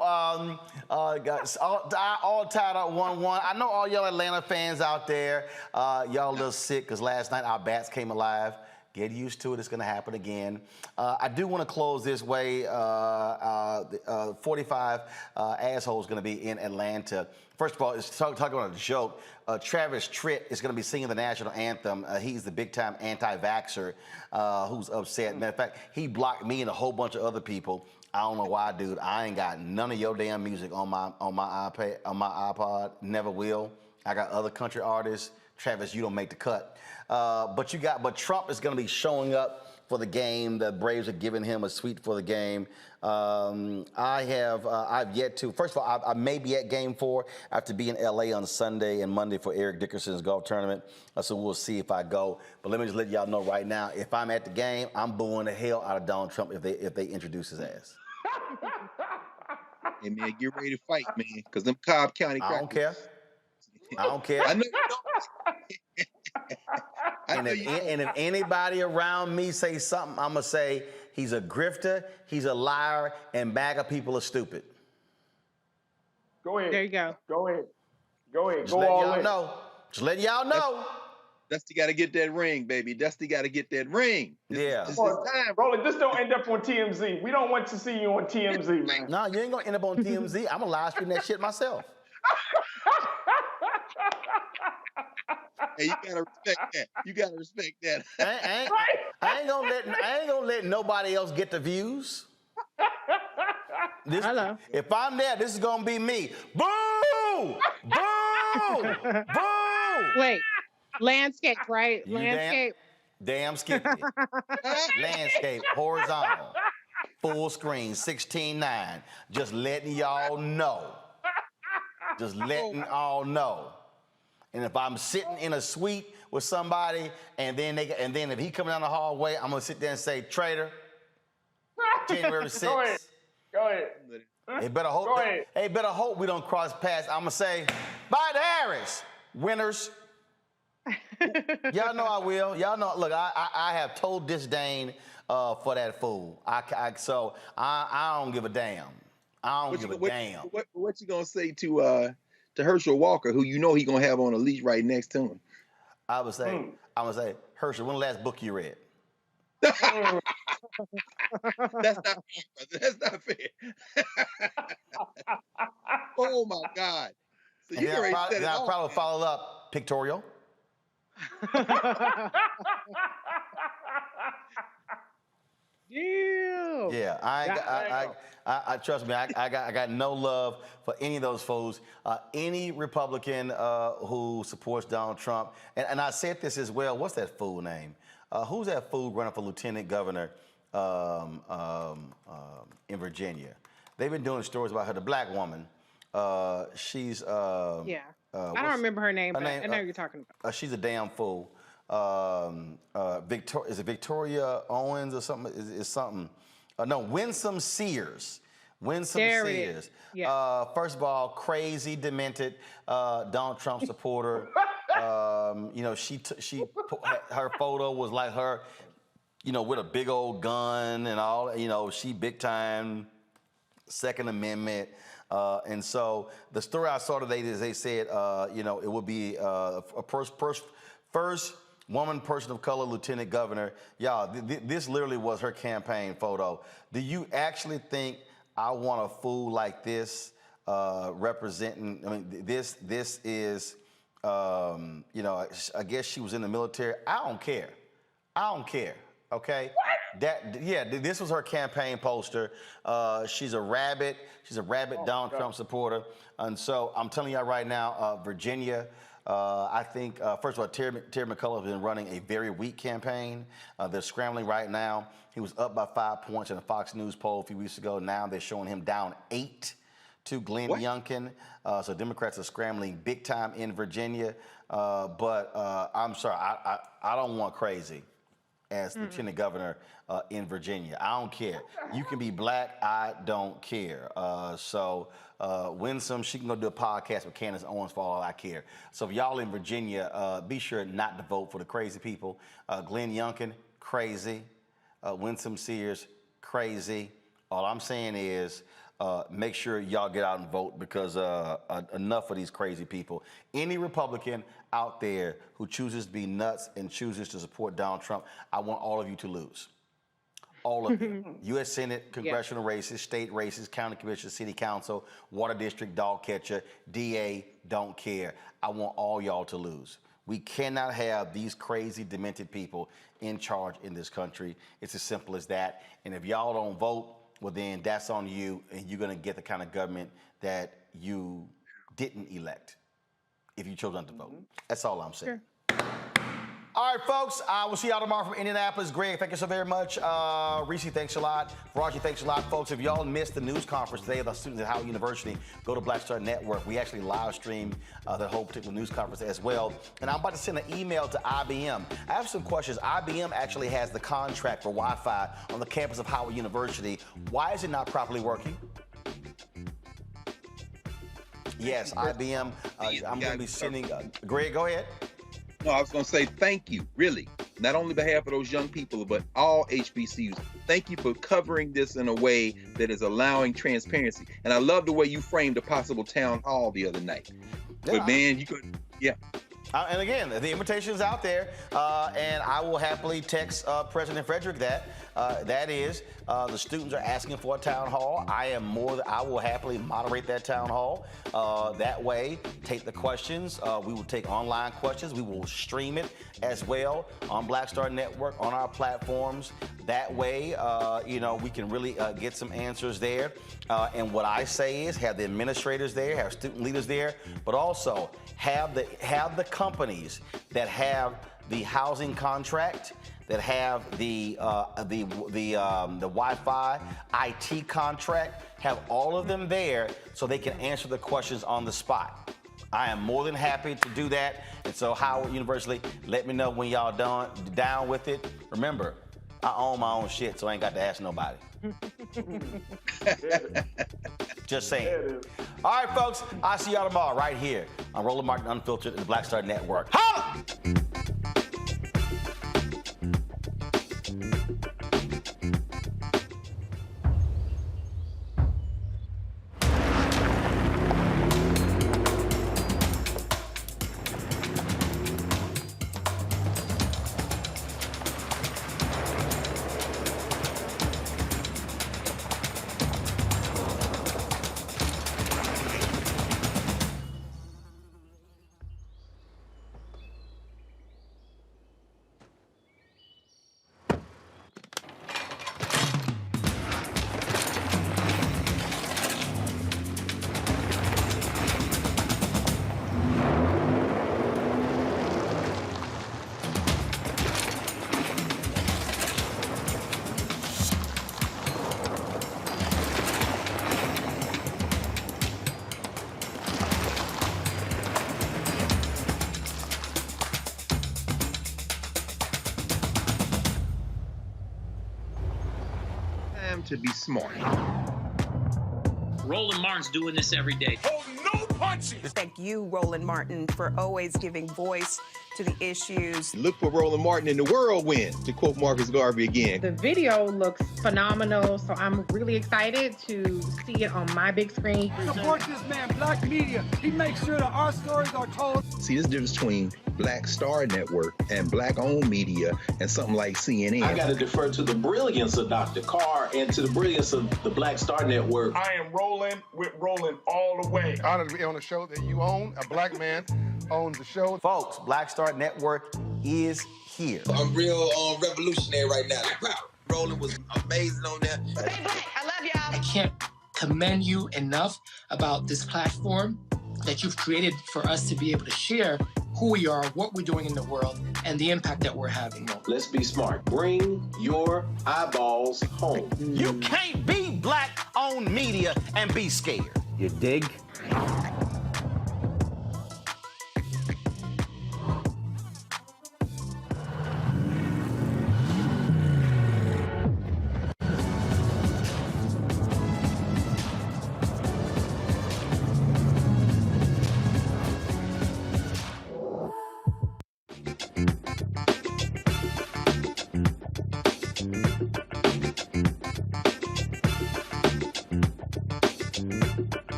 guys, all tied up 1-1. I know all y'all Atlanta fans out there, y'all a little sick because last night our bats came alive. Get used to it. It's going to happen again. I do want to close this way. 45 Assholes going to be in Atlanta. First of all, it's talking about a joke. Travis Tritt is going to be singing the national anthem. He's the big-time anti-vaxxer who's upset. Matter of fact, he blocked me and a whole bunch of other people. I don't know why, dude. I ain't got none of your damn music on my iPod. Never will. I got other country artists. Travis, you don't make the cut. But Trump is going to be showing up for the game. The Braves are giving him a suite for the game. I've yet to. First of all, I may be at Game 4. I have to be in LA on Sunday and Monday for Eric Dickerson's golf tournament. So we'll see if I go. But let me just let y'all know right now, if I'm at the game, I'm booing the hell out of Donald Trump if they introduce his ass. Hey man, get ready to fight, man, because them Cobb County. I don't care. I don't care. I know you don't. And if anybody around me say something, I'm going to say he's a grifter, he's a liar, and MAGA people are stupid. Go ahead. There you go. Go ahead. Go ahead. Just Go letting all y'all in. know. Just letting y'all know. Dusty got to get that ring, baby. Dusty got to get that ring. Yeah. This is time. Roland, this don't end up on TMZ. We don't want to see you on TMZ, man. No, you ain't going to end up on TMZ. I'm going to live stream that shit myself. Hey, you gotta respect that. You gotta respect that. I ain't gonna let nobody else get the views. Hello. If I'm there, this is gonna be me. Boo! Boo! Boo! Wait, landscape, right? You Landscape. Damn skippy. Landscape, horizontal, full screen, 16:9. Just letting y'all know. Just letting all know. And if I'm sitting in a suite with somebody, and then if he coming down the hallway, I'm gonna sit there and say, traitor, January 6th. Go ahead. Go ahead. Hey, better hope we don't cross paths. I'm gonna say, bye to Harris, winners. Y'all know I will. Y'all know. Look, I have total disdain for that fool. So I don't give a damn. I don't give a damn. What you gonna say to Herschel Walker, who you know he gonna have on a leash right next to him? I would say, Herschel, when the last book you read? That's not fair. Oh my God. So you already said it all. I'll probably follow up pictorial. Yeah, I trust me. I got no love for any of those fools. Any Republican who supports Donald Trump, and I said this as well. What's that fool name? Who's that fool running for lieutenant governor in Virginia? They've been doing stories about her, the black woman. She's I don't remember her name, but I know who you're talking about. She's a damn fool. Is it Victoria Owens or something? Is something? No, Winsome Sears. Sears. Yeah. First of all, crazy, demented Donald Trump supporter. Her photo was like her, with a big old gun and all. She big time Second Amendment. And so the story I saw today is they said, it would be a first woman, person of color, lieutenant governor. Y'all, this literally was her campaign photo. Do you actually think I want a fool like this representing? I mean, this is, I guess she was in the military. I don't care. Okay. What? This was her campaign poster. She's a rabid Donald Trump supporter. And so I'm telling y'all right now, Virginia, I think, first of all, Terry McCullough has been running a very weak campaign. They're scrambling right now. He was up by 5 points in a Fox News poll a few weeks ago. Now they're showing him down 8 to Glenn Youngkin. So Democrats are scrambling big time in Virginia. But I'm sorry, I don't want crazy as lieutenant governor in Virginia. I don't care. You can be black. I don't care. Winsome, she can go do a podcast with Candace Owens for all I care. So if y'all in Virginia, be sure not to vote for the crazy people. Glenn Youngkin, crazy. Winsome Sears, crazy. All I'm saying is make sure y'all get out and vote because enough of these crazy people. Any Republican out there who chooses to be nuts and chooses to support Donald Trump, I want all of you to lose. All of you. U.S. Senate, congressional races, state races, county commission, city council, water district, dog catcher, DA, don't care. I want all y'all to lose. We cannot have these crazy, demented people in charge in this country. It's as simple as that. And if y'all don't vote, well, then that's on you, and you're going to get the kind of government that you didn't elect if you chose not to vote. That's all I'm saying. Sure. All right, folks, we'll see y'all tomorrow from Indianapolis. Greg, thank you so very much. Reese, thanks a lot. Raji, thanks a lot. Folks, if y'all missed the news conference today of the students at Howard University, go to Black Star Network. We actually live stream the whole particular news conference as well. And I'm about to send an email to IBM. I have some questions. IBM actually has the contract for Wi-Fi on the campus of Howard University. Why is it not properly working? Yes, IBM. I'm going to be sending. Greg, go ahead. No, I was going to say thank you, really, not only on behalf of those young people, but all HBCUs. Thank you for covering this in a way that is allowing transparency. And I love the way you framed a possible town hall the other night. Yeah. But man, you could, and again, the invitation is out there, and I will happily text President Frederick that. That is, the students are asking for a town hall. I will happily moderate that town hall. That way, take the questions. We will take online questions. We will stream it as well on Black Star Network, on our platforms. That way, we can really get some answers there. And what I say is have the administrators there, have student leaders there, but also have the companies that have the housing contract, that have the Wi-Fi IT contract, have all of them there so they can answer the questions on the spot. I am more than happy to do that. And so Howard University, let me know when y'all down with it. Remember, I own my own shit, so I ain't got to ask nobody. Just saying. All right, folks. I'll see y'all tomorrow right here on Roland Martin Unfiltered and the Black Star Network. Holla! To be smart. Roland Martin's doing this every day. Oh, no punches! Thank you, Roland Martin, for always giving voice to the issues. Look for Roland Martin in the whirlwind, to quote Marcus Garvey again. The video looks phenomenal, so I'm really excited to see it on my big screen. Support this man, Black Media. He makes sure that our stories are told. See, there's a difference between Black Star Network and Black-owned media and something like CNN. I got to defer to the brilliance of Dr. Carr and to the brilliance of the Black Star Network. I am rolling with Roland all the way. Honored to be on a show that you own. A black man owns the show. Folks, Black Star Network is here. I'm real revolutionary right now. Roland was amazing on there. Stay black. I love y'all. I can't commend you enough about this platform that you've created for us to be able to share who we are, what we're doing in the world, and the impact that we're having. Let's be smart. Bring your eyeballs home. You can't be Black-owned media and be scared. You dig?